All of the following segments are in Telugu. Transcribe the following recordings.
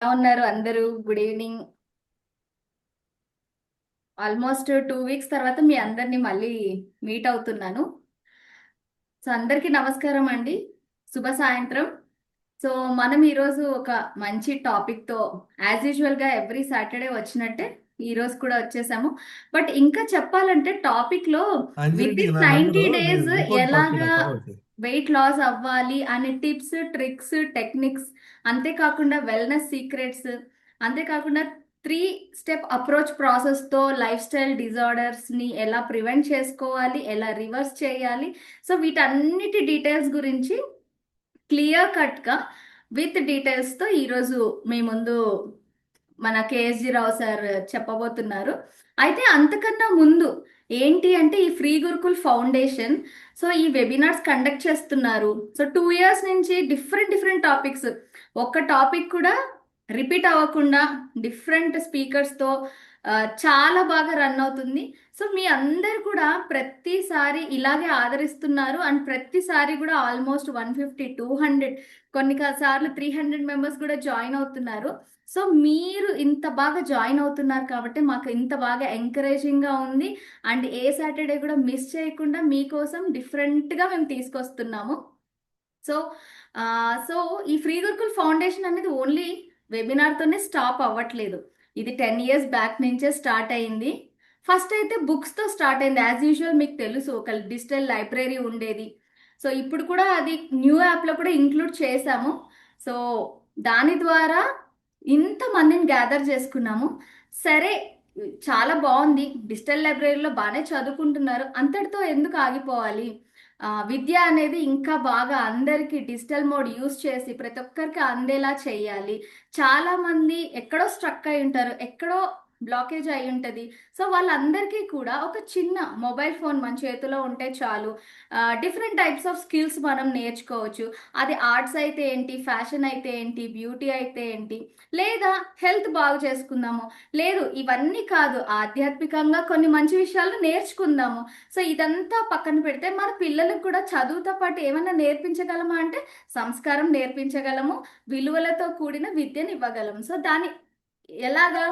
ఎలా ఉన్నారు అందరూ? Good evening. ఆల్మోస్ట్ 2 వీక్స్ తర్వాత మీ అందరినీ మళ్ళీ మీట్ అవుతున్నాను. సో అందరికీ నమస్కారం అండి. శుభ సాయంత్రం. సో మనం ఈరోజు ఒక మంచి టాపిక్ తో యాజ్ యూజువల్ గా ఎవ్రీ సాటర్డే వచ్చినట్టే ఈ రోజు కూడా వచ్చేసాము. బట్ ఇంకా చెప్పాలంటే టాపిక్ లో అంజలి విత్ నీకు ఇన్ నా 90 నెంబరు నేను డేస్ ఇంకోటి పంపి ఎలాగా నాకు కావాలి. వెయిట్ లాస్ అవ్వాలి అనే టిప్స్, ట్రిక్స్, టెక్నిక్స్, అంతేకాకుండా వెల్నెస్ సీక్రెట్స్, అంతేకాకుండా 3 స్టెప్ అప్రోచ్ ప్రాసెస్ తో లైఫ్ స్టైల్ డిజార్డర్స్ ని ఎలా ప్రివెంట్ చేసుకోవాలి, ఎలా రివర్స్ చేయాలి. సో వీటన్నిటి డీటెయిల్స్ గురించి క్లియర్ కట్ గా విత్ డీటెయిల్స్ తో ఈరోజు మీ ముందు మన కేఎస్జీ రావు సార్ చెప్పబోతున్నారు. అయితే అంతకన్నా ముందు ఏంటి అంటే ఈ ఫ్రీ గురుకుల్ ఫౌండేషన్ సో ఈ వెబినార్స్ కండక్ట్ చేస్తున్నారు. సో 2 ఇయర్స్ నుంచి డిఫరెంట్ డిఫరెంట్ టాపిక్స్, ఒక్క టాపిక్ కూడా రిపీట్ అవ్వకుండా డిఫరెంట్ స్పీకర్స్ తో చాలా బాగా రన్ అవుతుంది. సో మీ అందరు కూడా ప్రతిసారి ఇలాగే ఆదరిస్తున్నారు అండ్ ప్రతిసారి కూడా ఆల్మోస్ట్ 150 200 కొన్ని సార్లు 300 మెంబర్స్ కూడా జాయిన్ అవుతున్నారు. సో మీరు ఇంత బాగా జాయిన్ అవుతున్నారు కాబట్టి మాకు ఇంత బాగా ఎంకరేజింగ్ గా ఉంది. అండ్ ఏ సాటర్డే కూడా మిస్ చేయకుండా మీకోసం డిఫరెంట్ గా మేము తీసుకొస్తున్నాము. సో ఆ, సో ఈ ఫ్రీ గురుకుల్ ఫౌండేషన్ అనేది ఓన్లీ వెబినార్ తోనే స్టాప్ అవ్వట్లేదు. ఇది 10 ఇయర్స్ బ్యాక్ నుంచే స్టార్ట్ అయింది. ఫస్ట్ అయితే బుక్స్ తో స్టార్ట్ అయింది. యాజ్ యూజువల్ మీకు తెలుసు, ఒక డిజిటల్ లైబ్రరీ ఉండేది. సో ఇప్పుడు కూడా అది న్యూ యాప్ లో కూడా ఇంక్లూడ్ చేశాము. సో దాని ద్వారా ఇంత మందిని గ్యాదర్ చేసుకున్నాము. సరే, చాలా బాగుంది, డిజిటల్ లైబ్రరీలో బాగానే చదువుకుంటున్నారు, అంతటితో ఎందుకు ఆగిపోవాలి? విద్య అనేది ఇంకా బాగా అందరికీ డిజిటల్ మోడ్ యూస్ చేసి ప్రతి ఒక్కరికి అందేలా చేయాలి. చాలా మంది ఎక్కడో స్ట్రక్ అయి ఉంటారు, ఎక్కడో బ్లాకేజ్ అయి ఉంటది. సో వాళ్ళందరికీ కూడా ఒక చిన్న మొబైల్ ఫోన్ మన చేతిలో ఉంటే చాలు, డిఫరెంట్ టైప్స్ ఆఫ్ స్కిల్స్ మనం నేర్చుకోవచ్చు. అది ఆర్ట్స్ అయితే ఏంటి, ఫ్యాషన్ అయితే ఏంటి, బ్యూటీ అయితే ఏంటి, లేదా హెల్త్ బాగు చేసుకుందాము, లేదు ఇవన్నీ కాదు ఆధ్యాత్మికంగా కొన్ని మంచి విషయాలు నేర్చుకుందాము. సో ఇదంతా పక్కన పెడితే మన పిల్లలకు కూడా చదువుతో పాటు ఏమైనా నేర్పించగలమా అంటే సంస్కారం నేర్పించగలము, విలువలతో కూడిన విద్యను ఇవ్వగలము. సో దాన్ని ఎలాగా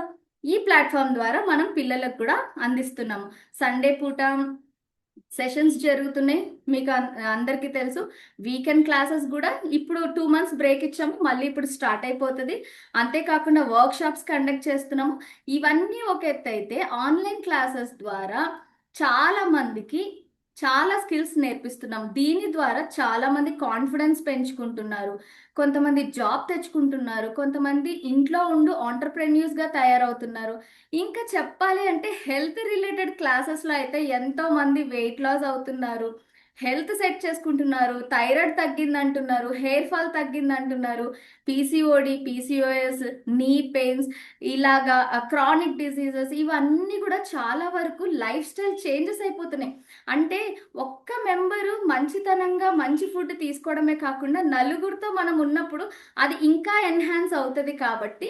ఈ ప్లాట్ఫామ్ ద్వారా మనం పిల్లలకు కూడా అందిస్తున్నాము. సండే పూట సెషన్స్ జరుగుతున్నాయి, మీకు అందరికీ తెలుసు. వీకెండ్ క్లాసెస్ కూడా ఇప్పుడు 2 మంత్స్ బ్రేక్ ఇచ్చాము, మళ్ళీ ఇప్పుడు స్టార్ట్ అయిపోతుంది. అంతేకాకుండా వర్క్ షాప్స్ కండక్ట్ చేస్తున్నాము. ఇవన్నీ ఒక ఎత్తు అయితే ఆన్లైన్ క్లాసెస్ ద్వారా చాలా మందికి చాలా స్కిల్స్ నేర్పిస్తున్నాం. దీని ద్వారా చాలా మంది కాన్ఫిడెన్స్ పెంచుకుంటున్నారు, కొంతమంది జాబ్ తెచ్చుకుంటున్నారు, కొంతమంది ఇంట్లో ఉండు ఆంటర్ప్రెన్యూర్స్ గా తయారవుతున్నారు. ఇంకా చెప్పాలి అంటే హెల్త్ రిలేటెడ్ క్లాసెస్ లో అయితే ఎంతో మంది వెయిట్ లాస్ అవుతున్నారు, హెల్త్ సెట్ చేసుకుంటున్నారు, థైరాయిడ్ తగ్గింది అంటున్నారు, హెయిర్ ఫాల్ తగ్గింది అంటున్నారు, పీసీఓడి, పీసీఓఎస్, నీ పెయిన్స్, ఇలాగా క్రానిక్ డిసీజెస్, ఇవన్నీ కూడా చాలా వరకు లైఫ్ స్టైల్ చేంజెస్ అయిపోతున్నాయి. అంటే ఒక్క మెంబరు మంచితనంగా మంచి ఫుడ్ తీసుకోవడమే కాకుండా నలుగురితో మనం ఉన్నప్పుడు అది ఇంకా ఎన్హాన్స్ అవుతుంది. కాబట్టి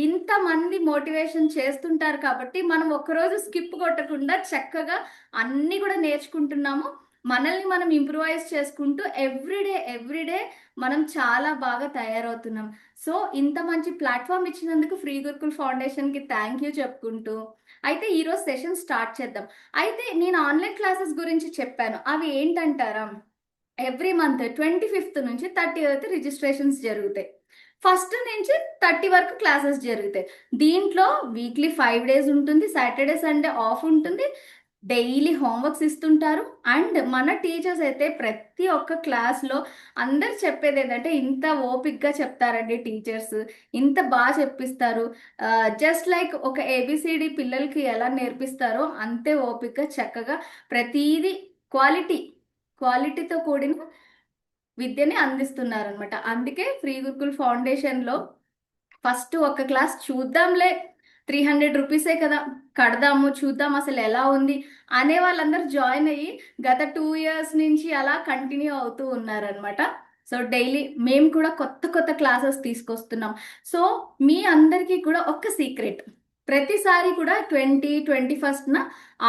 ఇంతమంది మోటివేషన్ చేస్తుంటారు కాబట్టి మనం ఒక్కరోజు స్కిప్ కొట్టకుండా చక్కగా అన్నీ కూడా నేర్చుకుంటున్నాము. మనల్ని మనం ఇంప్రూవైజ్ చేసుకుంటూ ఎవ్రీడే ఎవ్రీడే మనం చాలా బాగా తయారవుతున్నాం. సో ఇంత మంచి ప్లాట్ఫామ్ ఇచ్చినందుకు ఫ్రీ గురుకుల్ ఫౌండేషన్కి థ్యాంక్ యూ చెప్పుకుంటూ అయితే ఈరోజు సెషన్ స్టార్ట్ చేద్దాం. అయితే నేను ఆన్లైన్ క్లాసెస్ గురించి చెప్పాను, అవి ఏంటంటారా? ఎవ్రీ మంత్ 25th నుంచి 30 వరకు రిజిస్ట్రేషన్స్ జరుగుతాయి. ఫస్ట్ నుంచి 30 వరకు క్లాసెస్ జరుగుతాయి. దీంట్లో వీక్లీ 5 డేస్ ఉంటుంది, సాటర్డే సండే ఆఫ్ ఉంటుంది, డైలీ హోంవర్క్స్ ఇస్తుంటారు. అండ్ మన టీచర్స్ అయితే ప్రతి ఒక్క క్లాస్లో అందరు చెప్పేది ఏంటంటే ఇంత ఓపిక్గా చెప్తారండి టీచర్స్, ఇంత బాగా చెప్పిస్తారు. జస్ట్ లైక్ ఒక ఏబిసిడి పిల్లలకి ఎలా నేర్పిస్తారో అంతే ఓపిక్గా చక్కగా ప్రతీది క్వాలిటీ క్వాలిటీతో కూడిన విద్యని అందిస్తున్నారు అనమాట. అందుకే ఫ్రీ గురుకుల్ ఫౌండేషన్లో ఫస్ట్ ఒక క్లాస్ చూద్దాంలే, 300 రూపీసే కదా, కడదాము చూద్దాం అసలు ఎలా ఉంది అనే వాళ్ళందరూ జాయిన్ అయ్యి గత 2 ఇయర్స్ నుంచి అలా కంటిన్యూ అవుతూ ఉన్నారనమాట. సో డైలీ మేము కూడా కొత్త కొత్త క్లాసెస్ తీసుకొస్తున్నాం. సో మీ అందరికీ కూడా ఒక సీక్రెట్, ప్రతిసారి కూడా 21న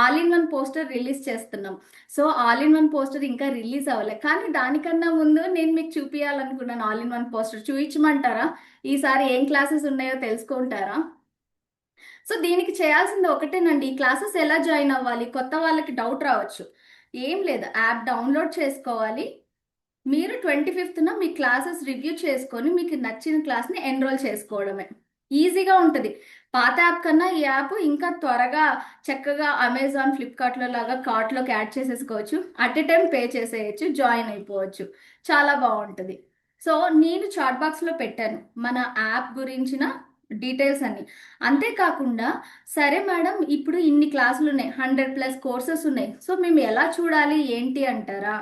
all in one poster release చేస్తున్నాం. So all in one poster ఇంకా రిలీజ్ అవ్వలే, కానీ దానికన్నా ముందు నేను మీకు చూపించాలనుకున్నాను. ఆల్ ఇన్ వన్ పోస్టర్ చూపించమంటారా? ఈసారి ఏం క్లాసెస్ ఉన్నాయో తెలుసుకుంటారా? సో దీనికి చేయాల్సింది ఒకటేనండి. ఈ క్లాసెస్ ఎలా జాయిన్ అవ్వాలి? కొత్త వాళ్ళకి డౌట్ రావచ్చు. ఏం లేదు, యాప్ డౌన్లోడ్ చేసుకోవాలి. మీరు 25న మీ క్లాసెస్ రివ్యూ చేసుకొని మీకు నచ్చిన క్లాస్ని ఎన్రోల్ చేసుకోవడమే. ఈజీగా ఉంటుంది. పాత యాప్ కన్నా ఈ యాప్ ఇంకా త్వరగా చక్కగా అమెజాన్ ఫ్లిప్కార్ట్లో లాగా కార్ట్లోకి యాడ్ చేసేసుకోవచ్చు. అట్ ఎ టైం పే చేసేయచ్చు, జాయిన్ అయిపోవచ్చు. చాలా బాగుంటుంది. సో నేను చాట్ బాక్స్లో పెట్టాను మన యాప్ గురించిన డీటెయిల్స్ అన్ని. అంతేకాకుండా సరే మేడం, ఇప్పుడు ఇన్ని క్లాసులు ఉన్నాయి, 100+ కోర్సెస్ ఉన్నాయి, సో మేము ఎలా చూడాలి ఏంటి అంటారా?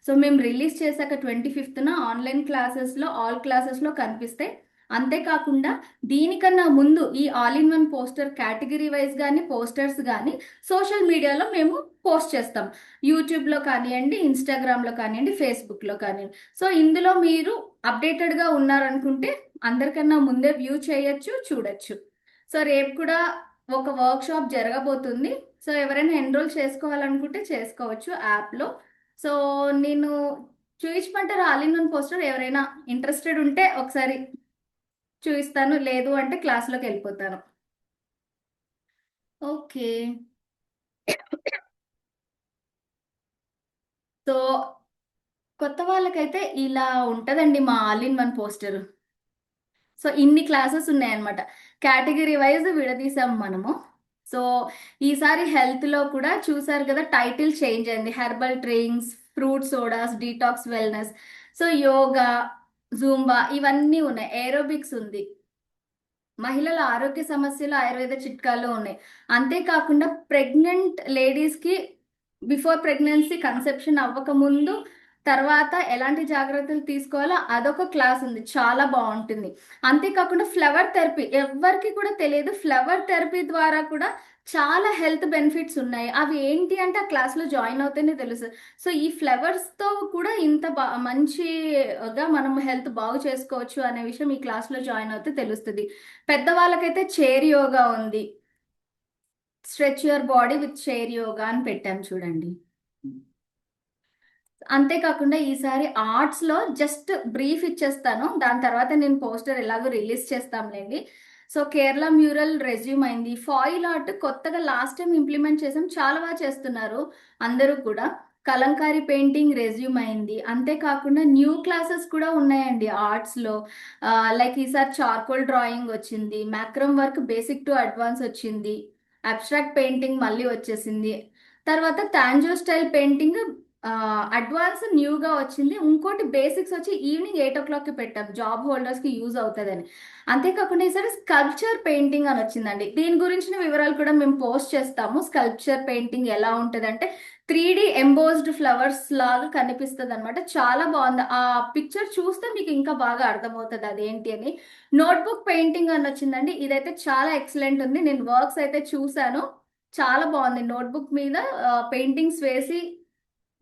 సో మేము రిలీజ్ చేశాక 25న ఆన్లైన్ క్లాసెస్లో ఆల్ క్లాసెస్లో కనిపిస్తాయి. అంతేకాకుండా దీనికన్నా ముందు ఈ all in one poster category wise కానీ పోస్టర్స్ కానీ సోషల్ మీడియాలో మేము పోస్ట్ చేస్తాం. యూట్యూబ్లో కానివ్వండి, ఇన్స్టాగ్రామ్లో కానివ్వండి, ఫేస్బుక్లో కానివ్వండి. సో ఇందులో మీరు అప్డేటెడ్గా ఉన్నారనుకుంటే అందరికన్నా ముందే వ్యూ చేయొచ్చు, చూడొచ్చు. సో రేపు కూడా ఒక వర్క్ షాప్ జరగబోతుంది. సో ఎవరైనా ఎన్రోల్ చేసుకోవాలనుకుంటే చేసుకోవచ్చు యాప్లో. సో నేను చూపించమంటారు ఆల్ ఇన్ వన్ పోస్టర్? ఎవరైనా ఇంట్రెస్టెడ్ ఉంటే ఒకసారి చూపిస్తాను, లేదు అంటే క్లాస్లోకి వెళ్ళిపోతాను. ఓకే. సో కొత్త వాళ్ళకైతే ఇలా ఉంటుందండి మా all in one poster. So ఇన్ని క్లాసెస్ ఉన్నాయన్నమాట. కేటగిరీ వైజ్ విడదీసాం మనము. సో ఈసారి హెల్త్లో కూడా చూసారు కదా, టైటిల్ చేంజ్ అయింది. Herbal drinks, fruit sodas, detox wellness, so yoga, Zumba ఇవన్నీ ఉన్నాయి. ఏరోబిక్స్ ఉంది. మహిళల ఆరోగ్య సమస్యలు, ఆయుర్వేద చిట్కాలు ఉన్నాయి. అంతేకాకుండా ప్రెగ్నెంట్ లేడీస్కి బిఫోర్ ప్రెగ్నెన్సీ కన్సెప్షన్ అవ్వక ముందు తర్వాత ఎలాంటి జాగ్రత్తలు తీసుకోవాలో అదొక క్లాస్ ఉంది, చాలా బాగుంటుంది. అంతేకాకుండా ఫ్లవర్ థెరపీ ఎవరికి కూడా తెలియదు. ఫ్లవర్ థెరపీ ద్వారా కూడా చాలా హెల్త్ బెనిఫిట్స్ ఉన్నాయి. అవి ఏంటి అంటే ఆ క్లాస్లో జాయిన్ అవుతేనే తెలుసు. సో ఈ ఫ్లవర్స్తో కూడా ఇంత మంచిగా మనం హెల్త్ బాగు చేసుకోవచ్చు అనే విషయం ఈ క్లాస్లో జాయిన్ అవుతే తెలుస్తుంది. పెద్దవాళ్ళకైతే చైర్ యోగా ఉంది. Stretch your body with chair yoga అని పెట్టాం చూడండి. అంతేకాకుండా ఈసారి ఆర్ట్స్లో జస్ట్ బ్రీఫ్ ఇచ్చేస్తాను, దాని తర్వాత నేను పోస్టర్ ఎలాగో రిలీజ్ చేస్తాంలేండి. సో కేరళ మ్యూరల్ రెజ్యూమ్ అయింది. ఫాయిల్ ఆర్ట్ కొత్తగా లాస్ట్ టైం ఇంప్లిమెంట్ చేసాం, చాలా బాగా చేస్తున్నారు అందరూ కూడా. కలంకారీ పెయింటింగ్ రెజ్యూమ్ అయింది. అంతేకాకుండా న్యూ క్లాసెస్ కూడా ఉన్నాయండి ఆర్ట్స్లో. లైక్ ఈసారి చార్కోల్ డ్రాయింగ్ వచ్చింది, macramé work basic to advance వచ్చింది, అబ్స్ట్రాక్ట్ పెయింటింగ్ మళ్ళీ వచ్చేసింది. తర్వాత తాంజో స్టైల్ పెయింటింగ్ అడ్వాన్స్ న్యూగా వచ్చింది. ఇంకోటి బేసిక్స్ వచ్చి ఈవినింగ్ 8 o'clockకి పెట్టాం, జాబ్ హోల్డర్స్కి యూజ్ అవుతుందని. అంతేకాకుండా ఈసారి స్కల్ప్చర్ పెయింటింగ్ అని వచ్చిందండి. దీని గురించిన వివరాలు కూడా మేము పోస్ట్ చేస్తాము. స్కల్ప్చర్ పెయింటింగ్ ఎలా ఉంటుంది అంటే 3D ఎంబోస్డ్ ఫ్లవర్స్ లాగా కనిపిస్తుంది అనమాట. చాలా బాగుంది. ఆ పిక్చర్ చూస్తే మీకు ఇంకా బాగా అర్థమవుతుంది అదేంటి అని. నోట్బుక్ పెయింటింగ్ అని వచ్చిందండి. ఇదైతే చాలా ఎక్సలెంట్ ఉంది. నేను వర్క్స్ అయితే చూశాను, చాలా బాగుంది. నోట్బుక్ మీద పెయింటింగ్స్ వేసి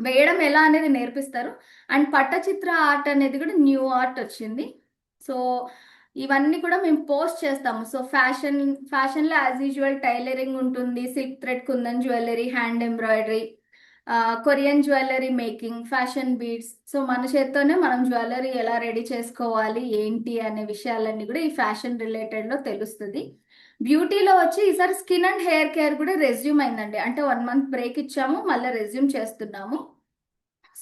వేయడం ఎలా అనేది నేర్పిస్తారు. అండ్ పట్టచిత్ర ఆర్ట్ అనేది కూడా న్యూ ఆర్ట్ వచ్చింది. సో ఇవన్నీ కూడా మేము పోస్ట్ చేస్తాము. సో ఫ్యాషన్లో యాజ్ యూజువల్ టైలరింగ్ ఉంటుంది, silk thread, kundan jewellery, hand embroidery, Korean jewellery making, fashion beads. So మన చేత్తోనే మనం జ్యువెలరీ ఎలా రెడీ చేసుకోవాలి ఏంటి అనే విషయాలన్నీ కూడా ఈ ఫ్యాషన్ రిలేటెడ్లో తెలుస్తుంది. బ్యూటీలో వచ్చి ఈసారి స్కిన్ అండ్ హెయిర్ కేర్ కూడా రెజ్యూమ్ అయిందండి. అంటే 1 month బ్రేక్ ఇచ్చాము, మళ్ళీ రెజ్యూమ్ చేస్తున్నాము.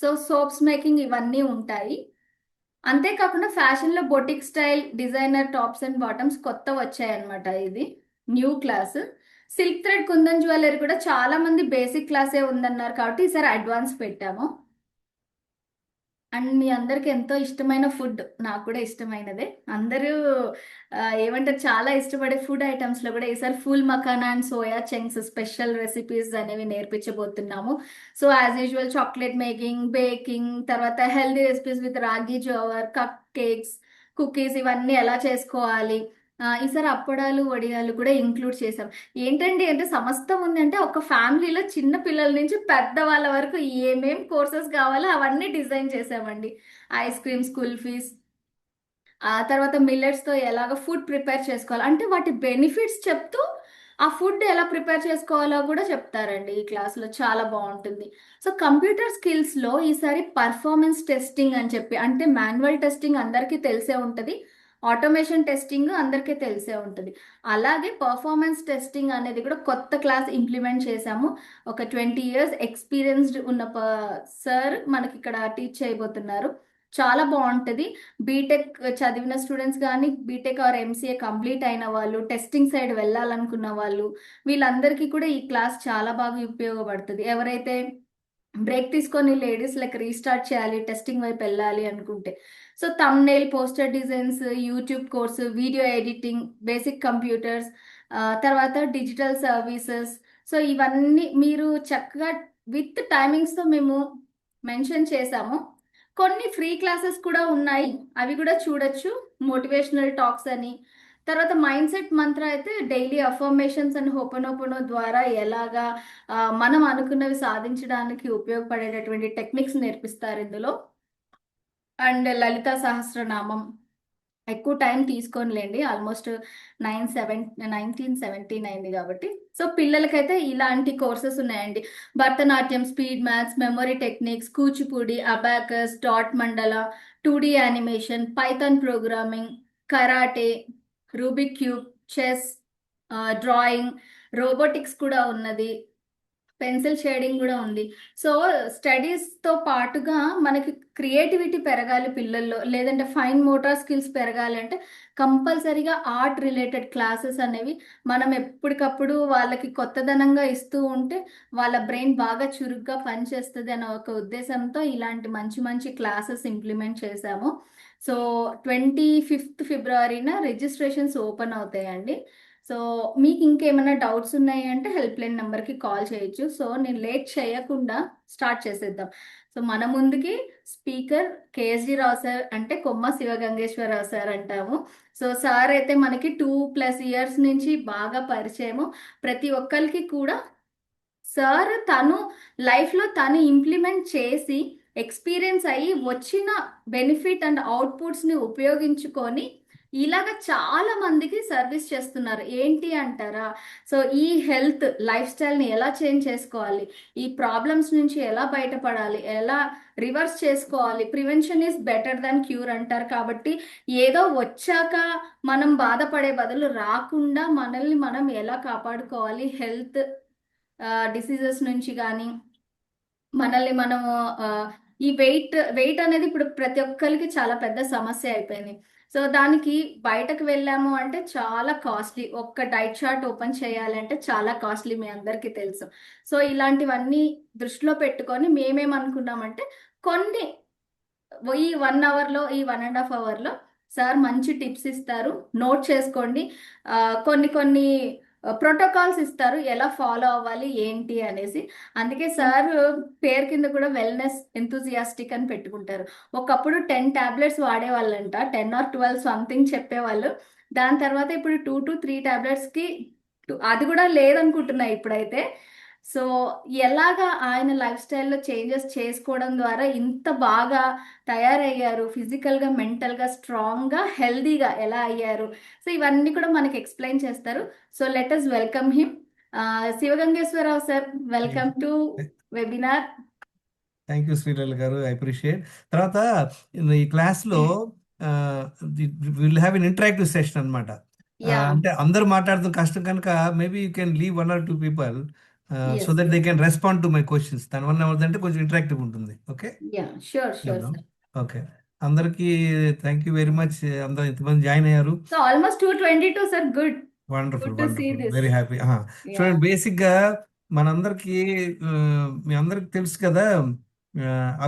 సో సోప్స్ మేకింగ్ ఇవన్నీ ఉంటాయి. అంతేకాకుండా ఫ్యాషన్లో boutique style, designer tops and bottoms కొత్త వచ్చాయన్నమాట. ఇది new class. Silk thread, kundan jewellery కూడా చాలా మంది బేసిక్ క్లాసే ఉందన్నారు కాబట్టి ఈసారి అడ్వాన్స్ పెట్టాము. అండ్ మీ అందరికి ఎంతో ఇష్టమైన ఫుడ్, నాకు కూడా ఇష్టమైనదే. అందరూ ఏమంటారు, చాలా ఇష్టపడే ఫుడ్ ఐటమ్స్లో కూడా ఈసారి full makhana and soya chunks special recipes అనేవి నేర్పించబోతున్నాము. So as usual chocolate making, baking, తర్వాత healthy recipes with ragi jowar, cup cakes, cookies ఇవన్నీ ఎలా చేసుకోవాలి. ఈసారి అప్పడాలు, వడియాలు కూడా ఇంక్లూడ్ చేసాం. ఏంటండి అంటే సమస్తం ఉంది అంటే ఒక ఫ్యామిలీలో చిన్న పిల్లల నుంచి పెద్దవాళ్ళ వరకు ఏమేం కోర్సెస్ కావాలో అవన్నీ డిజైన్ చేసామండి. ఐస్ క్రీమ్స్, కుల్ఫీస్, ఆ తర్వాత మిల్లెట్స్తో ఎలాగ ఫుడ్ ప్రిపేర్ చేసుకోవాలి అంటే వాటి బెనిఫిట్స్ చెప్తూ ఆ ఫుడ్ ఎలా ప్రిపేర్ చేసుకోవాలో కూడా చెప్తారండి ఈ క్లాస్లో, చాలా బాగుంటుంది. సో కంప్యూటర్ స్కిల్స్లో ఈసారి పర్ఫార్మెన్స్ టెస్టింగ్ అని చెప్పి, అంటే మాన్యువల్ టెస్టింగ్ అందరికీ తెలిసే ఉంటుంది, ఆటోమేషన్ టెస్టింగ్ అందరికీ తెలిసే ఉంటుంది. అలాగే పర్ఫార్మెన్స్ టెస్టింగ్ అనేది కూడా కొత్త క్లాస్ ఇంప్లిమెంట్ చేశాము. ఒక 20 years ఎక్స్పీరియన్స్డ్ ఉన్న సార్ మనకి ఇక్కడ టీచ్ చేయబోతున్నారు. చాలా బాగుంటుంది. బీటెక్ చదివిన స్టూడెంట్స్ కానీ, బీటెక్ ఆర్ ఎంసీఏ కంప్లీట్ అయిన వాళ్ళు, టెస్టింగ్ సైడ్ వెళ్ళాలనుకున్న వాళ్ళు, వీళ్ళందరికీ కూడా ఈ క్లాస్ చాలా బాగా ఉపయోగపడుతుంది. ఎవరైతే బ్రేక్ తీసుకొని లేడీస్ లైక్ రీస్టార్ట్ చేయాలి, టెస్టింగ్ వైపు వెళ్ళాలి అనుకుంటే, so thumbnail, poster designs, YouTube course, video editing, basic computers, తర్వాత డిజిటల్ సర్వీసెస్, సో ఇవన్నీ మీరు చక్కగా విత్ టైమింగ్స్తో మేము మెన్షన్ చేసాము. కొన్ని ఫ్రీ క్లాసెస్ కూడా ఉన్నాయి, అవి కూడా చూడొచ్చు. మోటివేషనల్ టాక్స్ అని, తర్వాత మైండ్ సెట్ మంత్ర అయితే డైలీ అఫర్మేషన్స్ అండ్ హోపనోపోనో ద్వారా ఎలాగా మనం అనుకున్నవి సాధించడానికి ఉపయోగపడేటటువంటి టెక్నిక్స్ నేర్పిస్తారు ఇందులో. అండ్ లలిత సహస్రనామం ఎక్కువ టైం తీసుకోనిలేండి, ఆల్మోస్ట్ 1979 అయింది కాబట్టి. సో పిల్లలకైతే ఇలాంటి కోర్సెస్ ఉన్నాయండి. Bharatanatyam, speed maths, memory techniques, Kuchipudi, abacus, dot మండల, 2D animation, Python programming, karate, Rubik cube, chess, drawing, robotics కూడా ఉన్నది, పెన్సిల్ షేడింగ్ కూడా ఉంది. సో స్టడీస్తో పాటుగా మనకి క్రియేటివిటీ పెరగాలి పిల్లల్లో, లేదంటే ఫైన్ మోటార్ స్కిల్స్ పెరగాలి అంటే కంపల్సరీగా ఆర్ట్ రిలేటెడ్ క్లాసెస్ అనేవి మనం ఎప్పటికప్పుడు వాళ్ళకి కొత్తదనంగా ఇస్తూ ఉంటే వాళ్ళ బ్రెయిన్ బాగా చురుగ్గా పనిచేస్తుంది అనే ఒక ఉద్దేశంతో ఇలాంటి మంచి మంచి క్లాసెస్ ఇంప్లిమెంట్ చేశాము. So 25th February registrations open అవుతాయండి. సో మీకు ఇంకేమైనా డౌట్స్ ఉన్నాయి అంటే హెల్ప్ లైన్ నెంబర్కి కాల్ చేయొచ్చు. సో నేను లేట్ చేయకుండా స్టార్ట్ చేసేద్దాం. సో మన ముందుకి స్పీకర్ కేఎస్జి రావు సార్, అంటే కొమ్మ శివగంగేశ్వరరావు సార్ అంటాము. సో సార్ అయితే మనకి 2+ years నుంచి బాగా పరిచయము. ప్రతి ఒక్కరికి కూడా సార్ తను లైఫ్లో తను ఇంప్లిమెంట్ చేసి ఎక్స్పీరియన్స్ అయ్యి వచ్చిన బెనిఫిట్ అండ్ అవుట్పుట్స్ని ఉపయోగించుకొని ఇలాగ చాలా మందికి సర్వీస్ చేస్తున్నారు. ఏంటి అంటారా? సో ఈ హెల్త్ లైఫ్ స్టైల్ని ఎలా చేంజ్ చేసుకోవాలి, ఈ ప్రాబ్లమ్స్ నుంచి ఎలా బయటపడాలి, ఎలా రివర్స్ చేసుకోవాలి, prevention is better than cure అంటారు. కాబట్టి ఏదో వచ్చాక మనం బాధపడే బదులు రాకుండా మనల్ని మనం ఎలా కాపాడుకోవాలి, హెల్త్ డిసీజెస్ నుంచి కానీ మనల్ని మనము ఈ వెయిట్ అనేది ఇప్పుడు ప్రతి ఒక్కరికి చాలా పెద్ద సమస్య అయిపోయింది. సో దానికి బయటకు వెళ్ళాము అంటే చాలా కాస్ట్లీ, ఒక్క డైట్ చార్ట్ ఓపెన్ చేయాలంటే చాలా కాస్ట్లీ, మీ అందరికీ తెలుసు. సో ఇలాంటివన్నీ దృష్టిలో పెట్టుకొని మేమేమనుకున్నామంటే కొన్ని ఈ 1 hourలో, ఈ 1.5 hourలో సార్ మంచి టిప్స్ ఇస్తారు, నోట్ చేసుకోండి. కొన్ని కొన్ని ప్రోటోకాల్స్ ఇస్తారు, ఎలా ఫాలో అవ్వాలి ఏంటి అనేసి. అందుకే సార్ పేరు కింద కూడా వెల్నెస్ ఎంతూజియాస్టిక్ అని పెట్టుకుంటారు. ఒకప్పుడు 10 tablets వాడేవాళ్ళంట, 10 or 12 సంథింగ్ చెప్పేవాళ్ళు. దాని తర్వాత ఇప్పుడు 2 to 3 tabletsకి అది కూడా లేదనుకుంటున్నా ఇప్పుడైతే. సో ఎలాగా ఆయన లైఫ్ స్టైల్లో చేంజెస్ చేసుకోవడం ద్వారా ఇంత బాగా తయారయ్యారు, ఫిజికల్గా, మెంటల్గా, స్ట్రాంగ్గా, హెల్దీగా ఎలా అయ్యారు, సో ఇవన్నీ కూడా మనకి ఎక్స్ప్లెయిన్ చేస్తారు. So let us welcome him. Sivagangeswararao sir, welcome to webinar. Thank you Srilal garu, I appreciate. తర్వాత ఈ క్లాస్లో will have an interactive session అనమాట. అంటే అందరూ మాట్లాడడం కష్టం కనుక maybe you can leave 1 or 2 people so that they can respond to my questions. దానివల్ల ఏమవుతుందంటే కొంచెం ఇంటరాక్టివ్ ఉంటుంది. Okay, okay. అందరికీ థ్యాంక్ యూ వెరీ మచ్. అందరూ ఇంతమంది జాయిన్ అయ్యారు. So almost 222 sir, good. Wonderful, Good to see wonderful, this. Very happy. చూడండి, బేసిక్గా మనందరికీ మీ అందరికి తెలుసు కదా,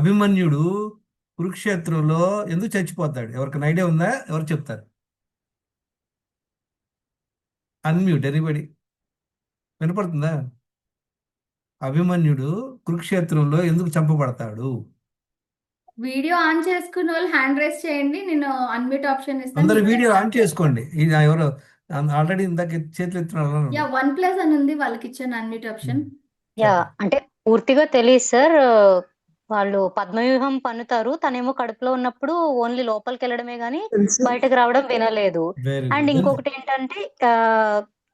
అభిమన్యుడు కురుక్షేత్రంలో ఎందుకు చచ్చిపోతాడు? ఎవరికైనా ఐడియా ఉందా? ఎవరు చెప్తారు? Unmute anybody. వినపడుతుందా? అభిమన్యుడు కురుక్షేత్రంలో ఎందుకు చంపబడతాడు? వీడియో ఆన్ చేసుకున్న వాళ్ళు హ్యాండ్ రైస్ చేయండి, నేను అన్మ్యూట్ ఆప్షన్ ఇస్తాను. అందరు వీడియో ఆన్ చేసుకోండి. ఇది ఎవరు ఆల్రెడీ ఇందాక చేతులు ఎత్తున్నారు. యా, OnePlus అని ఉంది, వాళ్ళకి ఇచ్చాను అన్మ్యూట్ ఆప్షన్. యా, అంటే పూర్తిగా తెలియదు సార్. వాళ్ళు పద్మవ్యూహం పన్నుతారు, తనేమో కడుపులో ఉన్నప్పుడు ఓన్లీ లోపలికి వెళ్ళడమే గానీ బయటకు రావడం వినలేదు. Very and good. ఇంకొకటి ఏంటంటే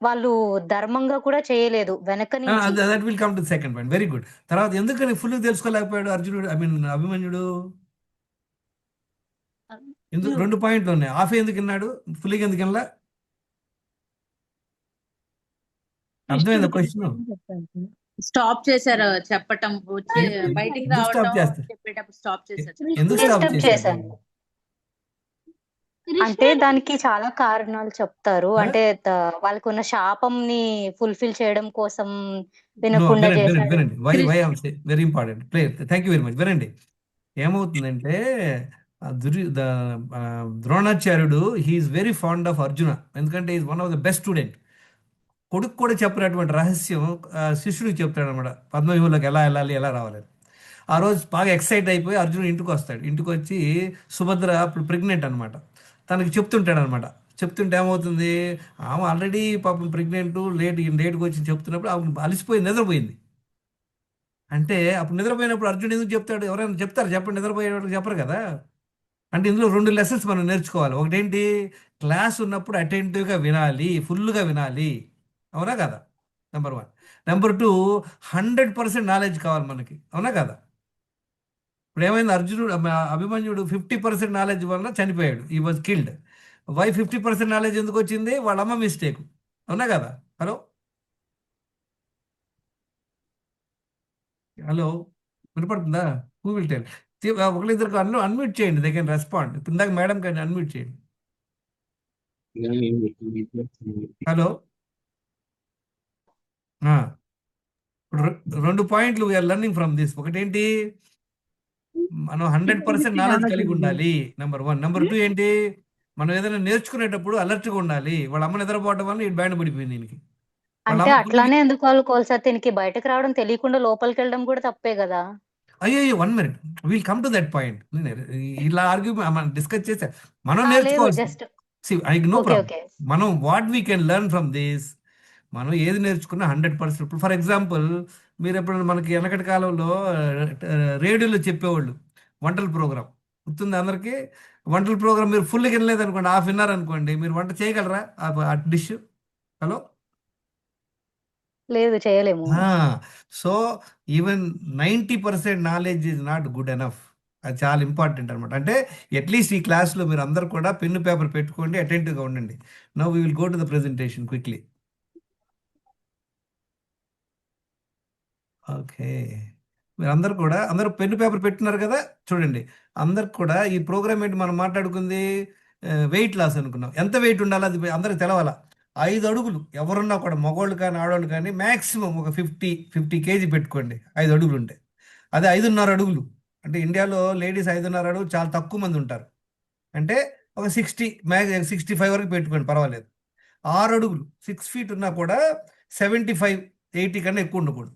వాళ్ళు ధర్మంగా కూడా చేయలేదు వెనక నుంచి. That will come to second point. Very good. తర్వాత ఎందుకని ఫుల్ తెలుసుకోలేకపోయాడు అర్జునుడు, ఐ మీన్ అభిమన్యుడు? ఎందుకు? 2 పాయింట్లు ఉన్నాయి. హాఫ్ ఎందుకు విన్నాడు, ఫుల్గా ఎందుకు వినలా? అర్థమైందా క్వశ్చన్? స్టాప్ చేశారు చెప్పటం, వచ్చి బయటికి ఎందుకు స్టాప్ రావటం చేస్తారు? చెప్పేటప్పుడు స్టాప్ చేశారు. ఎందుకు స్టాప్ డిస్టర్బ్ చేశారు? చేశాను. అంటే దానికి చాలా కారణాలు చెప్తారు. అంటే వాళ్ళకున్న శాపంని ఫుల్ఫిల్ చేయడం కోసం నో, వినకుండా వినండి వినండి చేశాడు. వినండి. Why I'm very important player. Thank you very much. వినండి, ఏమవుతుందంటే ఆ ద్రోణాచార్యుడు he is very fond of Arjuna, ఎందుకంటే is one of the best student. కొడుకు కూడా చెప్పినటువంటి రహస్యం శిష్యుడికి చెప్తాడు అనమాట, పద్మవ్యూహంలోకి ఎలా వెళ్ళాలి, ఎలా రావాలని. ఆ రోజు బాగా ఎక్సైట్ అయిపోయి అర్జునుడు ఇంటికి వస్తాడు. ఇంటికి వచ్చి సుభద్ర అప్పుడు ప్రెగ్నెంట్ అనమాట, తనకి చెప్తుంటాడు అనమాట. చెప్తుంటే ఏమవుతుంది, ఆమె ఆల్రెడీ పాపం ప్రెగ్నెంట్, లేట్కి వచ్చి చెప్తున్నప్పుడు ఆమె అలసిపోయి నిద్రపోయింది. అంటే అప్పుడు నిద్రపోయినప్పుడు అర్జునుడు ఎందుకు చెప్తాడు? ఎవరైనా చెప్తారు చెప్పండి, నిద్రపోయేవాళ్ళు చెప్పరు కదా. అంటే ఇందులో 2 లెసన్స్ మనం నేర్చుకోవాలి. ఒకటేంటి, క్లాస్ ఉన్నప్పుడు అటెంటివ్గా వినాలి, ఫుల్గా వినాలి, అవునా కదా? నెంబర్ 1. నెంబర్ 2, 100% నాలెడ్జ్ కావాలి మనకి, అవునా కదా? ఇప్పుడు ఏమైంది, అభిమన్యుడు 50% నాలెడ్జ్ వల్ల చనిపోయాడు, ఈ వాజ్ కిల్డ్. వై 50% నాలెడ్జ్ ఎందుకు వచ్చింది? వాళ్ళ అమ్మ మిస్టేక్, అవునా కదా? హలో హలో వినపడుతుందా? Who will tell? ఒకరిద్దరికి అన్మ్యూట్ చేయండి, దే కెన్ రెస్పాండ్. ఇప్పుడు ఇందాక మేడం కానీ అన్మ్యూట్ చేయండి. హలో. ఇప్పుడు 2 పాయింట్లు వీఆర్ లెర్నింగ్ ఫ్రమ్ దిస్. ఒకటేంటి, మనం 100% నాలెడ్జ్ కలిగి ఉండాలి, నెంబర్ 1. నెంబర్ 2 ఏంటి, మనం ఏదైనా నేర్చుకునేటప్పుడు అలర్ట్గా ఉండాలి. వాళ్ళ అమ్మ నిద్రపోవడం వల్ల ఈ బ్యాండ్ పడిపోయింది దీనికి. వాళ్ళ అంటే అమ్మ అట్లానే ఎందుకు అనుకోవాలి సార్? దీనికి బయటకు రావడం తెలియకుండా లోపలికి వెళ్ళడం కూడా తప్పే కదా. అయ్యో 1 minute, will come to that point. ఇలా ఆర్గ్యూ మనం డిస్కస్ చేసా, మనం లేదు, నేర్చుకోవాల్సి. Just no okay problem. Okay. మనం what we can learn from this, మనం ఏది నేర్చుకున్నా 100%. ఇప్పుడు ఫర్ ఎగ్జాంపుల్, మీరు ఎప్పుడు మనకి వెనకటి కాలంలో రేడియోలో చెప్పేవాళ్ళు వంటల ప్రోగ్రామ్, గుర్తుంది అందరికీ? వంటల ప్రోగ్రామ్ మీరు ఫుల్గా వినలేదు అనుకోండి, హాఫ్ విన్నారు అనుకోండి, మీరు వంట చేయగలరా ఆ డిష్? హలో. లేదు, చేయలేము. So even 90% knowledge is not good enough. అది చాలా ఇంపార్టెంట్ అనమాట. అంటే అట్లీస్ట్ ఈ క్లాస్లో మీరు అందరు కూడా పెన్ను పేపర్ పెట్టుకోండి, అటెంటివ్గా ఉండండి. Now we will go to the presentation quickly. Okay, మీరు అందరూ పెన్ను పేపర్ పెట్టున్నారు కదా? చూడండి, అందరికి కూడా ఈ ప్రోగ్రామ్ ఏంటి మనం మాట్లాడుకుంది, వెయిట్ లాస్ అనుకున్నాం. ఎంత వెయిట్ ఉండాలి అది అందరికి తెలవాలా. 5 అడుగులు ఎవరున్నా కూడా, మగవాళ్ళు కానీ ఆడవాళ్ళు కానీ, మ్యాక్సిమం ఒక 50 కేజీ పెట్టుకోండి. 5 అడుగులు ఉంటే, అదే 5.5 అడుగులు అంటే ఇండియాలో లేడీస్ 5.5 అడుగులు చాలా తక్కువ మంది ఉంటారు. అంటే ఒక 60, 65 వరకు పెట్టుకోండి, పర్వాలేదు. 6 అడుగులు 6 ఫీట్ ఉన్నా కూడా 75, 80 కన్నా ఎక్కువ ఉండకూడదు.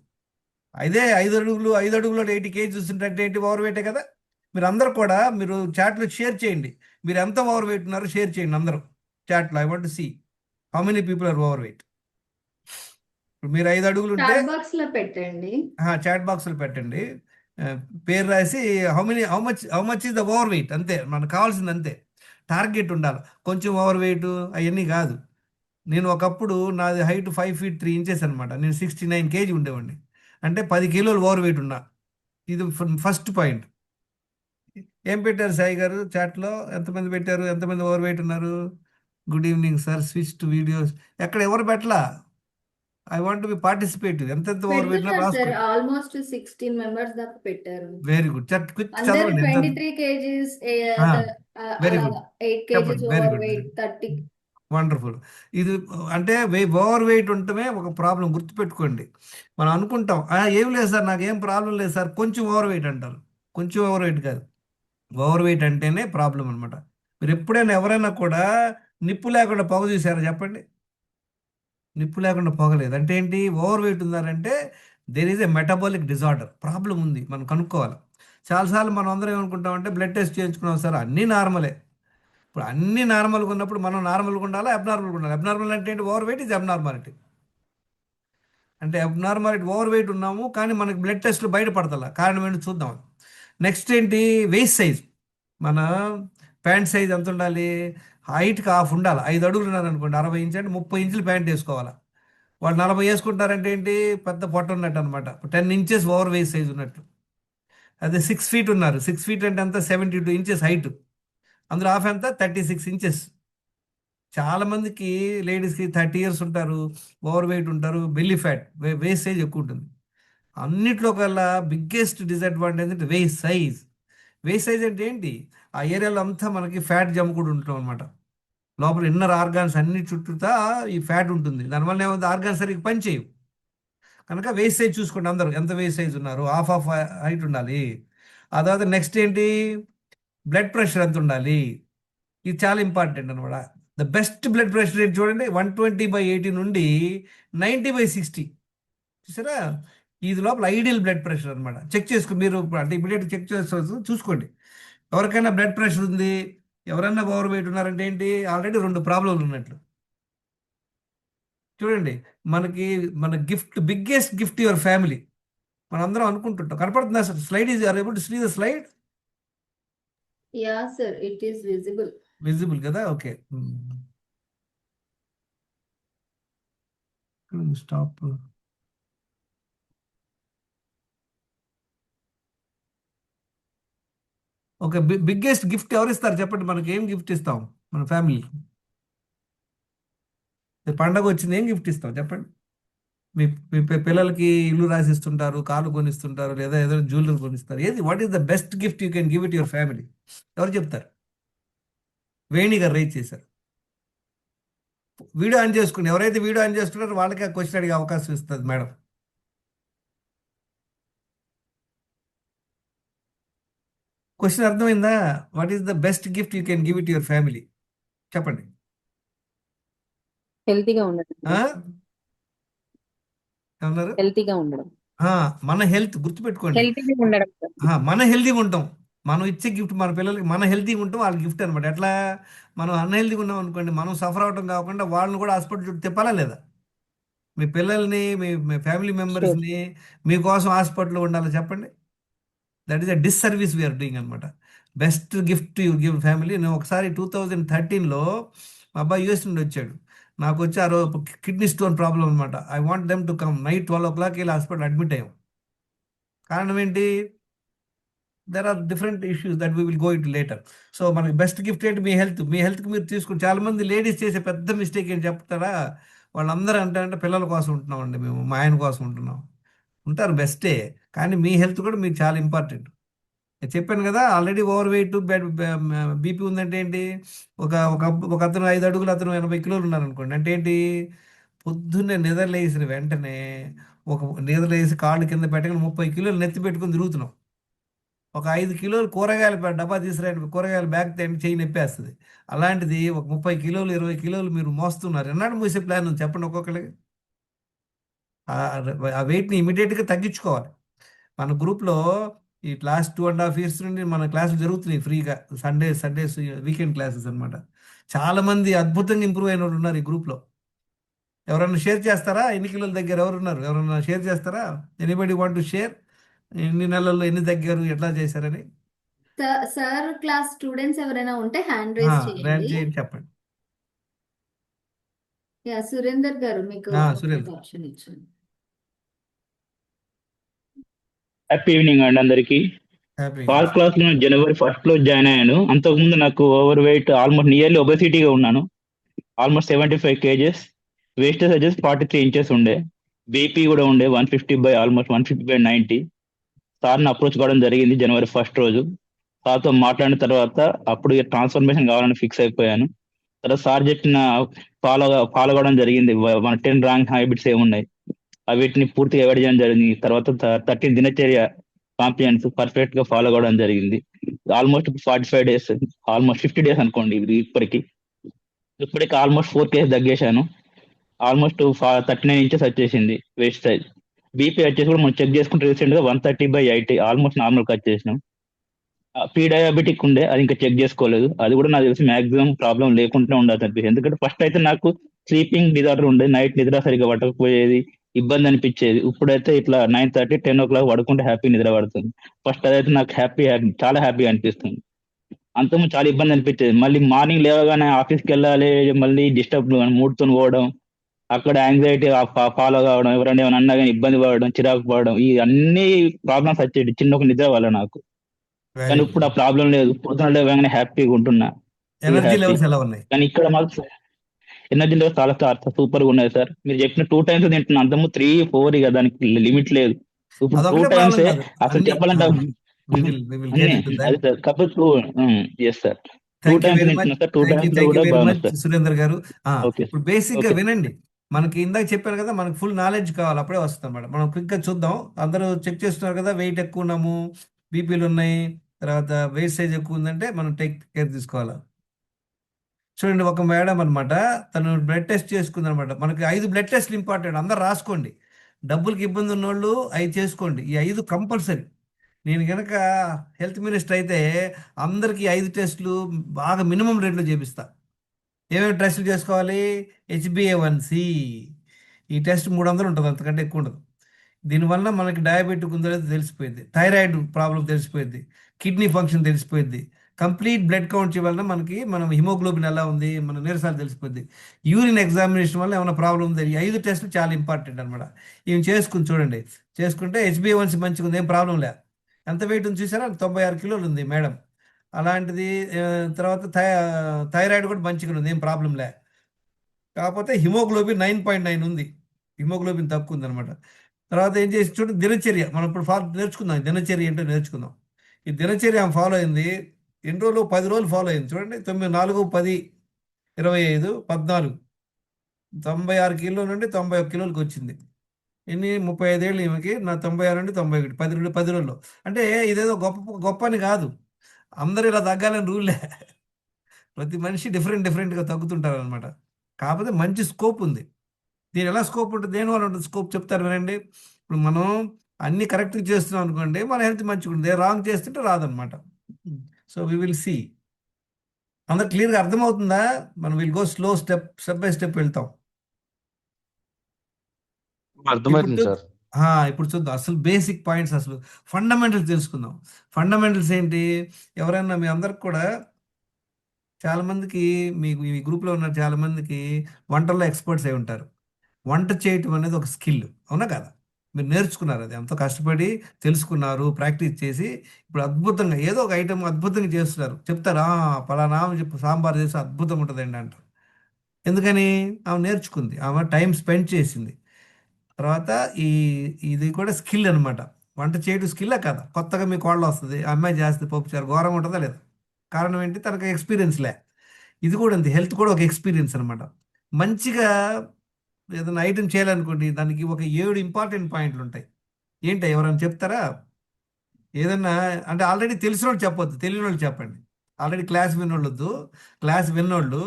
అదే 5 అడుగులో 80 కేజీ చూస్తుంటే ఏంటి, ఓవర్ వెయిటే కదా? మీరు అందరూ కూడా మీరు చాట్లో షేర్ చేయండి, మీరు ఎంత ఓవర్ వెయిట్ ఉన్నారో షేర్ చేయండి అందరూ చాట్లో. I want to see how many people are overweight. ఇప్పుడు మీరు 5 అడుగులు ఉంటే చాట్ బాక్స్ లో పెట్టండి. చాట్ బాక్స్లో పెట్టండి, పేరు రాసి how much is the over weight, అంతే మనకు కావాల్సింది, అంతే. టార్గెట్ ఉండాలి. కొంచెం ఓవర్ వెయిట్ అవన్నీ కాదు. నేను ఒకప్పుడు నాది హైట్ 5 feet 3 inches అనమాట. నేను 69 కేజీ ఉండేవాడిని, అంటే 10 కిలోలు ఓవర్ వెయిట్ ఉన్నా. ఇది ఫస్ట్ పాయింట్. ఏం పెట్టారు సాయి గారు చాట్లో? ఎంతమంది పెట్టారు? ఎంతమంది ఓవర్ వెయిట్ ఉన్నారు? Good evening sir, switch to videos. ఎక్కడ ఎవరు పెట్టలా? I want be participative. ఎంత ఓవర్ వెయిట్ పెడుతున్నారు సార్, రాసుకోండి. ఆల్మోస్ట్ 16 మెంబర్స్ దాకా పెట్టారు. వెరీ గుడ్, క్విక్ అందరు చదవండి. 23 కేజీస్, వెరీ అలాగా గుడ్, 8 కేజీస్ చెప్పండి. Very over good, weight, 30. Wonderful. ఇది అంటే ఓవర్ వెయిట్ ఉండటమే ఒక ప్రాబ్లం, గుర్తుపెట్టుకోండి. మనం అనుకుంటాం ఏం లేదు సార్, నాకు ఏం ప్రాబ్లం లేదు సార్, కొంచెం ఓవర్ వెయిట్ అంటారు. కొంచెం ఓవర్ వెయిట్ కాదు, ఓవర్ వెయిట్ అంటేనే ప్రాబ్లం అనమాట. మీరు ఎప్పుడైనా ఎవరైనా కూడా నిప్పు లేకుండా పొగ చూసారా చెప్పండి? నిప్పు లేకుండా పొగలేదు అంటే ఏంటి? ఓవర్ వెయిట్ ఉన్నారంటే there is a metabolic disorder, problem ఉంది, మనం కనుక్కోవాలి. చాలాసార్లు మనం అందరం ఏమనుకుంటామంటే బ్లడ్ టెస్ట్ చేయించుకున్నాం సార్, అన్నీ నార్మలే. ఇప్పుడు అన్ని నార్మల్గా ఉన్నప్పుడు మనం నార్మల్గా ఉండాలా, అబ్నార్మల్గా ఉండాలి? అబ్నార్మల్ అంటే ఏంటి? Over weight is abnormality. అంటే అబ్నార్మాలిటీ, ఓవర్ వెయిట్ ఉన్నాము కానీ మనకి బ్లడ్ టెస్ట్లు బయటపడతల, కారణం ఏంటి చూద్దాం. నెక్స్ట్ ఏంటి? Waste size. మన ప్యాంట్ సైజ్ ఎంత ఉండాలి? హైట్కి హాఫ్ ఉండాలి. 5 అడుగులు ఉన్నారనుకోండి, 60 ఇంచ్ అంటే 30 ఇంచులు ప్యాంట్ వేసుకోవాలి. వాళ్ళు 40 వేసుకుంటారంటే ఏంటి, పెద్ద పొట్ట ఉన్నట్టు అనమాట. 10 ఇంచెస్ ఓవర్ వేస్ట్ సైజ్ ఉన్నట్టు. అదే 6 ఫీట్ ఉన్నారు, 6 ఫీట్ అంటే అంత 72 ఇంచెస్ హైట్, అందులో హాఫ్ ఎంత 36 ఇంచెస్. చాలా మందికి లేడీస్కి 30 ఇయర్స్ ఉంటారు, ఓవర్ వెయిట్ ఉంటారు, బెల్లీ ఫ్యాట్, వేస్ట్ సైజ్ ఎక్కువ ఉంటుంది. అన్నిట్లో కల్లా బిగ్గెస్ట్ డిసడ్వాంటేజ్ అంటే వేస్ట్ సైజ్. వేస్ట్ సైజ్ అంటే ఏంటి, ఆ ఏరియాలో అంతా మనకి ఫ్యాట్ జమ్ముకుంటూ ఉంటాం అనమాట. లోపల ఇన్నర్ ఆర్గాన్స్ అన్ని చుట్టూతా ఈ ఫ్యాట్ ఉంటుంది. దానివల్ల ఏమవుతుంది, ఆర్గాన్స్ సరిగ్గా పనిచేయవు. కనుక వేస్ట్ సైజ్ చూసుకోండి, అందరూ ఎంత వేస్ట్ సైజ్ ఉన్నారు, హాఫ్ ఆఫ్ హైట్ ఉండాలి. ఆ తర్వాత నెక్స్ట్ ఏంటి, బ్లడ్ ప్రెషర్ ఎంత ఉండాలి, ఇది చాలా ఇంపార్టెంట్ అనమాట. The best blood pressure rate చూడండి 120/80 నుండి 90/60. చూసారా, ఇది లోపల ఐడియల్ బ్లడ్ ప్రెషర్ అనమాట. చెక్ చేసుకో మీరు, అంటే ఇమీడియట్ చెక్ చేసుకోవచ్చు, చూసుకోండి. ఎవరికైనా బ్లడ్ ప్రెషర్ ఉంది, ఎవరైనా ఓవర్ వెయిట్ ఉన్నారంటే ఏంటి, ఆల్రెడీ 2 ప్రాబ్లంలు ఉన్నట్లు. చూడండి, మన gift, biggest gift your family. మనం అందరం అనుకుంటుంటాం. కనపడుతుందా slide? Is are able to see the slide? Yeah, sir, it is visible. Visible కదా, okay. Stop. Okay, biggest gift ఎవరు ఇస్తారు చెప్పండి, మనకి ఏం గిఫ్ట్ ఇస్తాం మన ఫ్యామిలీ? పండగ వచ్చింది, ఏం గిఫ్ట్ ఇస్తాం చెప్పండి? మీ మీ పిల్లలకి ఇల్లు రాసిస్తుంటారు, కార్లు కొనిస్తుంటారు, లేదా ఏదో జ్యువెలరీ కొనిస్తారు. ఏది, what is the best gift you can give it your family? ఎవరు చెప్తారు? వేణి గారు రైట్ చేశారు. వీడియో ఆన్ చేసుకుని, ఎవరైతే వీడియో ఆన్ చేసుకున్నారో వాళ్ళకి ఆ క్వశ్చన్ అడిగే అవకాశం ఇస్తుంది మేడం. క్వశ్చన్ అర్థమైందా? What is the best gift you can give it your family? చెప్పండి. హెల్తీగా ఉండడం, ఏమన్నారు? హెల్తీగా ఉండడం, మన హెల్త్ గుర్తుపెట్టుకోండి. హెల్తీగా ఉండడం. మన హెల్తీగా ఉంటాం. మనం ఇచ్చే గిఫ్ట్ మన పిల్లలకి, మన హెల్తీగా ఉంటాం, వాళ్ళ గిఫ్ట్ అనమాట. ఎట్లా, మనం అన్హెల్తీగా ఉన్నాం అనుకోండి, మనం సఫర్ అవడం కాకుండా వాళ్ళని కూడా హాస్పిటల్ చుట్టూ తిప్పాలా లేదా? మీ పిల్లల్ని, మీ ఫ్యామిలీ మెంబర్స్ని మీకోసం హాస్పిటల్లో ఉండాలి చెప్పండి. That is a disservice we are doing అనమాట. Best gift you give family. నేను ఒకసారి 2013లో మా అబ్బాయి యూఎస్ నుండి వచ్చాడు. నాకు వచ్చి ఆ రోజు కిడ్నీ స్టోన్ ప్రాబ్లం అనమాట. I want them to come. Night 12 o'clock వెళ్ళి హాస్పిటల్ అడ్మిట్ అయ్యాం. కారణం ఏంటి, there are different issues that we will go it later. So మనకి బెస్ట్ గిఫ్ట్ ఏంటి, మీ హెల్త్. మీ హెల్త్కి మీరు తీసుకుని, చాలా మంది లేడీస్ చేసే పెద్ద మిస్టేక్ ఏంటి చెప్తారా, వాళ్ళందరూ అంటే పిల్లల కోసం ఉంటున్నామండి మేము, మా ఆయన కోసం ఉంటున్నాం. ఉంటారు బెస్టే, కానీ మీ హెల్త్ కూడా మీకు చాలా ఇంపార్టెంట్. నేను చెప్పాను కదా, ఆల్రెడీ ఓవర్ వెయిట్, బీపీ ఉందంటే ఏంటి, ఒక ఒక ఒక అతను 5 అడుగులు, అతను 80 కిలోలు ఉన్నారు అనుకోండి, అంటే ఏంటి, పొద్దున్నే నిద్రలేసిన వెంటనే నిద్రలేసి కాళ్ళు కింద పెట్టగానే 30 కిలోలు నెత్తి పెట్టుకుని తిరుగుతున్నాం. ఒక 5 కిలోలు కూరగాయల డబ్బా తీసుకురాండి, కూరగాయల బ్యాగ్ తేండి, చెయ్యి నొప్పేస్తుంది. అలాంటిది ఒక 30 కిలోలు 20 కిలోలు మీరు మోస్తున్నారు. ఎన్నాడు మూసే ప్లాన్ ఉంది చెప్పండి ఒక్కొక్కరికి? ఆ వెయిట్ని ఇమీడియట్గా తగ్గించుకోవాలి. మన గ్రూప్లో ఈ లాస్ట్ 2.5 years నుండి మన క్లాసులు జరుగుతున్నాయి ఫ్రీగా, సండేస్ వీకెండ్ క్లాసెస్ అనమాట. చాలామంది అద్భుతంగా ఇంప్రూవ్ అయిన వాళ్ళు ఉన్నారు ఈ గ్రూప్లో. ఎవరన్నా షేర్ చేస్తారా? ఎన్ని కిలోల దగ్గర ఎవరున్నారు? ఎవరన్నా షేర్ చేస్తారా? Anybody want to share? ఎన్ని నెలల్లో ఎన్ని తగ్గారు, ఎట్లా చేశారని? సార్ క్లాస్ స్టూడెంట్స్ ఎవరైనా ఉంటే హ్యాండ్ రేస్ చేయండి. చేయండి, చెప్పండి. యా, సురేందర్ గారు మీకు సురేందర్. ఆప్షన్ ఇచ్చాను. హ్యాపీ ఈవినింగ్ అండి అందరికి. హ్యాపీ. పాల్ క్లాస్ లో January 1st లో జాయిన్ అయ్యాను. అంతకుముందు నాకు ఓవర్ వెయిట్, ఆల్మోస్ట్ నియర్లీ ఒబెసిటీగా ఉన్నాను. Almost 75 kgs. వేస్టేజ్ వచ్చేసి 43 inches ఉండే. బీపీ కూడా ఉండే 150/90. సార్ని అప్రోచ్ కావడం జరిగింది January 1st రోజు. సార్తో మాట్లాడిన తర్వాత అప్పుడు ట్రాన్స్ఫర్మేషన్ కావాలని ఫిక్స్ అయిపోయాను. తర్వాత సార్ చెప్పిన ఫాలో కావడం జరిగింది. మన 10 రాంగ్ హ్యాబిట్స్ ఏమున్నాయి వీటిని పూర్తిగా అవాయిడ్ చేయడం జరిగింది. తర్వాత 13 దినచర్య కాంప్లియన్స్ పర్ఫెక్ట్ గా ఫాలో కావడం జరిగింది. ఆల్మోస్ట్ 45 days, ఆల్మోస్ట్ 50 days అనుకోండి. ఇప్పటికి ఆల్మోస్ట్ 4 kgs తగ్గేశాను. ఆల్మోస్ట్ 39 inches వచ్చేసింది వేస్ట్ సైజ్. బీపీ వచ్చేసి కూడా మనం చెక్ చేసుకుంటే రీసెంట్ గా 130/80, ఆల్మోస్ట్ నార్మల్ కి వచ్చేసినాం. ప్రీ డయాబెటిక్ ఉండే, అది ఇంకా చెక్ చేసుకోలేదు. అది కూడా నాకు తెలిసి మాక్సిమం ప్రాబ్లం లేకుండా ఉండదు అనిపిస్తుంది. ఎందుకంటే ఫస్ట్ అయితే నాకు స్లీపింగ్ డిజార్డర్ ఉండే, నైట్ నిద్ర సరిగ్గా పట్టకపోయేది, ఇబ్బంది అనిపించేది. ఇప్పుడైతే ఇట్లా 9:30, 10 o'clock పడుకుంటే హ్యాపీ నిద్ర పడుతుంది. ఫస్ట్ అదైతే నాకు చాలా హ్యాపీ అనిపిస్తుంది. అంతకుముందు చాలా ఇబ్బంది అనిపించేది. మళ్ళీ మార్నింగ్ లేవగానే ఆఫీస్కి వెళ్ళాలి, మళ్ళీ డిస్టర్బ్ మూడ్తో పోవడం, అక్కడ యాంగ్జైటీ ఫాలో కావడం, ఎవరైనా ఏమైనా అన్నా కానీ ఇబ్బంది పడడం, చిరాకు పడడం, ఈ అన్ని ప్రాబ్లమ్స్ వచ్చేది చిన్న ఒక నిద్ర వల్ల నాకు. వెరీ కానీ ఇప్పుడు ఆ ప్రాబ్లం లేదు. పొద్దున లేవగానే హ్యాపీగా ఉంటున్నా, ఫుల్ ఎనర్జీ హ్యాపీ. లెవెల్స్ ఎలా ఉన్నాయి? కానీ ఇక్కడ మాకు ఎనర్జీ లెవెల్స్ చాలా సూపర్ గా ఉన్నాయి సార్. మీరు చెప్పిన 2 times తింటున్నా, అంతము 3, 4 ఇక దానికి లిమిట్ లేదు. ఇప్పుడు 2 అదొకటే times ప్రాబ్లం కాదు, అసలు అన్ని చెప్పాలంటే we will అన్నీ get into that. అది సార్. కాకపోతే 2 yes sir, 2 thank you times very much, తింటున్నా సార్. 2 థ్యాంక్ యూ times లో థ్యాంక్ యూ కూడా వెరీ బాగున్నా మచ్ సార్. సురేందర్ గారు. ఓకే ఇప్పుడు బేసిక్ గా ఓకే వినండి, మనకి ఇందాక చెప్పాను కదా, మనకి ఫుల్ నాలెడ్జ్ కావాలి, అప్పుడే వస్తుంది అన్నమాట. మనం క్విక్ గా చూద్దాం. అందరూ చెక్ చేస్తున్నారు కదా, వెయిట్ ఎక్కువ ఉన్నాము, బీపీలు ఉన్నాయి, తర్వాత వెయిట్ సైజ్ ఎక్కువ ఉందంటే మనం టేక్ కేర్ తీసుకోవాలి. చూడండి, ఒక మేడం అనమాట, తను బ్లడ్ టెస్ట్ చేసుకుంది అనమాట. మనకి 5 బ్లడ్ టెస్ట్లు ఇంపార్టెంట్, అందరు రాసుకోండి. డబ్బులకి ఇబ్బంది ఉన్నోళ్ళు 5 చేసుకోండి, ఈ 5 కంపల్సరీ. నేను కనుక హెల్త్ మినిస్టర్ అయితే అందరికీ 5 టెస్టులు బాగా మినిమం రేట్లో చేపిస్తా. ఏమేమి టెస్టులు చేసుకోవాలి? HbA1c, ఈ టెస్ట్ 300 ఉంటుంది, అంతకంటే ఎక్కువ ఉండదు. దీనివల్ల మనకి డయాబెటిక్ ఉందో లేదో తెలిసిపోయింది, థైరాయిడ్ ప్రాబ్లం తెలిసిపోయింది, కిడ్నీ ఫంక్షన్ తెలిసిపోయింది, కంప్లీట్ బ్లడ్ కౌంట్ వల్ల మనకి మనం హిమోగ్లోబిన్ ఎలా ఉంది, మన నీరసాలు తెలిసిపోయింది, యూరిన్ ఎగ్జామినేషన్ వల్ల ఏమైనా ప్రాబ్లం ఉంది. ఈ 5 టెస్టులు చాలా ఇంపార్టెంట్ అనమాట. ఇవి చేసుకుని చూడండి, చేసుకుంటే HbA1c మంచిగా ఉంది, ఏం ప్రాబ్లం లే. ఎంత వెయిట్ ఉంది చూసారా? 96 కిలోలు ఉంది మేడం. అలాంటిది తర్వాత థైరాయిడ్ కూడా మంచిగా ఉంది, ఏం ప్రాబ్లం లే. కాకపోతే హిమోగ్లోబిన్ 9.9 ఉంది, హిమోగ్లోబిన్ తక్కువ ఉంది అనమాట. తర్వాత ఏం చేసి చూడండి, దినచర్య మనం ఇప్పుడు నేర్చుకుందాం. దినచర్య ఏంటో నేర్చుకుందాం. ఈ దినచర్య ఆమె ఫాలో అయింది ఎన్ని రోజులు? 10 రోజులు ఫాలో అయింది. చూడండి, 9, 4, 10, 25, 14, 96 కిలో నుండి 91 కిలోలకు వచ్చింది. ఎన్ని? 35 ఏళ్ళు ఈమెకి, నా 96 నుండి 91, 10 రోజుల్లో. అంటే ఇదేదో గొప్ప గొప్ప అని కాదు, అందరూ ఇలా తగ్గాలని రూల్లే. ప్రతి మనిషి డిఫరెంట్గా తగ్గుతుంటారు అనమాట. కాకపోతే మంచి స్కోప్ ఉంది. దీని ఎలా స్కోప్ ఉంటుంది, దేని వల్ల ఉంటుంది స్కోప్ చెప్తారు వినండి. ఇప్పుడు మనం అన్ని కరెక్ట్గా చేస్తున్నాం అనుకోండి, మన హెల్త్ మంచిగా ఉంటుంది. రాంగ్ చేస్తుంటే రాదనమాట. So we will see. అందరు క్లియర్గా అర్థమవుతుందా? మనం will go step by step వెళ్తాం. ఇప్పుడు అర్థమవుతుంది సార్. ఇప్పుడు చూద్దాం అసలు బేసిక్ పాయింట్స్, అసలు ఫండమెంటల్స్ తెలుసుకుందాం. ఫండమెంటల్స్ ఏంటి? ఎవరైనా మీ అందరికి కూడా, చాలా మందికి, మీకు ఈ గ్రూప్లో ఉన్న చాలా మందికి వంటల్లో ఎక్స్పర్ట్స్ అయి ఉంటారు. వంట చేయటం అనేది ఒక స్కిల్, అవునా కదా? మీరు నేర్చుకున్నారు, అది ఎంతో కష్టపడి తెలుసుకున్నారు, ప్రాక్టీస్ చేసి ఇప్పుడు అద్భుతంగా ఏదో ఒక ఐటమ్ అద్భుతంగా చేస్తున్నారు. చెప్తారు, పలానా ఆమె చెప్పు సాంబార్ చేసి అద్భుతంగా ఉంటుందండి అంటారు. ఎందుకని? ఆమె నేర్చుకుంది, ఆమె టైం స్పెండ్ చేసింది. తర్వాత ఇది కూడా స్కిల్ అనమాట. వంట చేయడం స్కిల్లే కదా. కొత్తగా మీ కోళ్ళ వస్తుంది, అమ్మాయి చేస్తే పప్పుచారు ఘోరంగా ఉంటుందా లేదా? కారణం ఏంటి? తనకు ఎక్స్పీరియన్స్ లే. ఇది కూడా అంతే, హెల్త్ కూడా ఒక ఎక్స్పీరియన్స్ అనమాట. మంచిగా ఏదైనా ఐటెం చేయాలనుకోండి, దానికి ఒక 7 ఇంపార్టెంట్ పాయింట్లు ఉంటాయి. ఏంటి, ఎవరైనా చెప్తారా? ఏదన్నా అంటే ఆల్రెడీ తెలిసిన వాళ్ళు చెప్పొద్దు, తెలియని వాళ్ళు చెప్పండి. ఆల్రెడీ క్లాస్ విన్నోళ్ళు వద్దు. క్లాస్ విన్నోళ్ళు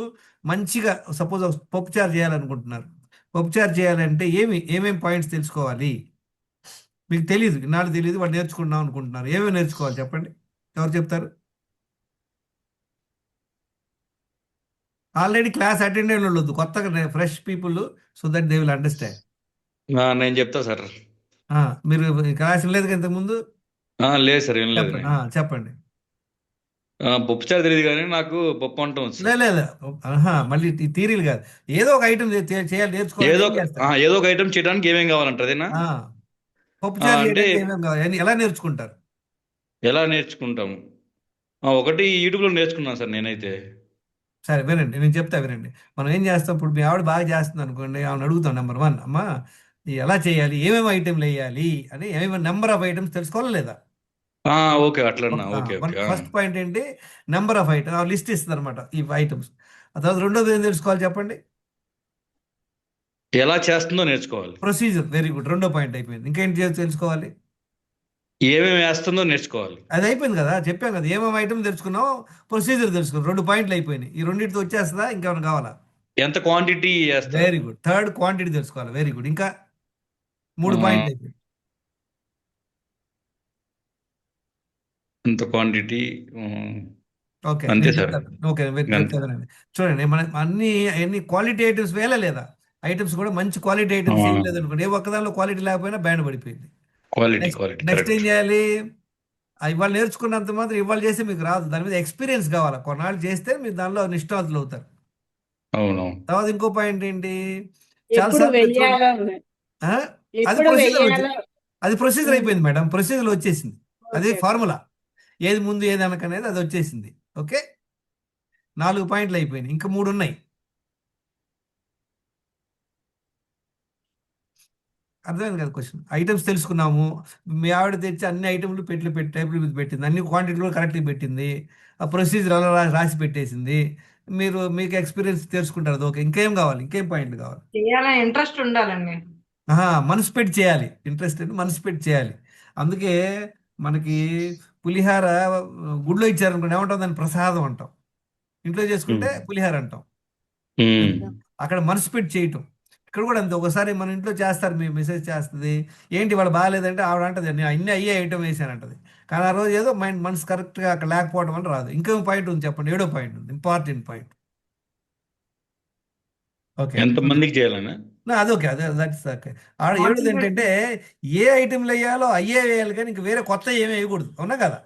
మంచిగా, సపోజ్ పప్పుచారు చేయాలనుకుంటున్నారు. పప్పుచారు చేయాలంటే ఏమేమి పాయింట్స్ తెలుసుకోవాలి? మీకు తెలియదు, ఇన్నాళ్ళు తెలియదు, వాళ్ళు నేర్చుకుంటున్నాం అనుకుంటున్నారు. ఏమేమి నేర్చుకోవాలి చెప్పండి, ఎవరు చెప్తారు? ఆల్రెడీ క్లాస్ అటెండ్ అయిన వాళ్ళు వద్దు, కొత్తగా fresh people, so that they will understand. నేను చెప్తా సార్. మీరు క్లాస్ లేదు కదా ఇంతకుముందు? లేదు సార్, ఏం లేదు. చెప్పండి, చెప్పండి. పప్పుచారు తెలియదు కానీ నాకు పప్పు వంట వచ్చు సార్. లేదు, మళ్ళీ ఈ థీరీలు కాదు, ఏదో ఒక ఐటమ్ చేయాలి, నేర్చుకోవాలి. ఏదో ఒక ఐటమ్ చేయడానికి ఏమేం కావాలంటారు అదేనా? పప్పుచారు అంటే చేయడానికి ఏమేమి కావాలి, ఎలా నేర్చుకుంటారు? ఎలా నేర్చుకుంటాము? ఒకటి యూట్యూబ్లో నేర్చుకున్నాను సార్ నేనైతే. సరే వినండి, నేను చెప్తా వినండి. మనం ఏం చేస్తాం, ఇప్పుడు మీ ఆవిడ బాగా చేస్తుంది అనుకోండి, ఆమెను అడుగుతాం, నెంబర్ 1, అమ్మా ఎలా చేయాలి, ఏమేమి ఐటెంలు వేయాలి అని, ఏమేమి నెంబర్ ఆఫ్ ఐటమ్స్ తెలుసుకోవాలా లేదా? ఓకే, అట్లన్నా. Okay okay. ఫస్ట్ పాయింట్ ఏంటి? నెంబర్ ఆఫ్ ఐటమ్, లిస్ట్ ఇస్తుంది అనమాట ఈ ఐటమ్స్. ఆ తర్వాత రెండోది ఏం తెలుసుకోవాలి చెప్పండి? ఎలా చేస్తుందో నేర్చుకోవాలి. ప్రొసీజర్. వెరీ గుడ్, రెండో పాయింట్ అయిపోయింది. ఇంకేంటి తెలుసుకోవాలి? ఏమేమి వేస్తుందో నేర్చుకోవాలి. అది అయిపోయింది కదా, చెప్పాం కదా, ఏమేమి ఐటమ్ తెలుసుకున్నావు, ప్రొసీజర్ తెలుసుకున్నావు, 2 పాయింట్లు అయిపోయినాయి. ఈ రెండింటితో వచ్చేస్తుందా, ఇంకేమైనా కావాలా? ఎంత క్వాంటిటీ వేస్తా? Very good. థర్డ్, క్వాంటిటీ తెలుసుకోవాలి. Very good. ఇంకా 3 పాయింట్లు అయిపోయింది. ఎంత క్వాంటిటీ? ఓకే, అంతే నేను సార్. చెప్తాను. ఓకే, అంతే. చూడండి, మనం అన్ని క్వాలిటీ ఐటమ్స్ వేయాలా లేదా? ఐటమ్స్ కూడా మంచి క్వాలిటీ ఐటమ్స్ ఏం లేదనుకోండి, ఏ ఒక్కదానిలో క్వాలిటీ లేకపోయినా బ్యాండ్ పడిపోయింది. క్వాలిటీ నెక్స్ట్ ఏం కరెక్ట్. చేయాలి? ఇవాళ నేర్చుకున్నంత మాత్రం ఇవాళ చేస్తే మీకు రాదు. దాని మీద ఎక్స్పీరియన్స్ కావాలి. కొన్నాళ్ళు చేస్తే మీరు దానిలో నిష్ణాతులు అవుతారు. అవునవును. తర్వాత ఇంకో పాయింట్ ఏంటి, ఎప్పుడు చాలాసార్లు మీరు చూడండి. వెయ్యాలో ఆ? అది ఎప్పుడు ప్రొసీజర్ వెయ్యాలో అది ప్రొసీజర్ అయిపోయింది మేడం. ప్రొసీజర్ వచ్చేసింది. అది ఓకే. ఫార్ములా. ఏది ముందు ఏది వెనక అనేది అది వచ్చేసింది. ఓకే, 4 పాయింట్లు అయిపోయినాయి. ఇంకా 3 ఉన్నాయి. అర్థమైంది కదా క్వశ్చన్. ఐటమ్స్ తెలుసుకున్నాము. మీ ఆవిడ తెచ్చి అన్ని ఐటమ్లు టేబుల్ మీద పెట్టింది. అన్ని క్వాంటిటీలు కరెక్ట్గా పెట్టింది. ఆ ప్రొసీజర్ అలా రాసి పెట్టేసింది. మీకు ఎక్స్పీరియన్స్ తెలుసుకుంటారు. అది ఓకే. ఇంకేం కావాలి? ఇంకేం పాయింట్లు కావాలి? చేయాలని ఇంట్రెస్ట్ ఉండాలండి. మనసు పెట్టి చేయాలి. ఇంట్రెస్ట్ అంటే మనసు పెట్టి చేయాలి. అందుకే మనకి పులిహార గుడిలో ఇచ్చారనుకోండి, ఏమంటాం? దాన్ని ప్రసాదం అంటాం. ఇంట్లో చేసుకుంటే పులిహార అంటాం. అక్కడ మనసు పెట్టి చేయటం. ఇక్కడ కూడా అంతే. ఒకసారి మన ఇంట్లో చేస్తారు, మీ మెసేజ్ చేస్తుంది, ఏంటి వాళ్ళు బాగాలేదంటే ఆవిడ అంటది, నేను అన్ని అయ్యే ఐటమ్ వేసానంటది. కానీ ఆ రోజు ఏదో మనసు కరెక్ట్గా అక్కడ లేకపోవడం అని రాదు. ఇంకో పాయింట్ ఉంది, చెప్పండి. 7వ పాయింట్ ఉంది, ఇంపార్టెంట్ పాయింట్. ఓకే, ఎంతమందికి చేయాలన్నా? అదొకే, దట్స్ ఓకే. ఆడ 7ది ఏంటంటే ఏ ఐటెంలు వేయాలో అయ్యే వేయాలి, కానీ ఇంక వేరే కొత్త ఏమీ వేయకూడదు. అవునా కదా?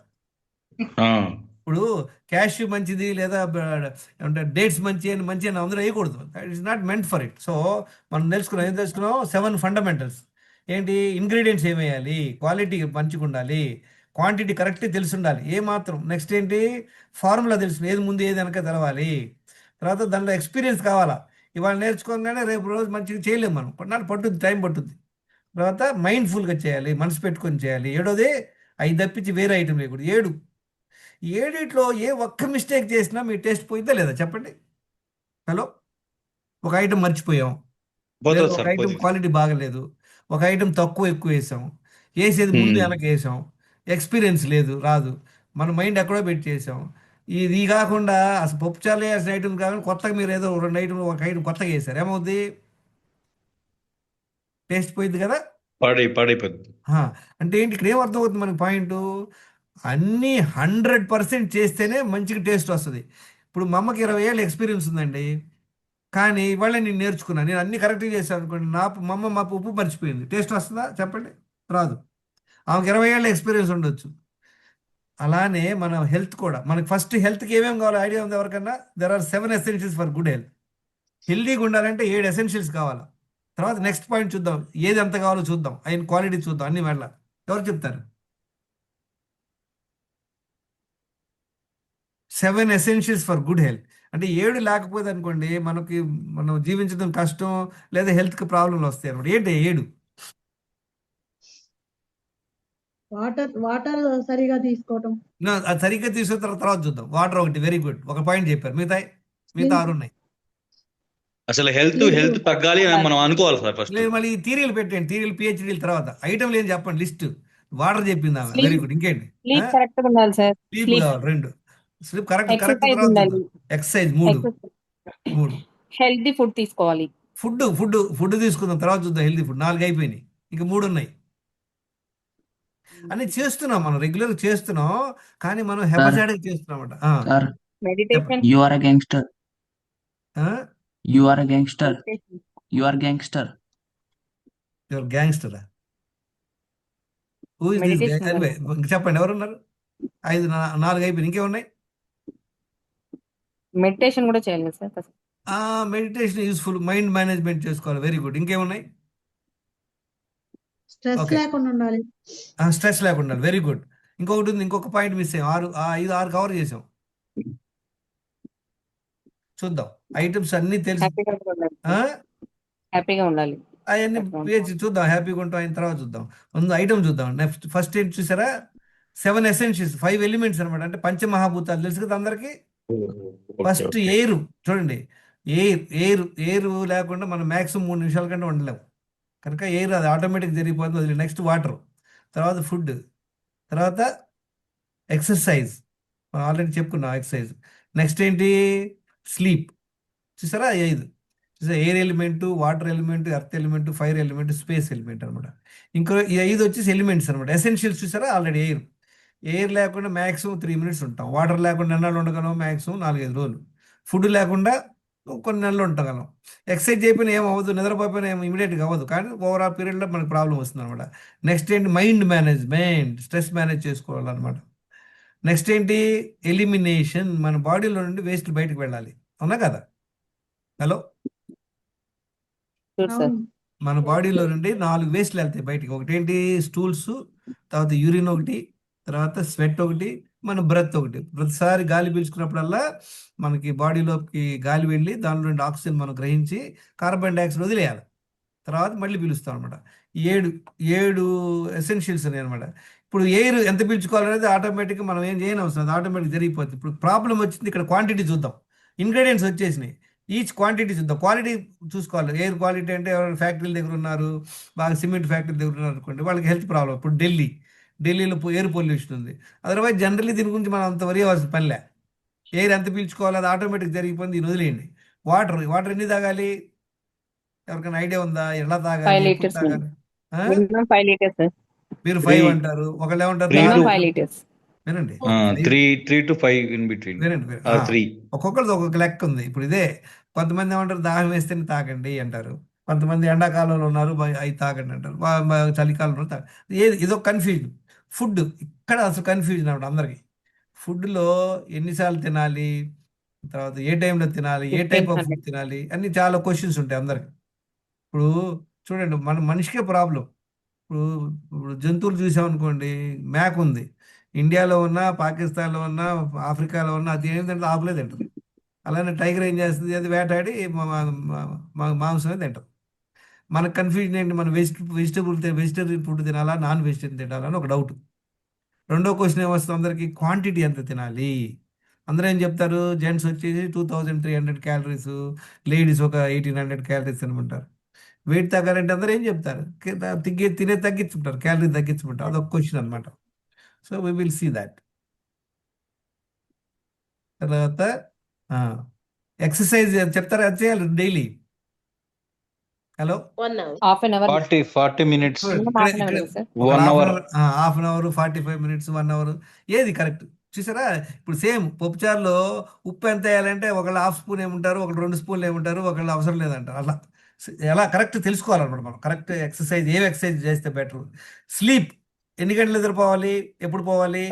ఆ, ఇప్పుడు క్యాష్యూ మంచిది లేదా అంటే డేట్స్ మంచి అని అందరూ వేయకూడదు. That is not meant for it. So మనం ఏం తెలుసుకున్నాం? 7 ఫండమెంటల్స్. ఏంటి? ఇంగ్రీడియంట్స్ ఏం వేయాలి, క్వాలిటీ మంచిగా ఉండాలి, క్వాంటిటీ కరెక్ట్గా తెలిసి ఉండాలి ఏ మాత్రం. నెక్స్ట్ ఏంటి? ఫార్ములా తెలుసు, ఏది ముందు ఏది వెనక తెలవాలి. తర్వాత దానిలో ఎక్స్పీరియన్స్ కావాలా. ఇవాళ నేర్చుకోగానే రేపు రోజు మంచిగా చేయలేము మనం. కొన్నాళ్ళు పట్టుద్ది, టైం పట్టుద్ది. తర్వాత మైండ్ఫుల్గా చేయాలి, మనసు పెట్టుకొని చేయాలి. 7వది అవి తప్పించి వేరే ఐటమ్ లేకూడదు. 7 ఏ ఒక్క మిస్టేక్ చేసినా మీ టేస్ట్ పోయిందా లేదా? చెప్పండి. హలో, ఒక ఐటమ్ మర్చిపోయాం, లేదా పోతుంది ఒక సార్, ఐటమ్ పోతుంది. క్వాలిటీ బాగలేదు, ఒక ఐటమ్ ఎక్కువ వేసాం, వేసేది ముందు వెనక వేసాం, ఎక్స్పీరియన్స్ లేదు, రాదు, మన మైండ్ ఎక్కడో పెట్టి చేసాం. ఇది కాకుండా అసలు పప్పు చాలు వేసిన ఐటమ్ కాకుండా కొత్తగా మీరు ఏదో 2 ఐటమ్, ఒక ఐటమ్ కొత్తగా వేసారు, ఏమవుద్ది? టేస్ట్ పోయింది కదా. పాడైపోతుంది. అంటే ఏంటి? ఇక్కడ ఏం అర్థం అవుతుంది మనకి పాయింట్? అన్నీ 100% చేస్తేనే మంచిగా టేస్ట్ వస్తుంది. ఇప్పుడు మా అమ్మకి 20 ఏళ్ళ ఎక్స్పీరియన్స్ ఉందండి, కానీ ఇవాళ నేను నేర్చుకున్నాను, నేను అన్ని కరెక్ట్గా చేశాను అనుకోండి, మా అమ్మ మా ఉప్పు మర్చిపోయింది, టేస్ట్ వస్తుందా? చెప్పండి, రాదు. ఆమెకు 20 ఏళ్ళ ఎక్స్పీరియన్స్ ఉండొచ్చు. అలానే మన హెల్త్ కూడా. మనకి ఫస్ట్ హెల్త్కి ఏమేమి కావాలో ఐడియా ఉంది ఎవరికన్నా? There are 7 essentials for good health. హెల్దీగా ఉండాలంటే 7 ఎసెన్షియల్స్ కావాలి. తర్వాత నెక్స్ట్ పాయింట్ చూద్దాం, ఏది ఎంత కావాలో చూద్దాం, ఆయన క్వాలిటీ చూద్దాం, అన్ని మళ్ళా ఎవరు చెప్తారు? 7 ఎసెన్షియల్స్ ఫర్ గుడ్ హెల్త్. అంటే 7 లేకపోతే అనుకోండి, మనం జీవించడం కష్టం, లేదా హెల్త్కి ప్రాబ్లంలు వస్తాయి అనమాట. ఏంటి 7? వాటర్ సరిగా తీసుకోవటం, అది సరిగ్గా తీసుకున్న తర్వాత చూద్దాం. వాటర్ ఒకటి, వెరీ గుడ్, ఒక పాయింట్ చెప్పారు. మిగతా 6 ఉన్నాయి. అసలు హెల్త్ తగ్గాలి అని మనం అనుకోవాలి సార్ ఫస్ట్. లేదు, మళ్ళీ థీరీలు పెట్టండి, థీరీలు పిహెచ్డీల తర్వాత ఐటమ్ లేదు చెప్పండి, లిస్ట్. వాటర్ చెప్పింది ఆమె, వెరీ గుడ్. ఇంకేంటి? స్లీప్ కరెక్ట్ గా ఉండాలి సార్. స్లీప్ కావాలి, 2. స్లీప్ కరెక్ట్ ఎక్సర్సైజ్ తర్వాత ఉండాలి. చూద్దాం. ఎక్సర్సైజ్ 3. హెల్తీ ఫుడ్ తీసుకోవాలి. ఫుడ్ తీసుకుందాం, తర్వాత చూద్దాం. హెల్తీ ఫుడ్ 4 అయిపోయినాయి, ఇంకా 3 ఉన్నాయి. అన్ని చేస్తున్నాం, మనం రెగ్యులర్ చేస్తున్నాం, కానీ మనం హెపజాడిక్ చేస్తున్నాం అన్నమాట. Sir, meditation. you are a gangster. You are a gangster. You are gangster. Your గ్యాంగ్స్టరా? Who is this? Meditation. చెప్పండి, ఎవరున్నారు? 4 అయిపోయినాయి, ఇంకేమున్నాయి? మెడిటేషన్ కూడా చేయాలి సార్. మెడిటేషన్ యూస్ఫుల్, మైండ్ మేనేజ్మెంట్ చేసుకోవాలి, వెరీ గుడ్. ఇంకేమున్నాయి? స్ట్రెస్ ఓకే, లేకుండా ఉండాలి. స్ట్రెస్ లేకుండా, వెరీ గుడ్. ఇంకొకటి ఉంది, ఇంకొక పాయింట్ మిస్ అయ్యాం. 6 కవర్ చేసాం. చూద్దాం, ఐటమ్స్ అన్ని తెలుసు. హ్యాపీగా ఉండాలి. హ్యాపీగా ఉండాలి. అవన్నీ పేజ్ చూద్దాం, హ్యాపీగా ఉంటాం. అయిన తర్వాత చూద్దాం. ముందు ఐటమ్ చూద్దాం. నెక్స్ట్ ఫస్ట్ ఏంటి చూసారా? 7 ఎసెన్షియల్స్, 5 ఎలిమెంట్స్ అనమాట. అంటే పంచమహాభూతాలు తెలుసు కదా అందరికి. ఫస్ట్ ఎయిర్ చూడండి. ఎయిర్ లేకుండా మనం మ్యాక్సిమం 3 నిమిషాల కంటే ఉండలేము. కనుక ఎయిర్ అది ఆటోమేటిక్ జరిగిపోతుంది. నెక్స్ట్ వాటర్, తర్వాత ఫుడ్, తర్వాత ఎక్సర్సైజ్, మనం ఆల్రెడీ చెప్పుకున్నాం ఎక్సర్సైజ్. నెక్స్ట్ ఏంటి? స్లీప్. చూసారా? 5 చూసారా? Air element, water element, earth element, fire element, space element అనమాట. ఇంకో ఈ 5 వచ్చేసి ఎలిమెంట్స్ అనమాట. ఎసెన్షియల్స్ చూసారా? ఆల్రెడీ ఎయిర్ లేకుండా మ్యాక్సిమం 3 minutes ఉంటాం. వాటర్ లేకుండా ఎన్నాళ్ళు ఉండగలం? మ్యాక్సిమం 4-5 రోజులు. ఫుడ్ లేకుండా కొన్ని నెలలు ఉండగలం. ఎక్సర్సైజ్ చేయకపోయినా ఏమవ్వదు, నిద్రపోయినా ఏమో ఇమీడియట్గా అవ్వదు, కానీ ఓవరాల్ పీరియడ్లో మనకు ప్రాబ్లం వస్తుంది అనమాట. నెక్స్ట్ ఏంటి? మైండ్ మేనేజ్మెంట్, స్ట్రెస్ మేనేజ్ చేసుకోవాలన్నమాట. నెక్స్ట్ ఏంటి? ఎలిమినేషన్. మన బాడీలో నుండి వేస్ట్ బయటకు వెళ్ళాలి, అవునా కదా? Hello, sure sir. అవును. మన బాడీలో నుండి 4 వేస్ట్లు వెళ్తాయి బయటికి. ఒకటేంటి? స్టూల్స్, తర్వాత యూరిన్ ఒకటి, తర్వాత స్వెట్ ఒకటి, మన బ్రెత్ ఒకటి. ప్రతిసారి గాలి పీల్చుకున్నప్పుడల్లా మనకి బాడీలోకి గాలి వెళ్ళి దానిలో నుండి ఆక్సిజన్ మనం గ్రహించి కార్బన్ డైఆక్సైడ్ వదిలేయాలి. తర్వాత మళ్ళీ పీలుస్తాం అనమాట. 7 ఎసెన్షియల్స్ ఉన్నాయి అనమాట. ఇప్పుడు ఎయిర్ ఎంత పీల్చుకోవాలనేది ఆటోమేటిక్గా మనం ఏం చేయని అవసరం, అది ఆటోమేటిక్ జరిగిపోతుంది. ఇప్పుడు ప్రాబ్లం వచ్చింది, ఇక్కడ క్వాంటిటీ చూద్దాం. ఇంగ్రీడియంట్స్ వచ్చేసినాయి, ఈచ్ క్వాంటిటీ చూద్దాం. క్వాలిటీ చూసుకోవాలి. ఎయిర్ క్వాలిటీ అంటే ఎవరైనా ఫ్యాక్టరీల దగ్గర ఉన్నారు, బాగా సిమెంట్ ఫ్యాక్టరీ దగ్గర ఉన్నారు అనుకోండి, వాళ్ళకి హెల్త్ ప్రాబ్లం. ఇప్పుడు ఢిల్లీలో ఎయిర్ పొల్యూషన్ ఉంది. అదర్వైజ్ జనరల్లీ దీని గురించి మనం అంత వరి అవ్వాల్సిన పనిలే. ఎయిర్ ఎంత పీల్చుకోవాలి అది ఆటోమేటిక్ జరిగిపోయింది. దీన్ని వదిలేయండి. వాటర్ ఎన్ని తాగాలి? ఎవరికైనా ఐడియా ఉందా? ఎలా 5 తాగాలి, ఎప్పుడు లీటర్స్ తాగాలి? ఆ? Minimum 5 litres sir. మీరు 3 5 అంటారు, ఒకళ్ళు ఏమంటారు? Three minimum to 5 litres. వినండి, 3 to 5 in between. వినండి. Or 3. ఒక్కొక్కరిది ఒక్కొక్క లెక్క ఉంది. ఇప్పుడు ఇదే కొంతమంది ఏమంటారు, దాహం వేస్తేనే తాగండి అంటారు. కొంతమంది ఎండాకాలంలో ఉన్నారు, అవి తాగండి అంటారు. చలికాలంలో ఇదొక కన్ఫ్యూజన్. ఫుడ్ ఇక్కడ అసలు కన్ఫ్యూజన్ అన్నమాట అందరికి. ఫుడ్లో ఎన్నిసార్లు తినాలి, తర్వాత ఏ టైంలో తినాలి, ఏ టైప్ ఆఫ్ 1500. ఫుడ్ తినాలి, అన్ని చాలా క్వశ్చన్స్ ఉంటాయి అందరికి. ఇప్పుడు చూడండి, మన మనిషికే ప్రాబ్లం. ఇప్పుడు జంతువులు చూసామనుకోండి, మేక ఉంది, ఇండియాలో ఉన్న, పాకిస్తాన్లో ఉన్న, ఆఫ్రికాలో ఉన్న, అది ఏంటంటే ఆకులే తింటుంది. అలానే టైగర్ ఏం చేస్తుంది, అది వేటాడి మాంసమే తింటుంది. మనకు కన్ఫ్యూజన్ ఏంటి, మన వెజిటేరియన్ ఫుడ్ తినాలా, నాన్ వెజిటేరియన్ తినాలా అని ఒక డౌట్. రెండో క్వశ్చన్ ఏమొస్తుంది అందరికి, క్వాంటిటీ ఎంత తినాలి. అందరూ ఏం చెప్తారు, జెంట్స్ వచ్చేసి 2300 క్యాలరీస్, లేడీస్ ఒక 1800 క్యాలరీస్ తినమంటారు. వెయిట్ తగ్గాలంటే అందరూ ఏం చెప్తారు, తగ్గించుకుంటారు, క్యాలరీ తగ్గించుకుంటారు. అదొక క్వశ్చన్ అనమాట. So we will see that. తర్వాత ఎక్సర్సైజ్ చెప్తారా, అది చేయాలి daily. Hello, half an hour. 40 minutes. Minimum half an hour కదా sir. 1 hour. Half an hour, 45 minutes, 1 hour, ఏది కరెక్ట్ చూసారా? ఇప్పుడు సేమ్ పప్పుచారులో ఉప్పు ఎంత వేయాలంటే ఒకళ్ళు 1/2 స్పూన్ ఏమంటారు, ఒకళ్ళు 2 స్పూన్లు ఏమంటారు, ఒకళ్ళు అవసరం లేదంటారు. అలా ఎలా కరెక్ట్ తెలుసుకోవాలన్నమాట మనం. కరెక్ట్ ఎక్సర్సైజ్, ఏం ఎక్సర్సైజ్ చేస్తే బెటర్. స్లీప్ ఎన్ని గంటలు నిద్రపోవాలి, ఎప్పుడు పోవాలి,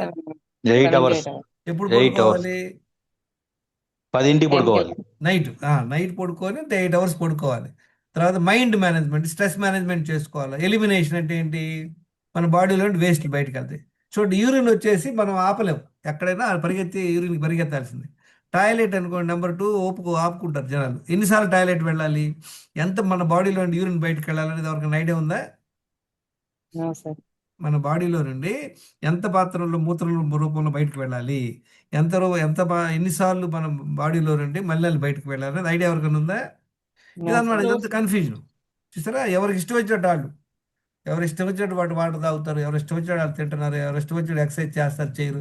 8 hours. ఎప్పుడు 8 hours. పడుకోవాలి? 10కి పడుకోవాలి. నైట్ పడుకొని 8 hours పడుకోవాలి. తర్వాత మైండ్ మేనేజ్మెంట్, స్ట్రెస్ మేనేజ్మెంట్ చేసుకోవాలి. ఎలిమినేషన్ అంటే ఏంటి, మన బాడీలో వేస్ట్ బయటకు వెళ్తాయి. చూడండి, యూరిన్ వచ్చేసి మనం ఆపలేము, ఎక్కడైనా యూరిన్కి పరిగెత్తాల్సింది. టాయిలెట్ అనుకోండి, నెంబర్ 2 ఆపుకుంటారు జనాలు. ఎన్నిసార్లు టాయిలెట్ వెళ్ళాలి, ఎంత మన బాడీలో నుండి యూరిన్ బయటకు వెళ్ళాలనేది ఎవరికైనా ఐడియా ఉందా? సార్. మన బాడీలో నుండి ఎంత పాత్రలో మూత్రం రూపంలో బయటకు వెళ్ళాలి, ఎన్నిసార్లు మన బాడీలో నుండి మల్లెలు బయటకు వెళ్ళాలి అనేది ఐడియా ఎవరికైనా ఉందా? ఇదన్నమాట, ఇదంతా కన్ఫ్యూజన్. చూసారా, ఎవరికి ఇష్టం వచ్చినట్టు వాళ్ళు, ఎవరు ఇష్టం వచ్చినట్టు వాటర్ తాగుతారు, ఎవరు ఇష్టం వచ్చినట్టు వాళ్ళు తింటున్నారు, ఎవరు ఇష్టం వచ్చినట్టు ఎక్సర్సైజ్ చేస్తారు, చేయరు.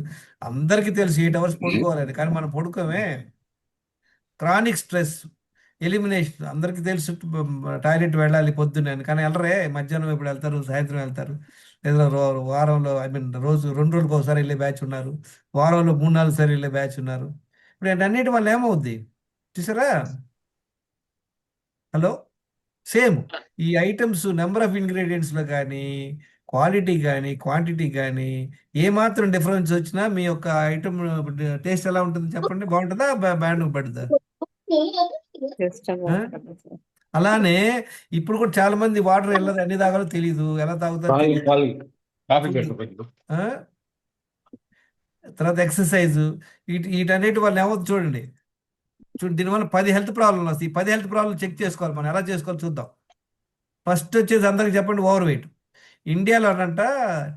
అందరికీ తెలుసు 8 hours పడుకోవాలని, కానీ మనం పడుకోమే. క్రానిక్ స్ట్రెస్ ఎలిమినేషన్ అందరికీ తెలుసు, టాయిలెట్ వెళ్ళాలి పొద్దున్నే అని, కానీ వెళ్ళరే. మధ్యాహ్నం ఎప్పుడు వెళ్తారు, సాయంత్రం వెళ్తారు, లేదా వారంలో రోజు 2 రోజులకు ఒకసారి వెళ్ళే బ్యాచ్ ఉన్నారు, వారంలో 3-4 సార్లు వెళ్ళే బ్యాచ్ ఉన్నారు. ఇప్పుడు అన్నిటి వల్ల ఏమవుద్ది చూసారా? హలో, సేమ్ ఈ ఐటమ్స్ నెంబర్ ఆఫ్ ఇంగ్రీడియంట్స్లో కానీ, క్వాలిటీ కానీ, క్వాంటిటీ కానీ ఏమాత్రం డిఫరెన్స్ వచ్చినా మీ యొక్క ఐటమ్ టేస్ట్ ఎలా ఉంటుంది చెప్పండి, బాగుంటుందా, బ్యాడ్ పడుతుందా? అలానే ఇప్పుడు కూడా చాలా మంది వాటర్ వెళ్ళదు, ఎన్ని తాగాలో తెలియదు, ఎలా తాగుతారో తెలియదు. తర్వాత ఎక్సర్సైజ్, వీటన్నిటి వల్ల ఏమవుతుంది చూడండి. దీనివల్ల 10 హెల్త్ ప్రాబ్లమ్లు వస్తాయి. ఈ 10 హెల్త్ ప్రాబ్లమ్ చెక్ చేసుకోవాలి. మనం ఎలా చేసుకోవాలి చూద్దాం. ఫస్ట్ వచ్చేసి అందరికి చెప్పండి, ఓవర్ వెయిట్. ఇండియాలో అంట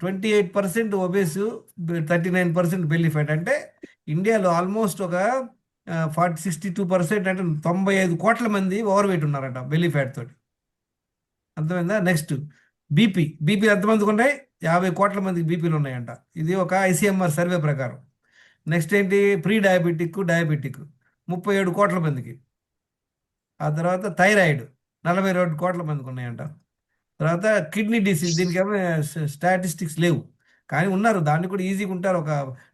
28% ఒబేస్, 39% బెల్లీ ఫ్యాట్. అంటే ఇండియాలో ఆల్మోస్ట్ ఒక 62% అంటే 95 కోట్ల మంది ఓవర్ వెయిట్ ఉన్నారంట బెల్లీ ఫ్యాట్ తోటి. అర్థమైందా? నెక్స్ట్ బీపీ ఎంతమందికి ఉన్నాయి? 50 కోట్ల మందికి బీపీలు ఉన్నాయంట. ఇది ఒక ICMR సర్వే ప్రకారం. నెక్స్ట్ ఏంటి, ప్రీ డయాబెటిక్, 37 కోట్ల మందికి. ఆ తర్వాత థైరాయిడ్ 42 కోట్ల మందికి ఉన్నాయంట. తర్వాత కిడ్నీ డిసీజ్, దీనికి ఏమో స్టాటిస్టిక్స్ లేవు, కానీ ఉన్నారు, దాన్ని కూడా ఈజీగా ఉంటారు. ఒక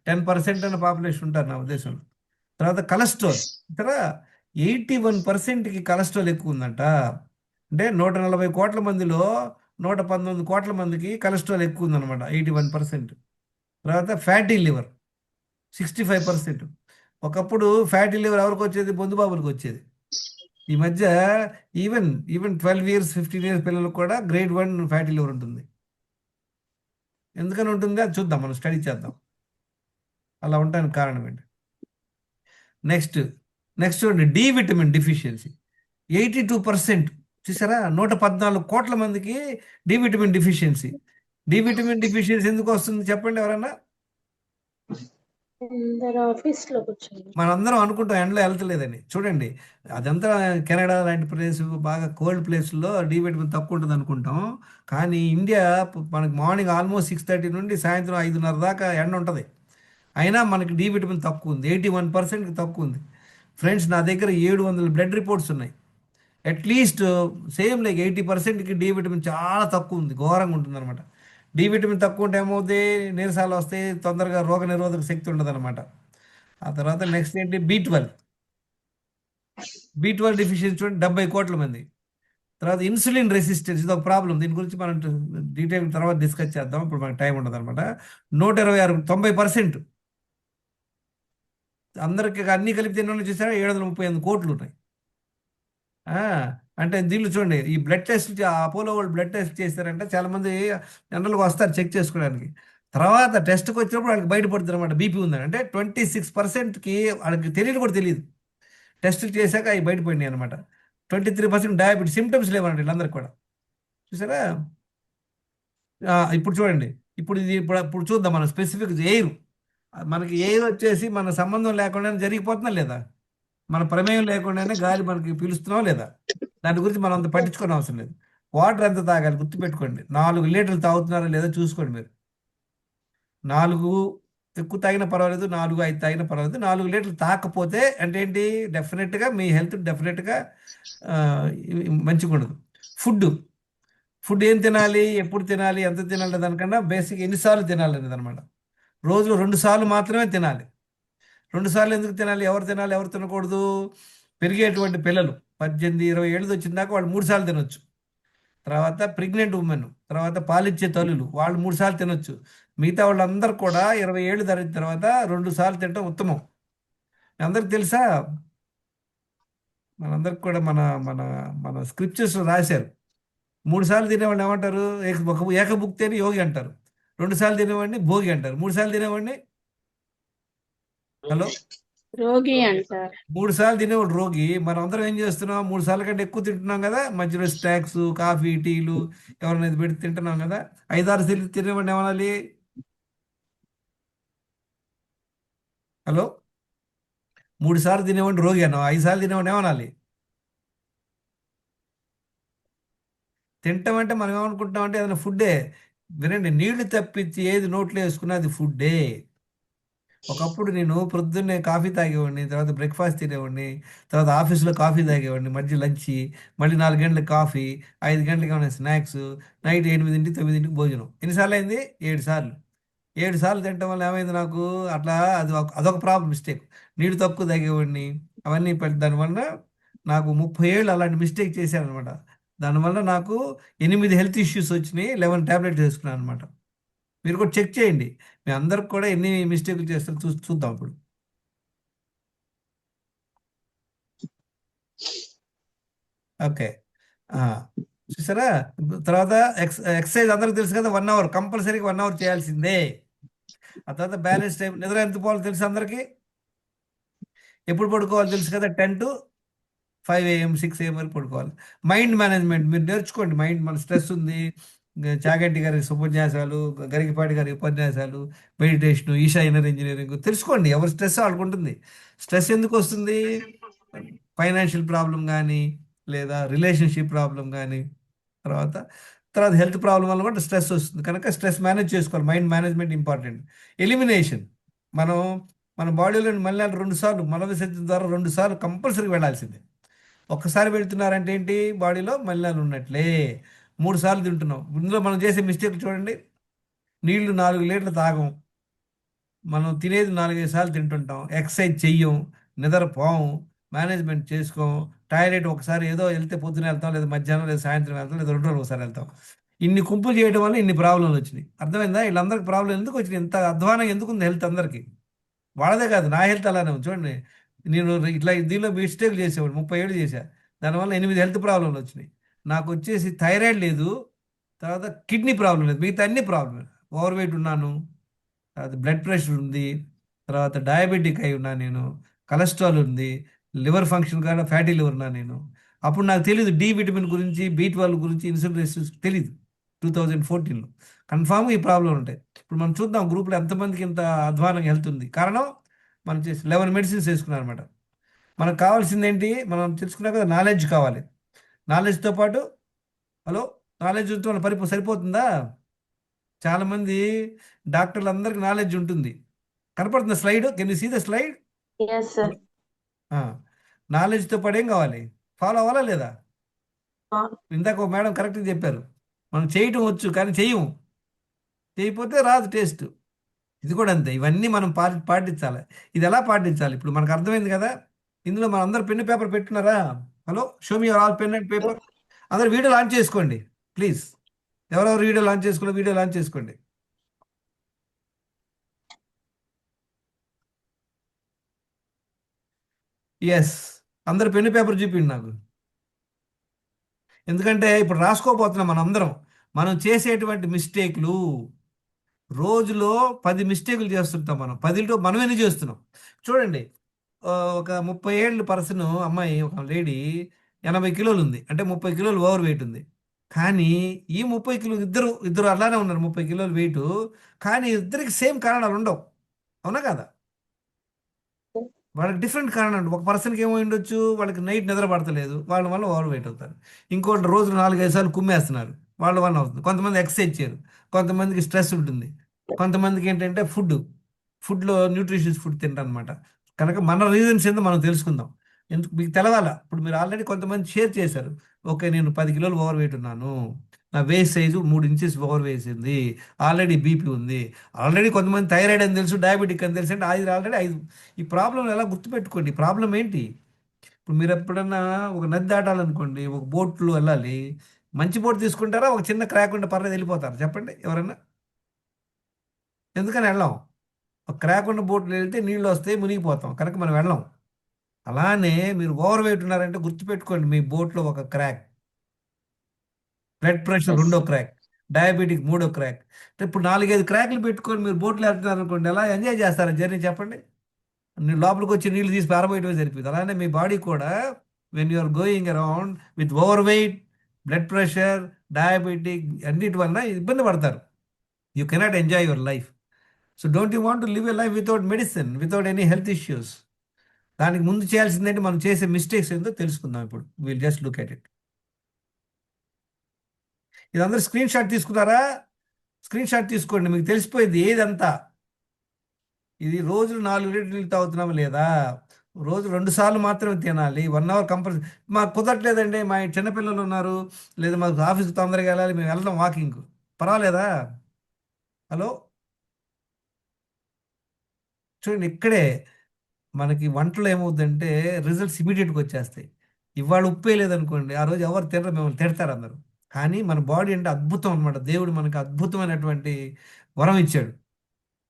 10% అన్న పాపులేషన్ ఉంటారు నా ఉద్దేశంలో. తర్వాత కొలెస్ట్రాల్, ఇక్కడ 81%కి కొలెస్ట్రాల్ ఎక్కువ ఉందంట. అంటే 140 కోట్ల మందిలో 119 కోట్ల మందికి కొలెస్ట్రాల్ ఎక్కువ ఉందన్నమాట, 81%. తర్వాత ఫ్యాటీ లివర్, 65%. ఒకప్పుడు ఫ్యాటీ లివర్ ఎవరికి వచ్చేది? బొందుబాబులకు వచ్చేది. ఈ మధ్య ఈవెన్ ఈవెన్ 12 ఇయర్స్ 15 ఇయర్స్ పిల్లలకు కూడా గ్రేడ్ 1 ఫ్యాటీ లివర్ ఉంటుంది. ఎందుకని ఉంటుంది అది చూద్దాం, మనం స్టడీ చేద్దాం అలా ఉండడానికి కారణం ఏంటి. నెక్స్ట్ నెక్స్ట్ చూడండి, డి విటమిన్ డిఫిషియన్సీ 82%. చూసారా, 114 కోట్ల మందికి D vitamin deficiency. D vitamin deficiency ఎందుకు వస్తుంది చెప్పండి ఎవరన్నా? ఆఫీస్ లో కూర్చొని మనందరం అనుకుంటాం ఎండలో వెళ్తలేదని. చూడండి, అదంతా కెనడా లాంటి ప్లేస్, బాగా కోల్డ్ ప్లేస్లో డి విటమిన్ తక్కువ ఉంటుంది అనుకుంటాం. కానీ ఇండియా మనకి మార్నింగ్ ఆల్మోస్ట్ 6:30 నుండి సాయంత్రం 5:30 దాకా ఎండ ఉంటుంది. అయినా మనకి డి విటమిన్ తక్కువ ఉంది, 81%కి తక్కువ ఉంది. ఫ్రెండ్స్, నా దగ్గర 700 బ్లడ్ రిపోర్ట్స్ ఉన్నాయి. అట్లీస్ట్ సేమ్ లైక్ 80%కి డి విటమిన్ చాలా తక్కువ ఉంది, ఘోరంగా ఉంటుంది అనమాట. డి విటమిన్ తక్కువ ఉంటే ఏమవుతుంది? నీరసాలు వస్తాయి, తొందరగా రోగ నిరోధక శక్తి ఉండదు అనమాట. ఆ తర్వాత నెక్స్ట్ ఏంటి? B12 డెఫిషియన్సీ చూడండి, 70 కోట్ల మంది. తర్వాత ఇన్సులిన్ రెసిస్టెన్స్, ఇది ఒక ప్రాబ్లం. దీని గురించి మనం డీటెయిల్ తర్వాత డిస్కస్ చేద్దాం, ఇప్పుడు మనకు టైం ఉండదు అనమాట. 126 90%. అందరికి అన్ని కలిపి తిన్న చూసారా 738 కోట్లు ఉన్నాయి. అంటే దీనిలో చూడండి, ఈ బ్లడ్ టెస్ట్ అపోలో వాళ్ళు బ్లడ్ టెస్ట్ చేస్తారంటే చాలామంది జనరల్గా వస్తారు చెక్ చేసుకోవడానికి. తర్వాత టెస్ట్కి వచ్చినప్పుడు వాళ్ళకి బయటపడుతుంది అనమాట బీపీ ఉందని. అంటే 26%కి వాళ్ళకి తెలియదు కూడా తెలియదు. టెస్టులు చేశాక అవి బయటపడినాయి అనమాట. 23% డయాబెటీస్ సిమ్టమ్స్ లేవన్నట్టు వీళ్ళందరికీ కూడా. చూసారా, ఇప్పుడు చూడండి, ఇప్పుడు చూద్దాం మనం స్పెసిఫిక్ ఎయిర్. మనకి ఎయిర్ వచ్చేసి మన సంబంధం లేకుండానే జరిగిపోతున్నా లేదా? మన ప్రమేయం లేకుండానే గాలి మనకి పీలుస్తున్నాం లేదా? దాని గురించి మనం అంత పట్టించుకోని అవసరం లేదు. వాటర్ ఎంత తాగాలి గుర్తుపెట్టుకోండి. 4 లీటర్లు తాగుతున్నారా లేదా చూసుకోండి మీరు. 4 ఎక్కువ తాగినా పర్వాలేదు, 4 5 తాగినా పర్వాలేదు. 4 లీటర్లు తాకపోతే అంటే ఏంటి? డెఫినెట్గా మీ హెల్త్ డెఫినెట్గా మంచిగా ఉండదు. ఫుడ్ ఏం తినాలి, ఎప్పుడు తినాలి, ఎంత తినాలి దానికన్నా బేసిక్ ఎన్నిసార్లు తినాలి అనేది అనమాట. రోజులో 2 సార్లు మాత్రమే తినాలి. 2 సార్లు ఎందుకు తినాలి? ఎవరు తినాలి, ఎవరు తినకూడదు? పెరిగేటువంటి పిల్లలు 18 20 ఏళ్ళు వచ్చిన దాకా వాళ్ళు 3 సార్లు తినొచ్చు. తర్వాత ప్రెగ్నెంట్ ఉమెన్, తర్వాత పాలిచ్చే తల్లులు వాళ్ళు 3 సార్లు తినొచ్చు. మిగతా వాళ్ళందరూ కూడా 20 ఏళ్ళు దాటిన తర్వాత 2 సార్లు తినడం ఉత్తమం. అందరికి తెలుసా? మనందరికి కూడా మన మన మన స్క్రిప్చర్స్ రాశారు. 3 సార్లు తినేవాడిని ఏమంటారు? ఏకభుక్తి అని యోగి అంటారు. 2 సార్లు తినేవాడిని భోగి అంటారు. 3 సార్లు తినేవాడిని హలో రోగి అంటారు. 3 సార్లు తినేవాడు రోగి. మనం అందరం ఏం చేస్తున్నాం? 3 సార్ల కంటే ఎక్కువ తింటున్నాం కదా. మధ్యలో స్నాక్స్, కాఫీ, టీలు ఎవరైనా పెట్టి తింటున్నాం కదా. 5 6 తినేవాడిని ఏమనాలి? హలో, 3 సార్లు తినేవాడిని రోగి అన్నాం, 5 సార్లు తినేవాడిని ఏమనాలి? తింటాం అంటే మనం ఏమనుకుంటాం అంటే ఏదైనా ఫుడ్డే. వినండి, నీళ్లు తప్పించి ఏది నోట్లో వేసుకున్నా అది ఫుడ్డే. ఒకప్పుడు నేను పొద్దున్నే కాఫీ తాగేవాడిని, తర్వాత బ్రేక్ఫాస్ట్ తినేవాడిని, తర్వాత ఆఫీస్లో కాఫీ తాగేవాడిని, మధ్య లంచ్, మళ్ళీ 4 గంటలకు కాఫీ, 5 గంటలకు ఏమైనా స్నాక్స్, నైట్ 8 9 భోజనం. ఎన్నిసార్లు అయింది? 7 సార్లు. 7 సార్లు తినటం వల్ల ఏమైంది నాకు? అట్లా అదొక ప్రాబ్లం, మిస్టేక్. నీళ్ళు తక్కువ తాగేవాడిని, అవన్నీ దానివల్ల నాకు 30 ఏళ్ళు అలాంటి మిస్టేక్ చేశాను అనమాట. దానివల్ల నాకు 8 హెల్త్ ఇష్యూస్ వచ్చినాయి, 11 టాబ్లెట్స్ వేసుకున్నాను అనమాట. మీరు కూడా చెక్ చేయండి, మీ అందరికి కూడా ఎన్ని మిస్టేక్లు చేస్తారో చూద్దాం ఇప్పుడు. ఓకే, చూసారా? తర్వాత ఎక్సర్సైజ్ అందరికి తెలుసు కదా, 1 అవర్ కంపల్సరీగా 1 అవర్ చేయాల్సిందే. ఆ తర్వాత బ్యాలెన్స్ టైం, నిద్ర ఎంత పోవాలో తెలుసు అందరికి. ఎప్పుడు పడుకోవాలో తెలుసు కదా, 10 to 5 AM 6 AM వరకు పడుకోవాలి. మైండ్ మేనేజ్మెంట్ మీరు నేర్చుకోండి. మన స్ట్రెస్ ఉంది, చాగంటి గారి ఉపన్యాసాలు, గరికపాటి గారి ఉపన్యాసాలు, మెడిటేషన్, ఈషా ఇన్నర్ ఇంజనీరింగ్ తెలుసుకోండి. ఎవరి స్ట్రెస్ వాళ్ళకు ఉంటుంది. స్ట్రెస్ ఎందుకు వస్తుంది? ఫైనాన్షియల్ ప్రాబ్లం కానీ, లేదా రిలేషన్షిప్ ప్రాబ్లం కానీ, తర్వాత హెల్త్ ప్రాబ్లం వల్ల కూడా స్ట్రెస్ వస్తుంది. కనుక స్ట్రెస్ మేనేజ్ చేసుకోవాలి. Mind management important. ఎలిమినేషన్, మన బాడీలోని మలినాలు 2 సార్లు మల విసర్జన ద్వారా 2 సార్లు కంపల్సరీ వెళ్ళాల్సిందే. ఒక్కసారి వెళ్తున్నారంటే ఏంటి? బాడీలో మలినాలు ఉన్నట్లే. 3 సార్లు తింటున్నాం. ఇందులో మనం చేసే మిస్టేక్ చూడండి, నీళ్లు 4 లీటర్లు తాగం, మనం తినేది 4 5 సార్లు తింటుంటాం, ఎక్సర్సైజ్ చెయ్యం, నిద్రపోం, మేనేజ్మెంట్ చేసుకోం, టాయిలెట్ ఒకసారి ఏదో వెళ్తే పొద్దున వెళ్తాం, లేదా మధ్యాహ్నం, లేదా సాయంత్రం వెళ్తాం, లేదా 2 రోజులు ఒకసారి వెళ్తాం. ఇన్ని కుంపులు చేయడం వల్ల ఇన్ని ప్రాబ్లంలు వచ్చినాయి. అర్థమైందా? వీళ్ళందరికీ ప్రాబ్లం ఎందుకు వచ్చినాయి? ఇంత అధ్వానం ఎందుకు ఉంది హెల్త్ అందరికీ? వాళ్ళదే కాదు, నా హెల్త్ అలానే ఉంది చూడండి. నేను ఇట్లా దీనిలో మిస్టేక్ చేసేవాడు, 30 ఏళ్ళు చేశా. దానివల్ల 8 హెల్త్ ప్రాబ్లంలు వచ్చినాయి. నాకు వచ్చేసి థైరాయిడ్ లేదు, తర్వాత కిడ్నీ ప్రాబ్లం లేదు, మిగతా అన్ని ప్రాబ్లం. ఓవర్ వెయిట్ ఉన్నాను, తర్వాత బ్లడ్ ప్రెషర్ ఉంది, తర్వాత డయాబెటిక్ అయి ఉన్నాను నేను, కొలెస్ట్రాల్ ఉంది, లివర్ ఫంక్షన్ కూడా ఫ్యాటీ లివర్ ఉన్నా నేను. అప్పుడు నాకు తెలియదు డి విటమిన్ గురించి, B12 గురించి, ఇన్సులిన్ రెసిస్టెన్స్ తెలియదు 2014లో. కన్ఫామ్గా ఈ ప్రాబ్లం ఉంటాయి. ఇప్పుడు మనం చూద్దాం గ్రూప్లో ఎంతమందికి ఇంత అధ్వానంగా హెల్త్ ఉంది. కారణం మనం చేసి 11 మెడిసిన్స్ వేసుకున్నాం అనమాట. మనకు కావాల్సింది ఏంటి, మనం తెలుసుకున్నా కదా, నాలెడ్జ్ కావాలి. నాలెడ్జ్తో పాటు హలో నాలెడ్జ్ ఉంటే మన సరిపోతుందా? చాలామంది డాక్టర్లు అందరికి నాలెడ్జ్ ఉంటుంది. కనపడుతుంది slide, can you see the slide? Yes, sir. నాలెడ్జ్తో పాటు ఏం కావాలి, ఫాలో అవ్వాలా లేదా? Ah. ఇందాక ఒక మేడం కరెక్ట్గా చెప్పారు, మనం చేయటం వచ్చు కానీ చేయము, చేయకపోతే రాదు టేస్ట్. ఇది కూడా అంతే, ఇవన్నీ మనం పాటించాలి. ఇది ఎలా పాటించాలి ఇప్పుడు మనకు అర్థమైంది కదా. ఇందులో మనం అందరు పెన్ను పేపర్ పెట్టుకున్నారా? Hello, show me all pen and paper. అందరు వీడియో లాంచ్ చేసుకోండి ప్లీజ్. ఎవరెవరు వీడియో లాంచ్ చేసుకోండి, వీడియో లాంచ్ చేసుకోండి. ఎస్, అందరు పెన్ను పేపర్ చూపిండి నాకు. ఎందుకంటే ఇప్పుడు రాసుకోపోతున్నాం మనం అందరం. మనం చేసేటువంటి మిస్టేక్లు, రోజులో 10 మిస్టేకులు చేస్తుంటాం మనం. 10లో మనం ఎన్ని చేస్తున్నాం చూడండి. ఒక 30 ఏళ్ళ పర్సన్ అమ్మాయి, ఒక లేడీ 80 కిలోలు ఉంది, అంటే 30 కిలోలు ఓవర్ వెయిట్ ఉంది. కానీ ఈ 30 కిలో ఇద్దరు అలానే ఉన్నారు, 30 కిలోలు వెయిట్. కానీ ఇద్దరికి సేమ్ కారణాలు ఉండవు, అవునా కదా? వాళ్ళకి డిఫరెంట్ కారణాలు. ఒక పర్సన్కి ఏమో ఉండొచ్చు, వాళ్ళకి నైట్ నిద్ర పడతలేదు, వాళ్ళ వల్ల ఓవర్ వెయిట్ అవుతారు. ఇంకోటి రోజులు 4-5 సార్లు కుమ్మేస్తున్నారు, వాళ్ళ వల్ల అవుతుంది. కొంతమంది ఎక్సర్సైజ్ చేయరు, కొంతమందికి స్ట్రెస్ ఉంటుంది, కొంతమందికి ఏంటంటే ఫుడ్లో న్యూట్రిషియస్ ఫుడ్ తింటారు అనమాట. కనుక మన రీజన్స్ ఏందో మనం తెలుసుకుందాం. ఎందుకు మీకు తెలవాలా? ఇప్పుడు మీరు ఆల్రెడీ కొంతమంది షేర్ చేశారు, ఓకే నేను 10 కిలోలు ఓవర్ వెయిట్ ఉన్నాను, నా వేస్ట్ సైజు 3 ఇంచెస్ ఓవర్ వేసింది, ఆల్రెడీ బీపీ ఉంది, ఆల్రెడీ కొంతమంది థైరాయిడ్ అని తెలుసు, డయాబెటిక్ అని తెలుసు, అంటే ఆల్రెడీ 5. ఈ ప్రాబ్లం ఎలా గుర్తుపెట్టుకోండి. ప్రాబ్లం ఏంటి? ఇప్పుడు మీరు ఎప్పుడన్నా ఒక నది దాటాలనుకోండి, ఒక బోట్లో వెళ్ళాలి, మంచి బోట్ తీసుకుంటారా, ఒక చిన్న క్రాక్ ఉంటే పర్లేదు వెళ్ళిపోతారు? చెప్పండి ఎవరన్నా. ఎందుకని వెళ్ళాం? ఒక క్రాక్ ఉన్న బోట్లో వెళ్తే నీళ్ళు వస్తాయి, మునిగిపోతాం, కనుక మనం వెళ్ళాం. అలానే మీరు ఓవర్ వెయిట్ ఉన్నారంటే గుర్తుపెట్టుకోండి, మీ బోట్లో ఒక క్రాక్, బ్లడ్ ప్రెషర్ 2వ క్రాక్, డయాబెటిక్ 3వ క్రాక్. ఇప్పుడు 4-5 క్రాక్లు పెట్టుకొని మీరు బోట్లో వెళ్తున్నారు అనుకోండి, ఎలా ఎంజాయ్ చేస్తారా జర్నీ చెప్పండి? లోపలికి వచ్చి నీళ్ళు తీసి పారబోయటమే సరిపోతుంది. అలానే మీ బాడీ కూడా, when you're going around with over weight, blood pressure, diabetic, అన్నిటి వలన ఇబ్బంది పడతారు. You cannot enjoy your life. So don't you want to live a life without medicine, without any health issues? దానికి ముందు చేయాల్సిందంటే మనం చేసే మిస్టేక్స్ ఏంటో తెలుసుకుందాం. ఇప్పుడు will just look at it. ఇదందరూ స్క్రీన్ షాట్ తీసుకున్నారా? స్క్రీన్ షాట్ తీసుకోండి, మీకు తెలిసిపోయింది ఏదంతా. ఇది రోజు 4 లీటర్లు నీళ్ళు తాగుతున్నామా లేదా? రోజు 2 సార్లు మాత్రమే తినాలి, 1 అవర్ కంపల్సరీ. మాకు కుదరట్లేదండి, మా చిన్నపిల్లలు ఉన్నారు, లేదా మాకు ఆఫీస్కి తొందరగా వెళ్ళాలి, మేము వెళ్దాం వాకింగ్, పర్వాలేదా? హలో చూడండి, ఇక్కడే మనకి వంటలో ఏమవుతుందంటే రిజల్ట్స్ ఇమీడియట్గా వచ్చేస్తాయి. ఇవాళ ఉప్పే లేదనుకోండి, ఆ రోజు ఎవరు తినరు, మిమ్మల్ని తిడతారు అందరూ. కానీ మన బాడీ అంటే అద్భుతం అనమాట. దేవుడు మనకి అద్భుతమైనటువంటి వరం ఇచ్చాడు.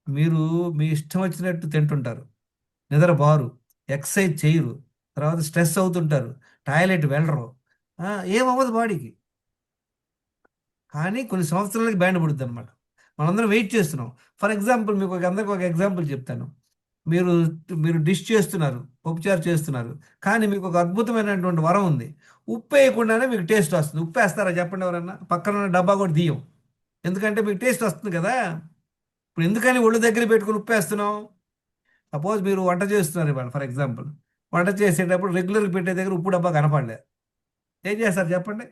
మీరు మీ ఇష్టం వచ్చినట్టు తింటుంటారు, నిద్రబారు, ఎక్సర్సైజ్ చేయరు, తర్వాత స్ట్రెస్ అవుతుంటారు, టాయిలెట్ వెళ్ళరు, ఏమవ్వదు బాడీకి. కానీ కొన్ని సంవత్సరాలకి బ్యాండ్ పడుతుంది అనమాట. మనందరం వెయిట్ చేస్తున్నాం. ఫర్ ఎగ్జాంపుల్ మీకు అందరికి ఒక ఎగ్జాంపుల్ చెప్తాను. మీరు డిష్ చేస్తున్నారు, పప్పుచారు చేస్తున్నారు, కానీ మీకు ఒక అద్భుతమైనటువంటి వరం ఉంది. ఉప్పు వేయకుండానే మీకు టేస్ట్ వస్తుంది. ఉప్పు వేస్తారా చెప్పండి ఎవరన్నా? పక్కన ఉన్న డబ్బా కూడా తీయం, ఎందుకంటే మీకు టేస్ట్ వస్తుంది కదా. ఇప్పుడు ఎందుకని ఒళ్ళు దగ్గర పెట్టుకుని ఉప్పు వేస్తున్నాం? సపోజ్ మీరు వంట చేస్తున్నారు ఇవాళ, ఫర్ ఎగ్జాంపుల్ వంట చేసేటప్పుడు రెగ్యులర్గా పెట్టే దగ్గర ఉప్పు డబ్బా కనపడలే, ఏం చేస్తారు చెప్పండి?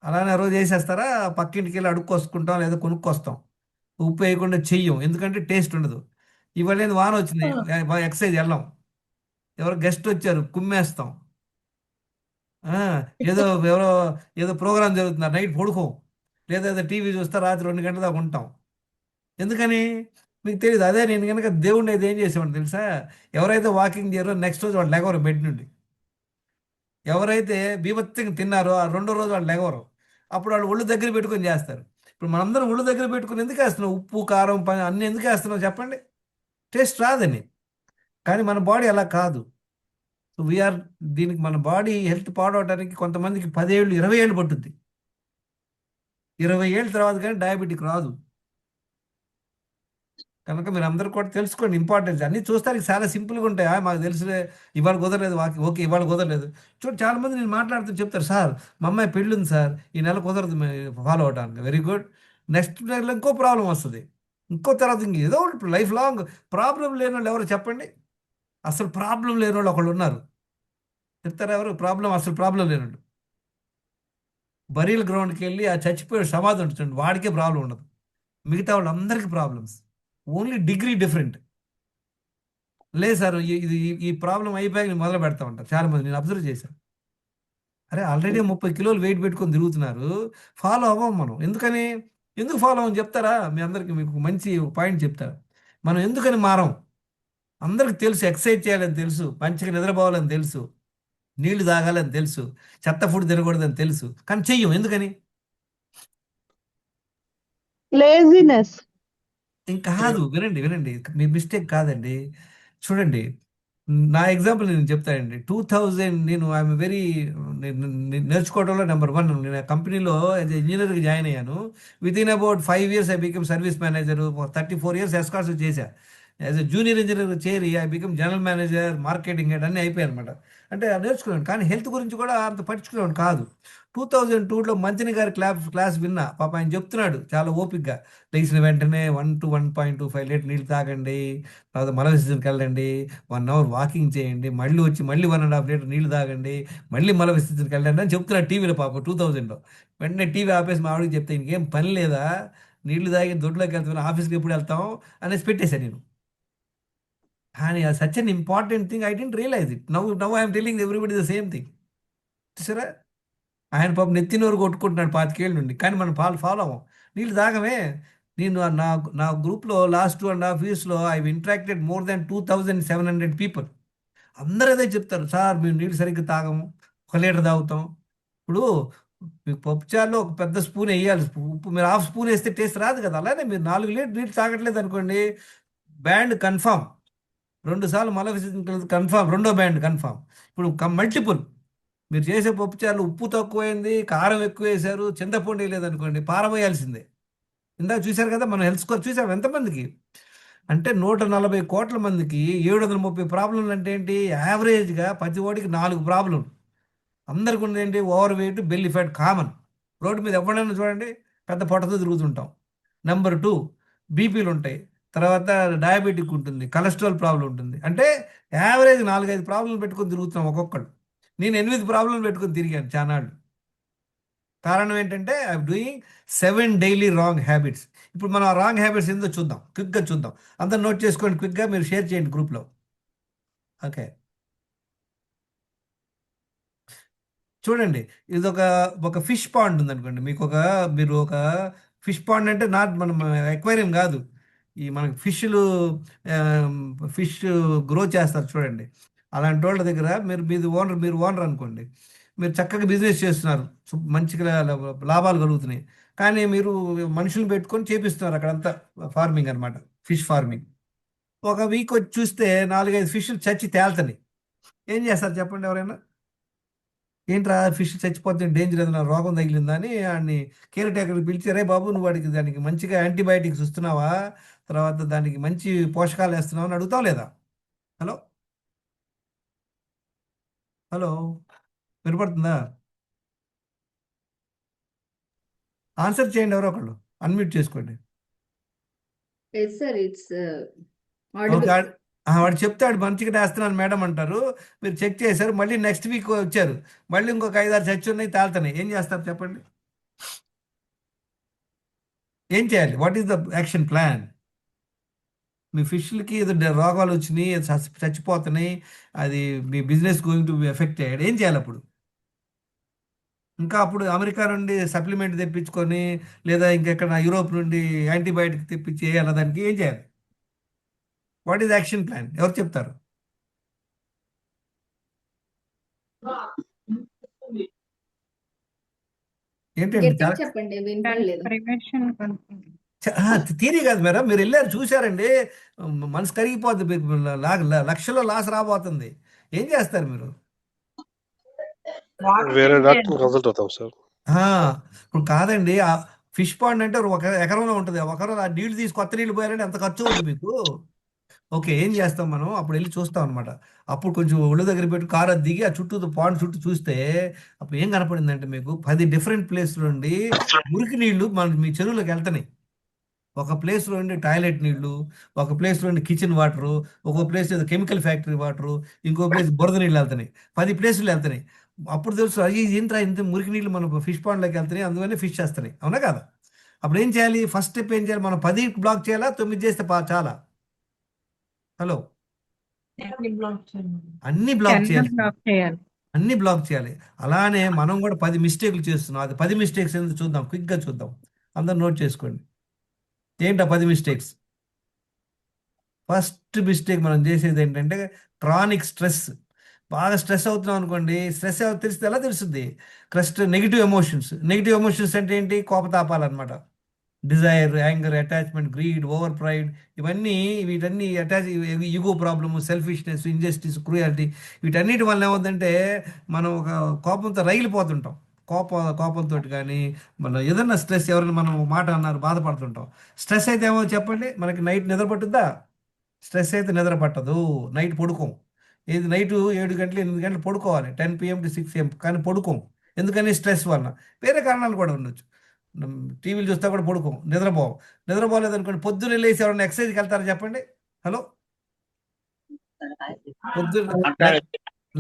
అలానే ఆ రోజు వేసేస్తారా? పక్కింటికి వెళ్ళి అడుక్కొసుకుంటాం, లేదా కొనుక్కొస్తాం. ఉప్పు వేయకుండా చెయ్యం, ఎందుకంటే టేస్ట్ ఉండదు. ఇవాళ ఏదో వాన వచ్చింది, ఎక్సర్సైజ్ వెళ్ళాం, ఎవరో గెస్ట్ వచ్చారు, కుమ్మేస్తాం. ఎవరో ఏదో ప్రోగ్రామ్ జరుగుతున్నారు, నైట్ పడుకోం, లేదా ఏదో టీవీ చూస్తే రాత్రి 2 గంటల దాకా ఉంటాం. ఎందుకని మీకు తెలియదు. అదే నేను కనుక దేవుడిని అయితే ఏం చేసేవాడిని తెలుసా? ఎవరైతే వాకింగ్ చేయరో నెక్స్ట్ రోజు వాళ్ళు లెగవరు బెడ్ నుండి. ఎవరైతే బీభత్సంగా తిన్నారో ఆ 2వ రోజు వాళ్ళు లెగవరు. అప్పుడు వాళ్ళు ఒళ్ళు దగ్గర పెట్టుకొని చేస్తారు. ఇప్పుడు మనందరం ఒళ్ళు దగ్గర పెట్టుకుని ఎందుకు వేస్తున్నాం? ఉప్పు, కారం, అన్నీ ఎందుకు వేస్తున్నాం చెప్పండి? టేస్ట్ రాదని. కానీ మన బాడీ అలా కాదు. సో వీఆర్ దీనికి మన బాడీ హెల్త్ పాడవడానికి కొంతమందికి 10 ఏళ్ళు 20 ఏళ్ళు పట్టుద్ది. 20 ఏళ్ళ తర్వాత కానీ డయాబెటిక్ రాదు. కనుక మీరు అందరూ కూడా తెలుసుకోండి ఇంపార్టెన్స్. అన్నీ చూస్తానికి చాలా సింపుల్గా ఉంటాయి. మాకు తెలుసులే, ఇవాళ కుదరలేదు, ఓకే ఇవాళ కుదరలేదు. చూడు చాలా మంది నేను మాట్లాడుతూ చెప్తారు, సార్ మా అమ్మాయి పెళ్ళి ఉంది సార్, ఈ నెల కుదరదు ఫాలో అవడానికి. Very good. నెక్స్ట్ నెలలో ఇంకో ప్రాబ్లం వస్తుంది, ఇంకో తర్వాత ఇంక ఏదో ఒకటి లైఫ్ లాంగ్ ప్రాబ్లం లేని వాళ్ళు ఎవరు చెప్పండి? అసలు ప్రాబ్లం లేని వాళ్ళు ఒకళ్ళు ఉన్నారు, చెప్తారా ఎవరు? అసలు ప్రాబ్లం లేని వాళ్ళు బరీల్ గ్రౌండ్కి వెళ్ళి ఆ చచ్చిపోయే సమాధి ఉంటుంది, వాడికే ప్రాబ్లం ఉండదు. మిగతా వాళ్ళందరికీ ప్రాబ్లమ్స్, ఓన్లీ డిగ్రీ డిఫరెంట్. లేదు సార్ ఇది ఈ ప్రాబ్లం అయిపోయాక నేను మొదలు పెడతా ఉంటాను చాలా మంది, నేను అబ్జర్వ్ చేశాను. అరే ఆల్రెడీ 30 కిలోలు వెయిట్ పెట్టుకొని తిరుగుతున్నారు, ఫాలో అవ్వం మనం. ఎందుకు ఫాలో అవ్వని చెప్తారా? మీ అందరికి మీకు మంచి పాయింట్ చెప్తారా? మనం ఎందుకని మారం? అందరికి తెలుసు, ఎక్సర్సైజ్ చేయాలని తెలుసు, మంచిగా నిద్రపోవాలని తెలుసు, నీళ్లు తాగాలని తెలుసు, చెత్త ఫుడ్ తినకూడదని తెలుసు, కానీ చెయ్యం. ఎందుకని? లేజినెస్. ఇంకా కాదు, వినండి, మీ మిస్టేక్ కాదండి. చూడండి, నా ఎగ్జాంపుల్ నేను చెప్తానండి. 2000 నేను ఐఎమ్ వెరీ నేర్చుకోవడంలో నెంబర్ 1. నేను ఆ కంపెనీలో యాజ్ ఇంజనీర్గా జాయిన్ అయ్యాను. With in about 5 years I become service manager. 34 years Escorts చేశా. యాజ్ ఎ జూనియర్ ఇంజనీర్ చేరి I become general manager, marketing head అన్నీ అయిపోయాయి అనమాట. అంటే నేర్చుకున్నాను, కానీ హెల్త్ గురించి కూడా అంత పట్టించుకునేవాడు కాదు. 2002లో మంచిని గారి క్లాస్ విన్నా. పాప ఆయన చెప్తున్నాడు చాలా ఓపిక్గా, లేచిన వెంటనే 1 to 1.25 లీటర్ నీళ్ళు తాగండి, తర్వాత మల విసర్జనకి వెళ్ళండి, 1 hour వాకింగ్ చేయండి, మళ్ళీ వచ్చి మళ్ళీ 1.5 లీటర్ నీళ్ళు తాగండి, మళ్ళీ మల విసర్జనకి వెళ్ళండి అని చెప్తున్నాడు టీవీలో. పాప 2000లో వెంటనే టీవీ ఆపేసి మా ఆవిడకి చెప్తే, ఇంకేం పని లేదా, నీళ్లు తాగి దొడ్లోకి వెళ్తాం, ఆఫీస్కి ఎప్పుడు వెళ్తాం అనేసి పెట్టేశాను నేను. కానీ అది such an important thing, I didn't realize it. Now I'm telling everybody the same thing. చూసారా, ఆయన పాపం నెత్తినోరు కొట్టుకుంటున్నాడు 25 ఏళ్ళ నుండి, కానీ మనం ఫాలో అవ్వం, నీళ్ళు తాగమే. నేను నా గ్రూప్లో లాస్ట్ 2.5 yearsలో I interacted more than 2700 people. అందరూ అదే చెప్తారు, సార్ మేము నీళ్ళు సరిగ్గా తాగము, 1 లీటర్ తాగుతాం. ఇప్పుడు మీకు పప్పుచారులో ఒక పెద్ద స్పూన్ వేయాలి ఉప్పు, మీరు హాఫ్ స్పూన్ వేస్తే టేస్ట్ రాదు కదా. అలానే మీరు 4 లీటర్ నీళ్ళు తాగట్లేదు అనుకోండి, బ్యాండ్ కన్ఫామ్. 2 సార్లు మల విసర్జన కన్ఫామ్, రెండో బ్యాండ్ కన్ఫామ్. ఇప్పుడు మల్టిపుల్ మీరు చేసే పప్పుచారులు ఉప్పు తక్కువైంది, కారం ఎక్కువ వేశారు, చింతపండు లేదనుకోండి, పారబోయాల్సిందే. ఇందాక చూశారు కదా మనం హెల్త్ స్కోర్ చూసాం ఎంతమందికి. అంటే 140 కోట్ల మందికి 730 ప్రాబ్లంలు. అంటే ఏంటి? యావరేజ్గా ప్రతి ఓడికి 4 ప్రాబ్లం. అందరికి ఉన్నది ఏంటి? Over weight, belly fat common. Road మీద ఎవరైనా చూడండి పెద్ద పొట్టతో తిరుగుతుంటాం. నెంబర్ 2 బీపీలు ఉంటాయి, తర్వాత డయాబెటిక్ ఉంటుంది, కొలెస్ట్రాల్ ప్రాబ్లం ఉంటుంది. అంటే యావరేజ్ 4-5 ప్రాబ్లం పెట్టుకొని తిరుగుతున్నాం ఒక్కొక్కళ్ళు. నేను 8 ప్రాబ్లం పెట్టుకొని తిరిగాను చానాళ్ళు. కారణం ఏంటంటే I'm doing 7 daily wrong habits. ఇప్పుడు మనం ఆ రాంగ్ హ్యాబిట్స్ ఏందో చూద్దాం, క్విక్గా చూద్దాం. అందరు నోట్ చేసుకోండి, క్విక్గా మీరు షేర్ చేయండి గ్రూప్లో. ఓకే, చూడండి, ఇది ఒక ఫిష్ పాండ్ ఉందనుకోండి. మీరు ఒక ఫిష్ పాండ్ అంటే మనం ఎక్వేరియం కాదు, ఈ మనకి ఫిష్ గ్రో చేస్తారు చూడండి. అలాంటి వాళ్ళ దగ్గర మీరు ఓనర్ అనుకోండి, మీరు చక్కగా బిజినెస్ చేస్తున్నారు, మంచిగా లాభాలు కలుగుతున్నాయి, కానీ మీరు మనుషులు పెట్టుకొని చేపిస్తున్నారు అక్కడంతా ఫార్మింగ్ అనమాట, ఫిష్ ఫార్మింగ్. ఒక వీక్ వచ్చి చూస్తే 4-5 ఫిష్లు చచ్చి తేలుతున్నాయి. ఏం చేస్తారు చెప్పండి ఎవరైనా? ఏంట్రా ఫిష్ చచ్చిపోతే డేంజర్, ఏదైనా రోగం తగిలిందా అని ఆయన్ని కేర్ టేకర్కి పిలిచి, రే బాబు నువ్వు దానికి మంచిగా యాంటీబయాటిక్స్ ఇస్తున్నావా, తర్వాత దానికి మంచి పోషకాలు వేస్తున్నావా అని అడుగుతావు లేదా? హలో హలో వినపడుతుందా? ఆన్సర్ చేయండి ఎవరో ఒకళ్ళు, అన్మ్యూట్ చేసుకోండి. ఎస్ సార్, ఇట్స్ ఓకే, వాడు చెప్తాడు మంచిగా వేస్తున్నాను మేడం అంటారు, మీరు చెక్ చేశారు, మళ్ళీ నెక్స్ట్ వీక్ వచ్చారు, మళ్ళీ ఇంకొక 5-6 చచ్చి ఉన్నాయి, తాళ్తున్నాయి. ఏం చేస్తారు చెప్పండి? ఏం చేయాలి? What is the action plan? మీ ఫిష్లకి ఏదో రోగాలు వచ్చినాయి, చచ్చిపోతున్నాయి, అది మీ business going to be effect అయ్యాడు, ఏం చేయాలి అప్పుడు? ఇంకా అప్పుడు అమెరికా నుండి సప్లిమెంట్ తెప్పించుకొని, లేదా ఇంకెక్కడ యూరోప్ నుండి యాంటీబయాటిక్ తెప్పించి వేయాలి, దానికి ఏం చేయాలి? What is action plan? ఎవరు చెప్తారు? ఏంటండి గట్టిగా చెప్పండి, వినపడలేదు. థియరీ కాదు మేడం, మీరు వెళ్ళారు చూశారండి, మనసు కరిగిపోద్ది, మీకు లక్షల్లో లాస్ రాబోతుంది. ఏం చేస్తారు మీరు? వేరే డాక్టర్ కన్సల్ట్ అవుతాం సార్. ఆ, ఇప్పుడు కాదండి, ఆ ఫిష్ పాండ్ అంటే ఒక ఎకరంలో ఉంటుంది, ఒక ఎకరం ఆ నీళ్లు తీసి కొత్త నీళ్ళు పోయారంటే ఎంత ఖర్చు అవుతుంది మీకు? ఓకే, ఏం చేస్తాం మనం, అప్పుడు వెళ్ళి చూస్తాం అనమాట. అప్పుడు కొంచెం ఒళ్ళు దగ్గర పెట్టి కారు అది దిగి ఆ చుట్టూ పాండ్ చుట్టూ చూస్తే అప్పుడు ఏం కనపడిందంటే మీకు 10 డిఫరెంట్ ప్లేస్ నుండి మురికి నీళ్లు మీ చెరువులోకి వెళ్తున్నాయి. ఒక ప్లేస్లో ఉండి టాయిలెట్ నీళ్లు, ఒక ప్లేస్లో ఉండి కిచెన్ వాటరు, ఒక ప్లేస్ ఏదో కెమికల్ ఫ్యాక్టరీ వాటరు, ఇంకో ప్లేస్ బురద నీళ్ళు వెళ్తున్నాయి. 10 ప్లేసులు వెళ్తున్నాయి. అప్పుడు తెలుసు అయ్యి ఏంట్రా ఇంత మురికి నీళ్ళు మన ఫిష్ పాండ్లోకి వెళ్తున్నాయి, అందువల్ల ఫిష్ చేస్తున్నాయి. అవునా కదా? అప్పుడు ఏం చేయాలి? ఫస్ట్ స్టెప్ ఏం చేయాలి? మనం 10 బ్లాక్ చేయాలా, 9 చేస్తే చాలా? హలో, అన్ని బ్లాక్ చేయాలి, అన్ని బ్లాక్ చేయాలి. అలానే మనం కూడా 10 మిస్టేక్లు చేస్తున్నాం. అది 10 మిస్టేక్స్ ఎందుకు చూద్దాం, క్విక్గా చూద్దాం. అందరు నోట్ చేసుకోండి. ఏంటా 10 మిస్టేక్స్? ఫస్ట్ మిస్టేక్ మనం చేసేది ఏంటంటే క్రానిక్ స్ట్రెస్. బాగా స్ట్రెస్ అవుతున్నాం అనుకోండి, స్ట్రెస్ తెలిస్తే ఎలా తెలుస్తుంది? నెగిటివ్ ఎమోషన్స్ అంటే ఏంటి? కోపతాపాలన్నమాట. Desire, anger, attachment, greed, over pride, వీటన్నీ ego problem, selfishness, injustice, cruelty, వీటన్నిటి వల్ల ఏమవుతుందంటే మనం ఒక కోపంతో రగిలిపోతుంటాం. కోపంతో కానీ మనం ఏదన్నా స్ట్రెస్, ఎవరైనా మనం మాట అన్నారు బాధపడుతుంటాం. స్ట్రెస్ అయితే ఏమో చెప్పండి, మనకి నైట్ నిద్ర పట్టుద్దా? స్ట్రెస్ అయితే నిద్ర పట్టదు, నైట్ పడుకోం. నైట్ 7 గంటలు 8 గంటలు పడుకోవాలి, 10 PM to 6 AM, కానీ పడుకోం. ఎందుకని? స్ట్రెస్ వలన. వేరే కారణాలు కూడా ఉండొచ్చు. టీవీలు చూస్తా కూడా పడుకోం, నిద్రపోలేదు అనుకోండి, పొద్దున్న లేసి ఎవరైనా ఎక్సర్సైజ్కి వెళ్తారా చెప్పండి? హలో, పొద్దున్న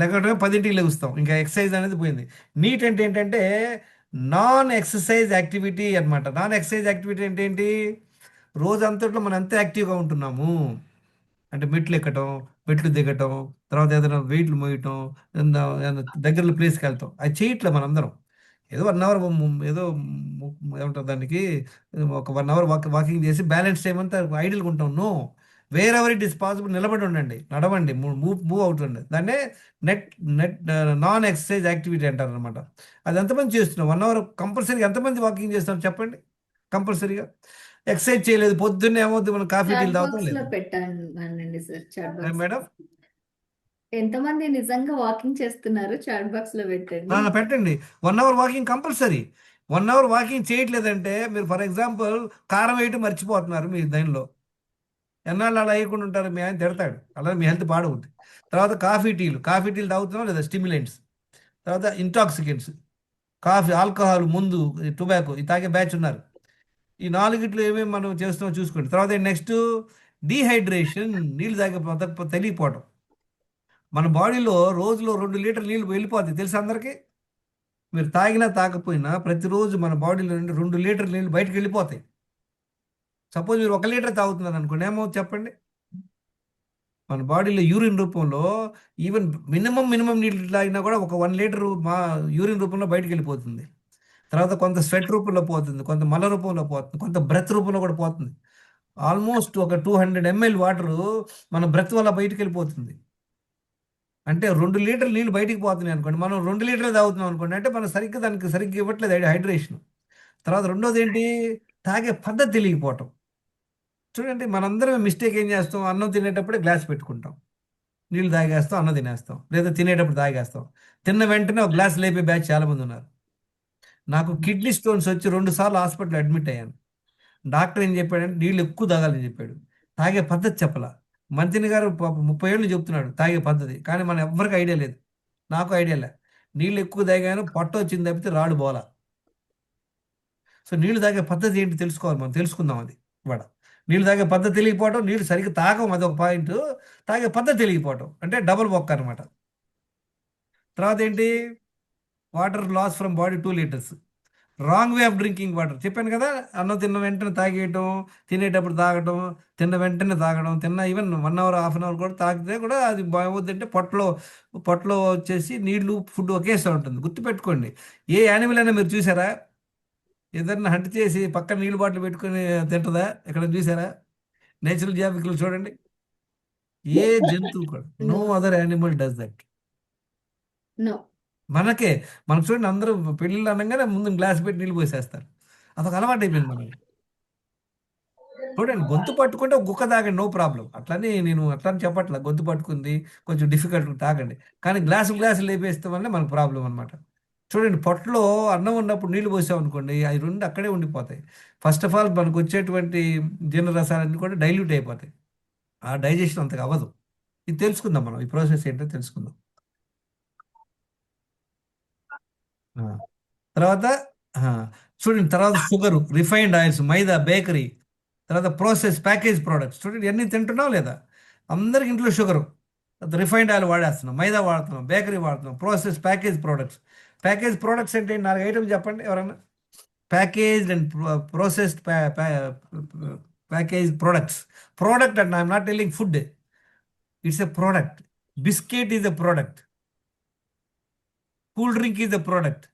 లేకపోతే 10ంటికి లెగుస్తాం, ఇంకా ఎక్సర్సైజ్ అనేది పోయింది. నీట్ అంటే ఏంటంటే నాన్ ఎక్సర్సైజ్ యాక్టివిటీ అనమాట. నాన్ ఎక్సర్సైజ్ యాక్టివిటీ అంటే ఏంటి? రోజంతట్లో మనం ఎంత యాక్టివ్గా ఉంటున్నాము అంటే మెట్లు ఎక్కటం, మెట్లు దిగటం, తర్వాత ఏదైనా వెయిట్లు మోయటం, ఏదైనా దగ్గరలో ప్లేస్కి వెళ్తాం, అది చేయట్లే మనందరం. ఏదో 1 అవర్, ఏదో ఏమంటారు దానికి, ఒక 1 అవర్ వాకింగ్ చేసి బ్యాలెన్స్ టైం అంతా ఐడిల్గా ఉంటాం. No, wherever it is possible నిలబడి ఉండండి, నడవండి, మూవ్ అవుతుండండి. దాన్నే net net non exercise activity అంటారు అనమాట. అది ఎంతమంది చేస్తున్నాం? 1 అవర్ కంపల్సరీగా ఎంతమంది వాకింగ్ చేస్తున్నారు చెప్పండి? కంపల్సరీగా ఎక్సర్సైజ్ చేయలేదు, పొద్దున్నే ఏమవుతుంది, మనం కాఫీ టీలు చాట్ తాగుతాం బాక్స్ లో లేదు పెట్టండి సార్, చాట్ బాక్స్. మేడం. ఎంతమంది నిజంగా వాకింగ్ చేస్తున్నారు చాట్ బాక్స్ లో పెట్టండి. పెట్టండి, 1 hour walking compulsory. 1 hour walking చేయట్లేదంటే మీరు ఫర్ ఎగ్జాంపుల్ కారం వేయటం మర్చిపోతున్నారు మీ దానిలో. ఎన్నాళ్ళు అలా వేయకుండా ఉంటారు? మీ ఆయన తిడతాడు, అలా మీ హెల్త్ పాడవుద్ది. తర్వాత కాఫీ టీలు తాగుతున్నాం లేదా, స్టిమ్యులెంట్స్. తర్వాత ఇంటాక్సికెంట్స్, కాఫీ, ఆల్కహాల్, ముందు టొబాకో, ఈ తాగే బ్యాచ్ ఉన్నారు. ఈ 4గిట్లు ఏమేమి మనం చేస్తున్నామో చూసుకోండి. తర్వాత నెక్స్ట్ డీహైడ్రేషన్, నీళ్ళు తెలియపోవడం. మన బాడీలో రోజులో 2 లీటర్ల నీళ్ళు వెళ్ళిపోతాయి తెలుసు అందరికీ. మీరు తాగినా తాగకపోయినా ప్రతిరోజు మన బాడీలో నుండి 2 లీటర్ల నీళ్ళు బయటకు వెళ్ళిపోతాయి. సపోజ్ మీరు 1 లీటర్ తాగుతున్నారు అనుకోండి, ఏమవుతుంది చెప్పండి? మన బాడీలో యూరిన్ రూపంలో ఈవెన్ మినిమం నీళ్ళు తాగినా కూడా ఒక 1 లీటర్ మా యూరిన్ రూపంలో బయటకు వెళ్ళిపోతుంది. తర్వాత కొంత స్వెట్ రూపంలో పోతుంది, కొంత మల రూపంలో పోతుంది, కొంత బ్రెత్ రూపంలో కూడా పోతుంది. ఆల్మోస్ట్ ఒక 200 ml వాటరు మన బ్రెత్ వల్ల బయటకు వెళ్ళిపోతుంది. అంటే 2 లీటర్ల నీళ్ళు బయటికి పోతున్నాయి అనుకోండి, మనం 2 లీటర్లు తాగుతున్నాం అనుకోండి, అంటే మనం దానికి సరిగ్గా ఇవ్వట్లేదు హైడ్రేషన్. తర్వాత రెండోది ఏంటి? తాగే పద్ధతి తెలియకపోవటం. చూడండి, మనందరం మిస్టేక్ ఏం చేస్తాం? అన్నం తినేటప్పుడే గ్లాస్ పెట్టుకుంటాం, నీళ్ళు తాగేస్తాం, అన్నం తినేస్తాం, లేదా తినేటప్పుడు తాగేస్తాం. తిన్న వెంటనే ఒక గ్లాస్ లేపే బ్యాచ్ చాలామంది ఉన్నారు. నాకు కిడ్నీ స్టోన్స్ వచ్చి 2 సార్లు హాస్పిటల్ అడ్మిట్ అయ్యాను. డాక్టర్ ఏం చెప్పాడంటే నీళ్ళు ఎక్కువ తాగాలని చెప్పాడు, తాగే పద్ధతి చెప్పలా. మంత్రి గారు 30 ఏళ్ళు చెప్తున్నాడు తాగే పద్ధతి, కానీ మనం ఎవ్వరికి ఐడియా లేదు, నాకు ఐడియా లే. నీళ్ళు ఎక్కువ తాగాను, పొట్ట వచ్చింది తప్పితే రాడు బోలా. సో నీళ్ళు తాగే పద్ధతి ఏంటి తెలుసుకోవాలి, మనం తెలుసుకుందాం. అది ఇవాడ నీళ్ళు తాగే పద్ధతి తెలియకపోవటం, నీళ్ళు సరిగ్గా తాగం, అది ఒక పాయింట్. తాగే పద్ధతి తెలియకపోవటం అంటే డబుల్ బొక్క అనమాట. తర్వాత ఏంటి? Water loss from body 2 litres. Wrong way of drinking water చెప్పాను కదా. అన్నం తిన్న వెంటనే తాగేయటం, తినేటప్పుడు తాగటం, తిన్న వెంటనే తాగడం, even 1 hour half an hour కూడా తాగితే కూడా అది బాగుందంటే పొట్టలో వచ్చేసి నీళ్లు ఫుడ్ ఒకేసారి ఉంటుంది. గుర్తుపెట్టుకోండి, ఏ యానిమల్ అయినా మీరు చూసారా ఏదన్నా హంట్ చేసి పక్కన నీళ్ళు బాటిల్ పెట్టుకొని తింటుందా? ఎక్కడ చూసారా? నేచురల్ జియోగ్రఫీలో చూడండి, ఏ జంతువు కూడా, no other animal does that. No. మనకు చూడండి, అందరూ పెళ్ళిళ్ళు అనగానే ముందు గ్లాస్ పెట్టి నీళ్ళు పోసేస్తారు, అదొక అలవాటు అయిపోయింది మనకి. చూడండి, గొంతు పట్టుకుంటే ఒక గుక్క తాగండి, నో ప్రాబ్లం. అట్లని నేను అట్లని చెప్పట్లా, గొంతు పట్టుకుంది కొంచెం డిఫికల్ట్ తాగండి. కానీ గ్లాసు లేపేస్తే వల్ల మనకు ప్రాబ్లం అనమాట. చూడండి, పొట్టలో అన్నం ఉన్నప్పుడు నీళ్లు పోసామనుకోండి, అవి రెండు అక్కడే ఉండిపోతాయి. ఫస్ట్ ఆఫ్ ఆల్ మనకు వచ్చేటువంటి జీర్ణరసాలన్నీ కూడా డైల్యూట్ అయిపోతాయి. ఆ డైజెషన్ అంతగా అవ్వదు. ఇది తెలుసుకుందాం, మనం ఈ ప్రాసెస్ ఏంటో తెలుసుకుందాం. ఆ, తర్వాత ఆ, చూడండి, తర్వాత sugar, refined oils, maida, bakery, తర్వాత ప్రాసెస్ ప్యాకేజ్ ప్రోడక్ట్స్. చూడండి, అన్నీ తింటున్నాం లేదా? అందరికి ఇంట్లో షుగరు, రిఫైన్డ్ ఆయిల్ వాడేస్తున్నాం, మైదా వాడుతున్నాం, బేకరీ వాడుతున్నాం, process package products. Package products అంటే 4 ఐటమ్ చెప్పండి ఎవరన్నా. Packaged and processed package products. Product and I'm not telling food, it's a product. Biscuit is a product, cool drink is a product.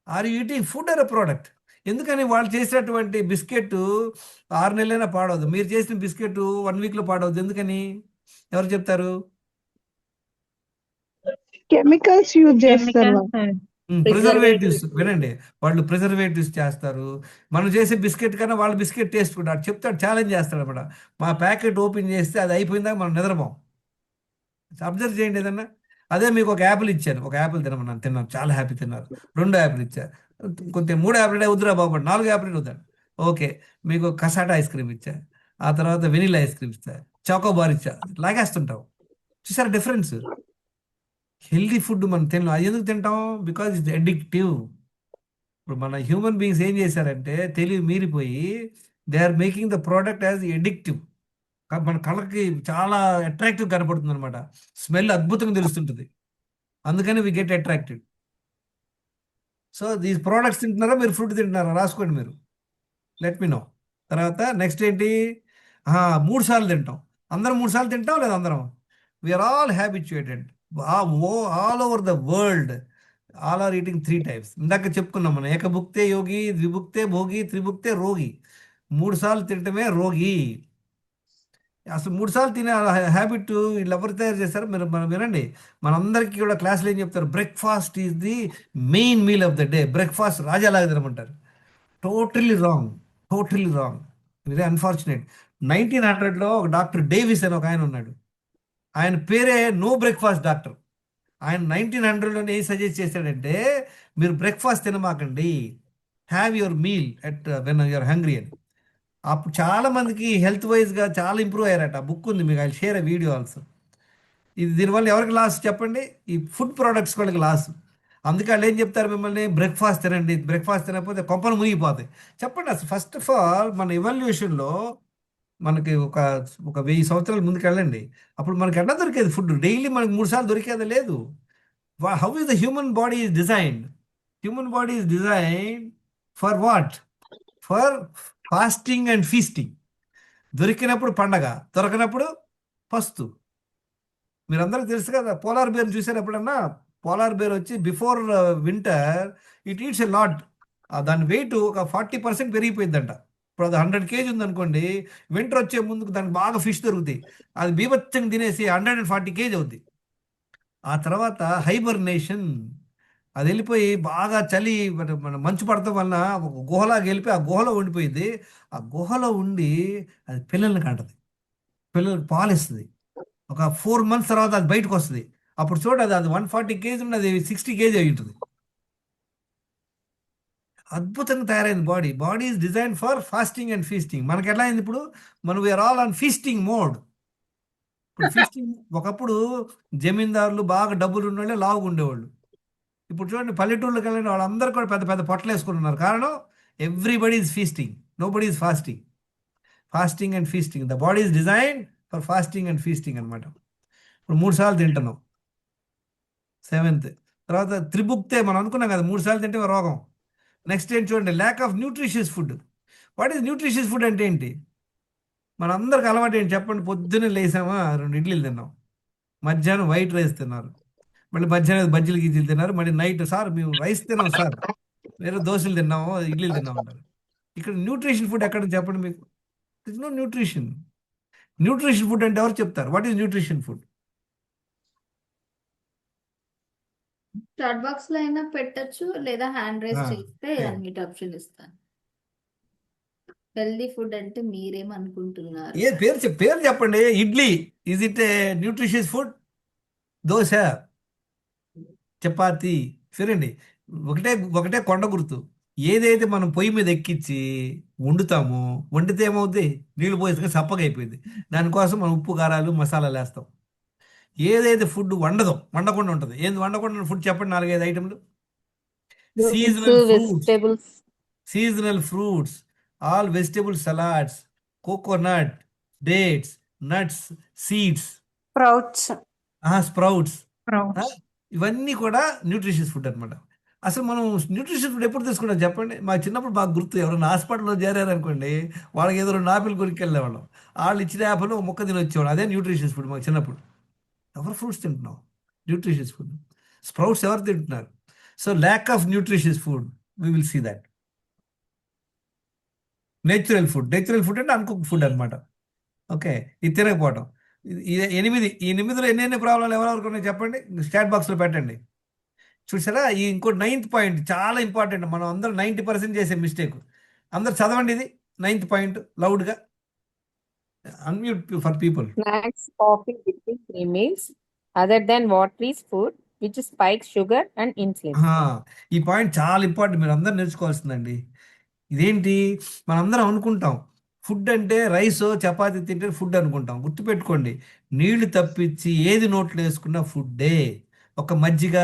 Are you eating food or a product? ఎందుకని వాళ్ళు చేసినటువంటి బిస్కెట్ 6 నెలలైనా పాడవద్దు, మీరు చేసిన బిస్కెట్ 1 వీక్లో పాడవద్దు. ఎందుకని? ఎవరు చెప్తారు? కెమికల్స్ యూజ్ చేస్తారు. ప్రిజర్వేటివ్స్. వినండి, వాళ్ళు ప్రిజర్వేటివ్స్ చేస్తారు. మనం చేసే బిస్కెట్ కన్నా వాళ్ళ బిస్కెట్ టేస్ట్ కూడా చెప్తాడు, ఛాలెంజ్ చేస్తాడు అనమాట. మా ప్యాకెట్ ఓపెన్ చేస్తే అది అయిపోయిందాక మనం నిద్రపోం. అబ్జర్వ్ చేయండి ఏదన్నా. అదే మీకు ఒక యాపిల్ ఇచ్చాను, ఒక యాపిల్ తినమన్నాను, తిన్నాను, చాలా హ్యాపీ తిన్నారు. 2 యాపిల్ ఇచ్చారు, కొంచెం 3 యాపిల్ వద్దురా బాబు, 4 యాపిల్ వద్దాను. ఓకే, మీకు కసాటా ఐస్ క్రీమ్ ఇచ్చా, ఆ తర్వాత వెనిలా ఐస్ క్రీమ్ ఇచ్చా, చాకోబార్ ఇచ్చా, లాగేస్తుంటాం. చూసారా డిఫరెన్స్? హెల్దీ ఫుడ్ మనం తిన్నాం, అది ఎందుకు తింటాం? Because it's addictive. ఇప్పుడు మన హ్యూమన్ బీయింగ్స్ ఏం చేశారంటే తెలివి మీరిపోయి they are making the product as addictive. మన కళ్ళకి చాలా అట్రాక్టివ్ కనపడుతుంది అనమాట, స్మెల్ అద్భుతంగా తెలుస్తుంటుంది, అందుకని we get attracted. So these products తింటున్నారా, మీరు ఫుడ్ తింటున్నారా? రాసుకోండి మీరు, లెట్ మీ నో. తర్వాత నెక్స్ట్ ఏంటి? 3 సార్లు తింటాం. అందరం 3 సార్లు తింటాం లేదా? అందరం we are all habituated all over the world. All are eating 3 times. ఇందాక చెప్పుకున్నాం మనం, ఏకభుక్తే యోగి, ద్విభుక్తే భోగి, త్రిభుక్తే రోగి. 3 సార్లు తింటమే రోగి. అసలు 3 సార్లు తినే హ్యాబిట్ వీళ్ళు ఎవరు తయారు చేశారు? మనం వినండి, మనందరికీ కూడా క్లాసులు ఏం చెప్తారు? Breakfast is the main meal of the day. Breakfast రాజాలాగా తినమంటారు. Totally wrong, totally wrong. Very unfortunate. 1900లో ఒక డాక్టర్ డేవిస్ అని ఒక ఆయన ఉన్నాడు, ఆయన పేరే నో బ్రేక్ఫాస్ట్ డాక్టర్. ఆయన 1900లోనే ఏం సజెస్ట్ చేశాడంటే, మీరు బ్రేక్ఫాస్ట్ తినమాకండి, have your meal at when you're hungry అని. అప్పుడు చాలా మందికి హెల్త్ వైజ్గా చాలా ఇంప్రూవ్ అయ్యారట. ఆ బుక్ ఉంది మీకు, I share a video also. ఇది దీనివల్ల ఎవరికి లాస్ చెప్పండి? ఈ ఫుడ్ ప్రోడక్ట్స్ వాళ్ళకి లాస్. అందుకే వాళ్ళు ఏం చెప్తారు మిమ్మల్ని, బ్రేక్ఫాస్ట్ తినండి, బ్రేక్ఫాస్ట్ తినకపోతే కొంపలు మునిగిపోతాయి. చెప్పండి, అసలు ఫస్ట్ ఆఫ్ ఆల్ మన ఎవల్యూషన్లో మనకి ఒక 1000 సంవత్సరాల ముందుకు వెళ్ళండి, అప్పుడు మనకి ఎట్లా దొరికేది ఫుడ్? డైలీ మనకి 3 సార్లు దొరికేది లేదు. How is the human body is designed? Human body is designed for what? For fasting and feasting. దొరికినప్పుడు పండగ, దొరకనప్పుడు పస్తు. మీరందరికీ తెలుసు కదా, పోలార్ బేర్ చూసారు ఎప్పుడన్నా? పోలార్ బేర్ వచ్చి before winter it eats a lot. దాని వెయిట్ ఒక 40% పెరిగిపోయిందంట. ఇప్పుడు అది 100 kg ఉందనుకోండి, వింటర్ వచ్చే ముందుకు దానికి బాగా ఫిష్ దొరుకుతాయి, అది బీభత్సంగా తినేసి 140 kg అవుద్ది. ఆ తర్వాత హైబర్నేషన్, అది వెళ్ళిపోయి బాగా చలి మన మంచు పడటం వలన ఒక గుహలాగా వెళ్ళిపోయి ఆ గుహలో ఉండిపోయింది. ఆ గుహలో ఉండి అది పిల్లల్ని కంటది, పిల్లలకు పాలిస్తుంది. ఒక 4 months తర్వాత అది బయటకు వస్తుంది. అప్పుడు చూడదు, అది 140 kg ఉన్నది 60 kg అయి ఉంటుంది. అద్భుతంగా తయారైంది body. Body is design for fasting and feasting. మనకి ఎలా అయింది ఇప్పుడు? మనం we are all on feasting mode. ఇప్పుడు ఫీస్టింగ్, ఒకప్పుడు జమీందారులు బాగా డబ్బులు ఉన్నోళ్ళే లావుగా ఉండేవాళ్ళు. ఇప్పుడు చూడండి, పల్లెటూళ్ళకి వెళ్ళిన వాళ్ళందరూ కూడా పెద్ద పెద్ద పొట్టలు వేసుకుని ఉన్నారు. కారణం, everybody is feasting, nobody is fasting. Fasting and feasting, the body is design for fasting and feasting అనమాట. ఇప్పుడు 3 సార్లు తింటున్నాం. 7th తర్వాత త్రిభుక్తే, మనం అనుకున్నాం కదా 3 సార్లు తింటే రోగం. నెక్స్ట్ ఏంటి చూడండి, lakh of nutritious food. What is nutritious food అంటే ఏంటి? మనందరికి అలవాటు ఏంటి చెప్పండి? పొద్దున్నే లేసామా 2 ఇడ్లీలు తిన్నాం, మధ్యాహ్నం వైట్ రైస్ తిన్నారు, మళ్ళీ మధ్యాహ్నం బజ్జీలు గిజ్జీలు తిన్నారు, మళ్ళీ నైట్ సార్ మేము రైస్ తిన్నాం సార్, వేరే దోశలు తిన్నాము, ఇడ్లీలు తిన్నాం అంటారు. ఇక్కడ న్యూట్రిషన్ ఫుడ్ ఎక్కడ చెప్పండి మీకు? It's no nutrition. Nutrition food అంటే ఎవరు చెప్తారు? What is nutrition food? Chat box లో అయినా పెట్టచ్చు, లేదా హ్యాండ్ రైజ్ ఆ, చేస్తే చేయండి. అన్నిటి ఆప్షన్ ఇస్తాను. హెల్దీ ఫుడ్ అంటే మీరేమనుకుంటున్నారు? ఏ పేరు చెప్పండి. Idli is it A nutritious food? Dosa, chapati, చూడండి, ఒకటే ఒకటే కొండ గుర్తు. ఏదైతే మనం పొయ్యి మీద ఎక్కించి వండుతామో, వండితే ఏమవుద్ది, నీళ్ళు పోసి సప్పగా అయిపోయింది. దానికోసం మనం ఉప్పు కారాలు మసాలాలు వేస్తాం. ఏదైతే ఫుడ్ వండకుండా ఉంటుంది, ఏంది వండకుండా ఫుడ్ చెప్పండి, 4-5 ఐటెంలు. Seasonal fruits, vegetables, seasonal fruits, all vegetable salads, coconut, dates, nuts, seeds, Sprouts. Sprouts, Sprouts. ఇవన్నీ కూడా న్యూట్రిషియస్ ఫుడ్ అనమాట. అసలు మనం న్యూట్రిషియస్ ఫుడ్ ఎప్పుడు తీసుకుంటాం చెప్పండి? మా చిన్నప్పుడు బాగా గుర్తు, ఎవరైనా హాస్పిటల్లో చేరారనుకోండి, వాళ్ళకి ఏదో 2 ఆపిల్ కొనుక్కెళ్ళేవాళ్ళం. వాళ్ళు ఇచ్చిన యాపిల్ ఒక ముక్క తిని వచ్చేవాడు. అదే న్యూట్రిషియస్ ఫుడ్ మాకు చిన్నప్పుడు. ఎవరు ఫ్రూట్స్ తింటున్నాం? Nutritious food. స్ప్రౌట్స్ ఎవరు తింటున్నారు? So lack of nutritious food, we will see that. Natural food అంటే అన్కుక్ ఫుడ్ అనమాట. ఓకే, ఇది తినకపోవటం. ఈ 8లో ఎన్ని ప్రాబ్లంలు ఎవరెవరికి ఉన్నాయి చెప్పండి, స్టాట్ బాక్స్లో పెట్టండి. చూసారా? ఈ ఇంకో 9th పాయింట్ చాలా ఇంపార్టెంట్. మనం అందరం 90% చేసే మిస్టేక్. అందరు చదవండి ఇది 9th పాయింట్ లౌడ్గా. Unmute for people. snacks, coffee between 3 meals, other than watery food, which spikes sugar and insulin. ఈ పాయింట్ చాలా ఇంపార్టెంట్, మీరు అందరూ నేర్చుకోవాల్సిందండి. ఇదేంటి, మనందరం అనుకుంటాం ఫుడ్ అంటే రైస్ చపాతీ తింటే ఫుడ్ అనుకుంటాం. గుర్తుపెట్టుకోండి, నీళ్లు తప్పించి ఏది నోట్లో వేసుకున్నా ఫుడ్డే. ఒక మజ్జిగ,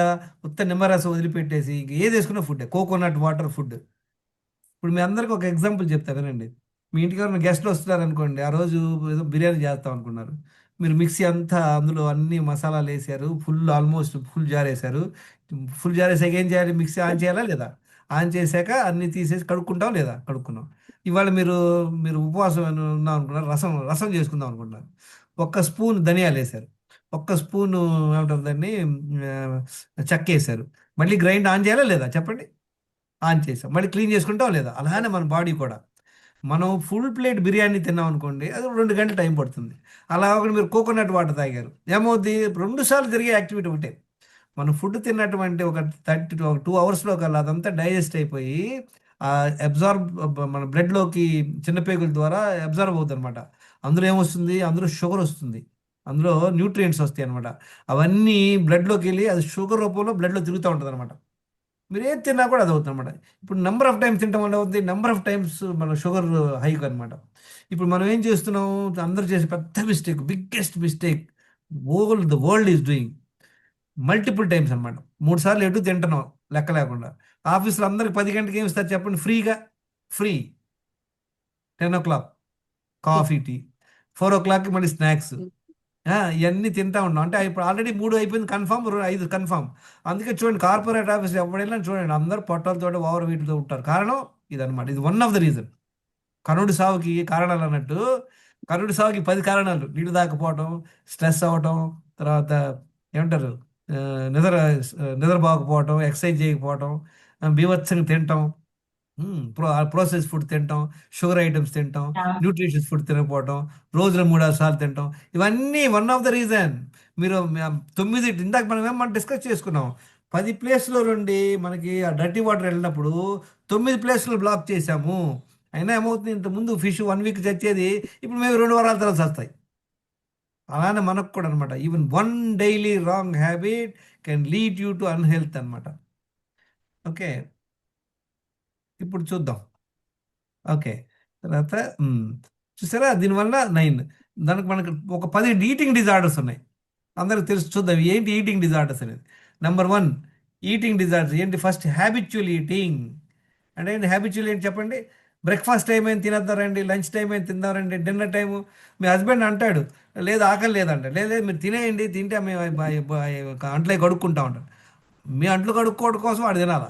ఉత్త నిమ్మరసం వదిలిపెట్టేసి ఏది వేసుకున్నా ఫుడ్డే. Coconut water food. ఇప్పుడు మీ అందరికి ఒక ఎగ్జాంపుల్ చెప్తా వినండి. మీ ఇంటికి ఎవరైనా గెస్ట్లు వస్తున్నారు అనుకోండి, ఆ రోజు ఏదో బిర్యానీ చేస్తాం అనుకున్నారు. మీరు మిక్సీ అంతా అందులో అన్ని మసాలాలు వేసారు, ఆల్మోస్ట్ ఫుల్ జార్ వేసారు. ఫుల్ జార్ వేసాక ఏం చేయాలి? మిక్సీ ఆన్ చేయాలా లేదా? ఆన్ చేశాక అన్ని తీసేసి కడుక్కుంటాం లేదా? కడుక్కున్నాం. ఇవాళ మీరు మీరు ఉపవాసం ఉన్నాం అనుకున్నారు, రసం చేసుకుందాం అనుకుంటున్నారు. 1 స్పూన్ ధనియాలు వేశారు, 1 స్పూను ఏమంటారు దాన్ని, చెక్క వేశారు. మళ్ళీ గ్రైండ్ ఆన్ చేయాలా లేదా చెప్పండి? ఆన్ చేసాం. మళ్ళీ క్లీన్ చేసుకుంటాం లేదా? అలానే మన బాడీ కూడా. మనం ఫుల్ ప్లేట్ బిర్యానీ తిన్నాం అనుకోండి, అది 2 గంటలు టైం పడుతుంది. అలా ఒకటి మీరు కోకోనట్ వాటర్ తాగారు, ఏమవుద్ది? 2 సార్లు జరిగే యాక్టివిటీ ఒకటే. మనం ఫుడ్ తిన్నటువంటి ఒక 2 అవర్స్లో కల్లా అదంతా డైజెస్ట్ అయిపోయి అబ్జార్బ్ మన బ్లడ్లోకి చిన్న పేగుల ద్వారా అబ్జర్వ్ అవుతుంది అనమాట. అందులో ఏమొస్తుంది? అందులో షుగర్ వస్తుంది, అందులో న్యూట్రియంట్స్ వస్తాయి అనమాట. అవన్నీ బ్లడ్లోకి వెళ్ళి అది షుగర్ రూపంలో బ్లడ్లో తిరుగుతూ ఉంటుంది అనమాట. మీరు ఏది తిన్నా కూడా అది అవుతుంది అనమాట. ఇప్పుడు నెంబర్ ఆఫ్ టైమ్స్ తింటాం వల్ల అవుతుంది, నెంబర్ ఆఫ్ టైమ్స్ మన షుగర్ హైక్ అనమాట. ఇప్పుడు మనం ఏం చేస్తున్నాం? అందరూ చేసే పెద్ద mistake, biggest mistake the world is doing, multiple times అనమాట. 3 సార్లు ఎటు తింటున్నాం లెక్క లేకుండా. ఆఫీస్లో అందరికి 10 గంటలకు ఏమి ఇస్తారు చెప్పండి? ఫ్రీ 10 o'clock కాఫీ, టీ, 4 o'clockకి మళ్ళీ స్నాక్స్. ఇవన్నీ తింటా ఉన్నాం. అంటే ఇప్పుడు ఆల్రెడీ 3 అయిపోయింది కన్ఫామ్, 5 కన్ఫామ్. అందుకే చూడండి, కార్పొరేట్ ఆఫీస్ ఎవరైనా చూడండి, అందరూ పొట్టలతో ఓవర్ వెయిట్తో ఉంటారు. కారణం ఇదనమాట. ఇది వన్ ఆఫ్ ద రీజన్. కరుడు సావుకి కారణాలు అన్నట్టు, కరుడు సావుకి 10 కారణాలు: నీళ్ళు తాకపోవటం, స్ట్రెస్ అవ్వటం, తర్వాత ఏమంటారు, నిద్రపోకపోవటం, ఎక్సర్సైజ్ చేయకపోవటం, బీభత్సంగా తినటం, ప్రాసెస్ ఫుడ్ తినటం, షుగర్ ఐటమ్స్ తినటం, న్యూట్రిషియస్ ఫుడ్ తినకపోవటం, రోజులో 3-6 సార్లు తినటం, ఇవన్నీ వన్ ఆఫ్ ద రీజన్. మీరు 9 ఇందాక మనం డిస్కస్ చేసుకున్నాం, 10 ప్లేస్లో నుండి మనకి ఆ డర్టీ వాటర్ వెళ్ళినప్పుడు 9 ప్లేస్లు బ్లాక్ చేశాము. అయినా ఏమవుతుంది, ఇంతకుముందు ఫిష్ 1 వీక్ చచ్చేది, ఇప్పుడు మేము 2 వారాల తర్వాత వస్తాయి. అలానే మనకు కూడా అనమాట. Even 1 daily wrong habit can lead you to unhealth అనమాట. ఓకే, ఇప్పుడు చూద్దాం. ఓకే, తర్వాత చూసారా, దీనివల్ల 9. దానికి మనకు ఒక 10 ఈటింగ్ డిజార్డర్స్ ఉన్నాయి. అందరికి తెలుసు. చూద్దాం ఏంటి ఈటింగ్ డిజార్డర్స్ అనేది. నెంబర్ 1 ఈటింగ్ డిజార్డర్స్ ఏంటి? First habitual eating. అంటే ఏంటి హ్యాబిచువల్ ఏంటి చెప్పండి? బ్రేక్ఫాస్ట్ టైం అయిన తినేద్దారండి, లంచ్ టైం అయిన తిందారండి, డిన్నర్ టైము. మీ హస్బెండ్ అంటాడు, లేదు ఆకలి లేదంట, లేదు మీరు తినేయండి, తింటే మేము అంట్లే కడుక్కుంటా ఉంటాం. మీ అంట్లు కడుక్కోవడం కోసం వాడు తినాలా?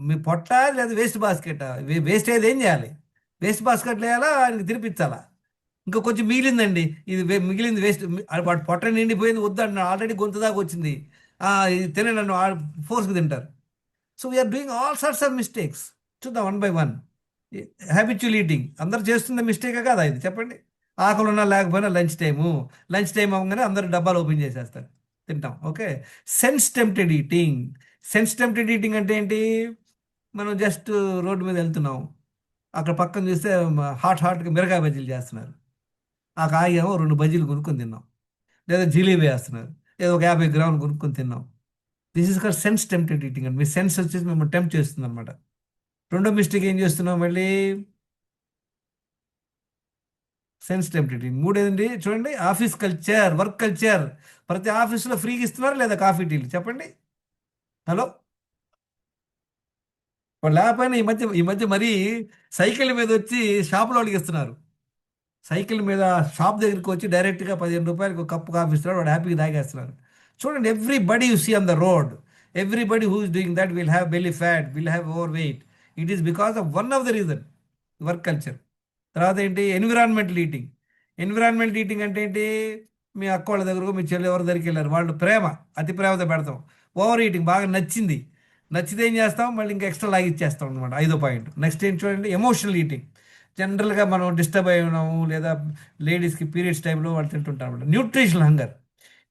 మీ పొట్ట లేదా వేస్ట్ బాస్కెట్? వేస్ట్ అయితే ఏం చేయాలి? వేస్ట్ బాస్కెట్ వేయాలా, ఆయనకి తినిపించాలా? ఇంకా కొంచెం మిగిలిందండి, ఇది మిగిలింది వేస్ట్, వాడు పొట్ట నిండిపోయింది వద్దండి, ఆల్రెడీ గొంతు దాకా వచ్చింది, ఇది తినండి, ఫోర్స్కి తింటారు. So we are doing all sorts of mistakes. చూద్దాం 1 by 1. హ్యాబిచువల్ ఈటింగ్ అందరు చేస్తున్న మిస్టేకే కదా ఇది చెప్పండి? ఆకలి ఉన్నా లేకపోయినా లంచ్ టైం అవ్వగానే అందరు డబ్బాలు ఓపెన్ చేసేస్తారు, తింటాం. Okay, sense tempted eating. Sense tempted eating అంటే ఏంటి? మనం జస్ట్ రోడ్డు మీద వెళ్తున్నాం, అక్కడ పక్కన చూస్తే హాట్గా మిరకాయ బజ్జీలు చేస్తున్నారు. ఆ కాయేమో 2 బజ్జీలు కొనుక్కొని తిన్నాం. లేదా జిలేబీ వేస్తున్నారు, ఏదో ఒక 50 గ్రాములు కొనుక్కొని తిన్నాం. This is called sense tempted eating అండి. మీ సెన్స్ వచ్చేసి మిమ్మల్ని టెంప్ట్ చేస్తుంది అనమాట. రెండో మిస్టేక్ ఏం చేస్తున్నాం మళ్ళీ? Sense tempted eating. మూడేదండి చూడండి, ఆఫీస్ కల్చర్, వర్క్ కల్చర్. ప్రతి ఆఫీసులో ఫ్రీగా ఇస్తున్నారు లేదా కాఫీ టీలు? చెప్పండి. హలో, వాళ్ళు లేకపోయినా ఈ మధ్య మరీ సైకిల్ మీద వచ్చి షాపులో వాళ్ళకి ఇస్తున్నారు. సైకిల్ మీద షాప్ దగ్గరికి వచ్చి డైరెక్ట్గా 15 రూపాయలకి ఒక కప్పు కాఫీ ఇస్తున్నాడు, వాడు హ్యాపీగా తాగేస్తున్నారు. చూడండి, everybody you see on the road, everybody who is doing that will have belly fat, will have overweight. It is because of one of the reason, work culture. తర్వాత ఏంటి? Environmental eating. ఎన్విరాన్మెంటల్ ఈటింగ్ అంటే ఏంటి? మీ అక్క వాళ్ళ దగ్గరకు, మీ చెల్లి ఎవరి దగ్గరికి వెళ్ళారు, వాళ్ళు ప్రేమ, అతి ప్రేమతో పెడతాం. ఓవర్ ఈటింగ్, బాగా నచ్చితే ఏం చేస్తాం, మళ్ళీ ఇంకా ఎక్స్ట్రా లాగిచ్చేస్తాం అనమాట. 5వ పాయింట్. నెక్స్ట్ ఏంటి చూడండి, ఎమోషనల్ ఈటింగ్. జనరల్గా మనం డిస్టర్బ్ అయి ఉన్నాము, లేదా లేడీస్కి పీరియడ్స్ టైంలో వాళ్ళు తింటుంటాం అనమాట. Nutritional hunger.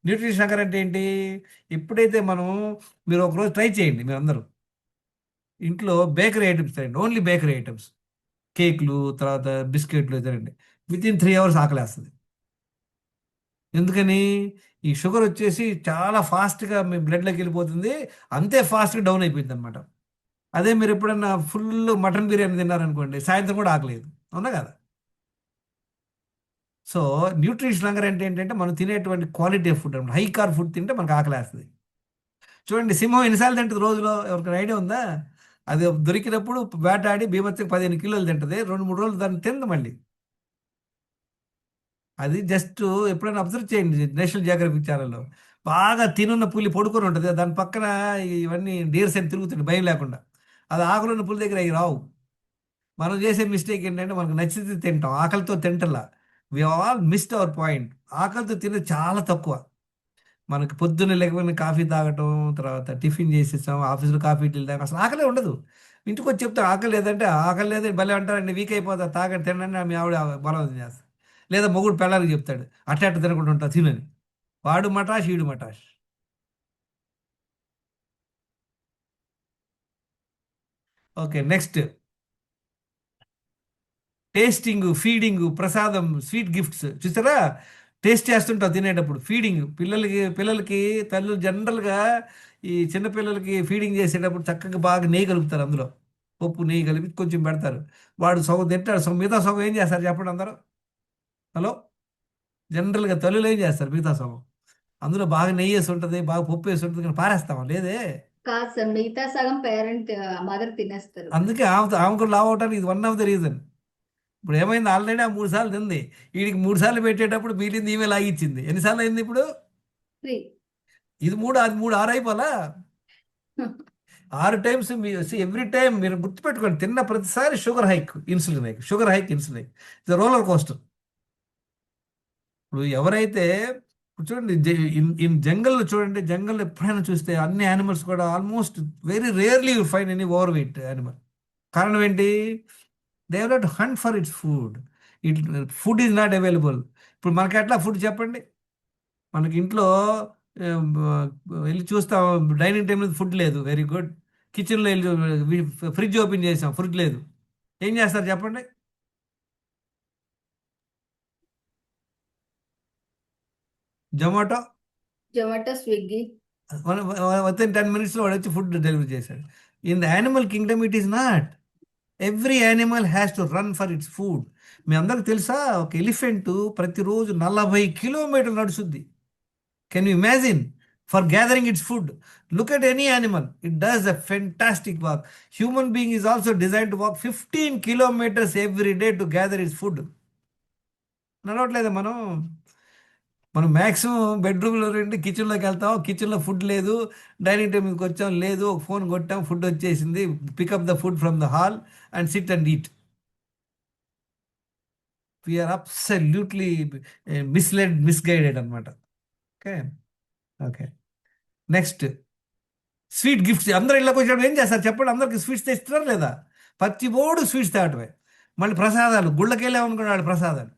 న్యూట్రిషన్ హంగర్ అంటే ఏంటి? ఎప్పుడైతే మీరు ఒకరోజు ట్రై చేయండి, మీరు అందరూ ఇంట్లో బేకరీ ఐటమ్స్ తినండి, ఓన్లీ బేకరీ ఐటమ్స్, కేక్లు, తర్వాత బిస్కెట్లు తినండి. వితిన్ 3 hours ఆకలేస్తుంది. ఎందుకని? ఈ షుగర్ వచ్చేసి చాలా ఫాస్ట్గా మీ బ్లడ్లోకి వెళ్ళిపోతుంది, అంతే ఫాస్ట్గా డౌన్ అయిపోయింది అనమాట. అదే మీరు ఎప్పుడన్నా ఫుల్ మటన్ బిర్యానీ తిన్నారనుకోండి, సాయంత్రం కూడా ఆకలేదు, అవునా కదా? సో న్యూట్రిషన్ హంగర్ అంటే ఏంటంటే మనం తినేటువంటి క్వాలిటీ ఆఫ్ ఫుడ్ అనమాట. హై కార్బ్ ఫుడ్ తింటే మనకు ఆకలేస్తుంది. చూడండి, సింహం ఎన్నిసార్లు తింటుంది రోజులో? ఎవరికైనా ఐడియా ఉందా? అది దొరికినప్పుడు వేటాడి బీభత్సకి 15 కిలోలు తింటుంది, 2-3 రోజులు దాన్ని తింది మళ్ళీ. అది జస్ట్ ఎప్పుడైనా అబ్జర్వ్ చేయండి, నేషనల్ జియోగ్రఫిక్ ఛానల్లో బాగా తినున్న పులి పడుకొని ఉంటుంది, దాని పక్కన ఇవన్నీ డీర్స్ అని తిరుగుతుంది భయం లేకుండా. అది ఆకలిన్న పులి దగ్గర అవి రావు. మనం చేసే మిస్టేక్ ఏంటంటే మనకు నచ్చితే తింటాం, ఆకలితో తింటలా. We all missed our point. ఆకలితో తినేది చాలా తక్కువ. మనకి పొద్దున్న లేకపోయినా కాఫీ తాగటం, తర్వాత టిఫిన్ చేసేసాం, ఆఫీస్లో కాఫీ టీలు తాగడం, అసలు ఆకలే ఉండదు. ఇంటికి వచ్చి చెప్తాం ఆకలి లేదంటే, ఆకలి లేదని భలే అంటారండి, వీక్ అయిపోతా, తాగండి, తినండి, మీ ఆవిడ బలవంతం చేస్తారు. లేదా మొగుడు పెళ్ళానికి చెప్తాడు, అట్ట తినకుండా ఉంటా తినని. వాడు మటాష్, ఈడు మటాష్. ఓకే, నెక్స్ట్ టేస్టింగ్, ఫీడింగ్, ప్రసాదం, స్వీట్ గిఫ్ట్స్. చూసారా, టేస్ట్ చేస్తుంటాం తినేటప్పుడు. ఫీడింగ్, పిల్లలకి తల్లులు జనరల్గా ఈ చిన్నపిల్లలకి ఫీడింగ్ చేసేటప్పుడు చక్కగా బాగా నెయ్యి కలుపుతారు, అందులో పప్పు నెయ్యి కలిపి కొంచెం పెడతారు. వాడు సగం తింటాడు, మిగతా సగం ఏం చేస్తారు చెప్పండి అందరూ? హలో, జనరల్గా తల్లులు ఏం చేస్తారు? మిగతా సగం అందులో బాగా నెయ్యి వేసి ఉంటుంది, బాగా పప్పు వేసి ఉంటుంది, కానీ పారేస్తామా? లేదే. కాదు సార్, మిగతా సగం మదర్ తినేస్తారు. అందుకే ఆమె కూడా లావ్ అవడానికి ఇది వన్ ఆఫ్ ద రీజన్. ఇప్పుడు ఏమైంది, ఆల్రెడీ ఆ 3 సార్లు తింది, వీడికి 3 సార్లు పెట్టేటప్పుడు మిగిలింది ఈమె లాగిచ్చింది. ఎన్నిసార్లు అయింది ఇప్పుడు? 3. ఇది 3, అది 3, 6 అయిపోలా. 6 టైమ్స్. ఎవ్రీ టైం మీరు గుర్తుపెట్టుకోండి, తిన్న ప్రతిసారి sugar hike, insulin hike, sugar hike, insulin hike. ఇది రోలర్ కోస్టర్. ఇప్పుడు ఎవరైతే చూడండి, ఇన్ జంగల్లో చూడండి, జంగల్లో ఎప్పుడైనా చూస్తే అన్ని యానిమల్స్ కూడా almost very rarely you find any over weight animal. కారణం ఏంటి? They have not hunt for its food. Food is not available. ఇప్పుడు మనకి ఎట్లా ఫుడ్ చెప్పండి? మనకి ఇంట్లో వెళ్ళి చూస్తాం, డైనింగ్ టేబుల్ ఫుడ్ లేదు, వెరీ గుడ్. కిచెన్లో వెళ్ళి ఫ్రిడ్జ్ ఓపెన్ చేసాం, ఫుడ్ లేదు. ఏం చేస్తారు చెప్పండి? జొమాటో, స్విగ్గీ. వితిన్ 10 minutes వాడు వచ్చి ఫుడ్ డెలివరీ చేశాడు. In the animal kingdom it is not. Every animal has to run for its food. మీ అందరికి తెలుసా, ఒక ఎలిఫెంట్ ప్రతిరోజు 40 కిలోమీటర్లు నడుచుద్ది. Can you imagine? For gathering its food. Look at any animal, it does a fantastic walk. Human being is also design to walk 15 kilometers every day to gather its food. నడవట్లేదా మనం మ్యాక్సిమం బెడ్రూమ్లో రండి, కిచెన్లోకి వెళ్తాం, కిచెన్లో ఫుడ్ లేదు, డైనింగ్ టేబుల్కి వచ్చాం, లేదు, ఒక ఫోన్ కొట్టాం, ఫుడ్ వచ్చేసింది, pickup the food from the hall and sit and eat. We are absolutely misguided అనమాట. Okay, okay. Next sweet gifts. అందరూ ఇళ్ళకి వచ్చినప్పుడు ఏం చేస్తారు చెప్పండి? అందరికి స్వీట్స్ తెస్తున్నారు లేదా? ప్రతి ఓడు స్వీట్స్ తేవటమే. మళ్ళీ ప్రసాదాలు, గుళ్ళకి వెళ్ళామనుకున్నాడు ప్రసాదాలు.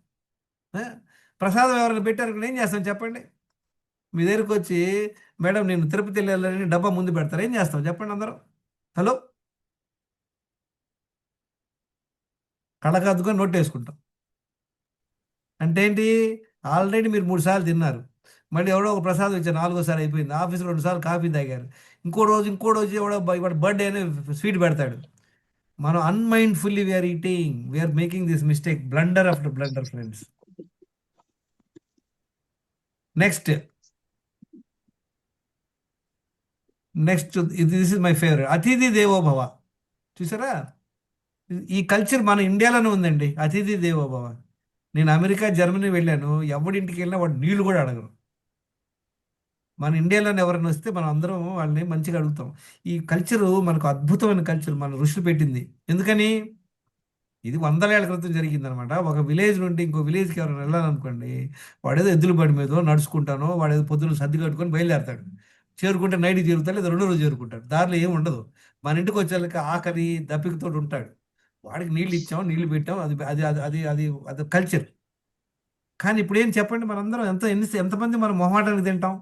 ప్రసాదం ఎవరైనా పెట్టారనుకుని ఏం చేస్తాం చెప్పండి? మీ దగ్గరికి వచ్చి, మేడం నేను తిరుపతి వెళ్ళాలని డబ్బా ముందు పెడతారు, ఏం చేస్తాం చెప్పండి అందరూ? హలో, కళ్ళకద్దుకొని నోట్టేసుకుంటాం. అంటే ఏంటి? ఆల్రెడీ మీరు 3 సార్లు తిన్నారు. మళ్ళీ ఎవడో ఒక ప్రసాదం ఇచ్చారు, 4గోసారి అయిపోయింది. ఆఫీస్లో 2 సార్లు కాఫీ తాగారు. ఇంకో రోజు ఎవడో వాడు బర్త్డే అని స్వీట్ పెడతాడు. మనం unmindfully we are eating, we are making this mistake, blunder after blunder friends. Next this is my favourite, అతిథి దేవో భవ. చూసారా? ఈ కల్చర్ మన ఇండియాలోనే ఉందండి, అతిథి దేవో భవ. నేను అమెరికా, జర్మనీ వెళ్ళాను, ఎవడింటికి వెళ్ళినా వాడు నీళ్లు కూడా అడగరు. మన ఇండియాలోనే ఎవరైనా వస్తే మనం అందరం వాళ్ళని మంచిగా అడుగుతాం. ఈ కల్చరు మనకు అద్భుతమైన కల్చర్, మన ఋషులు పెట్టింది. ఎందుకని? ఇది 100 ఏళ్ల క్రితం జరిగిందనమాట. ఒక విలేజ్ నుండి ఇంకో విలేజ్కి ఎవరైనా వెళ్ళాలనుకోండి, వాడేదో ఎద్దుల బండి మీద నడుచుకుంటానో, వాడేదో పొద్దున్న సర్ది కట్టుకొని బయలుదేరతాడు. చేరుకుంటే నైట్కి చేరుతాడు, లేదా 2వ రోజు చేరుకుంటాడు. దారిలో ఏమి ఉండదు. మన ఇంటికి వచ్చేళ్ళకి ఆకలి దప్పికతో ఉంటాడు. వాడికి నీళ్ళు ఇచ్చాం, నీళ్లు పెట్టాం, అది అది అది అది అది అది కల్చర్. కానీ ఇప్పుడు ఏం చెప్పండి, మనందరం ఎంతమంది మనం మొహమాటానికి తింటాం?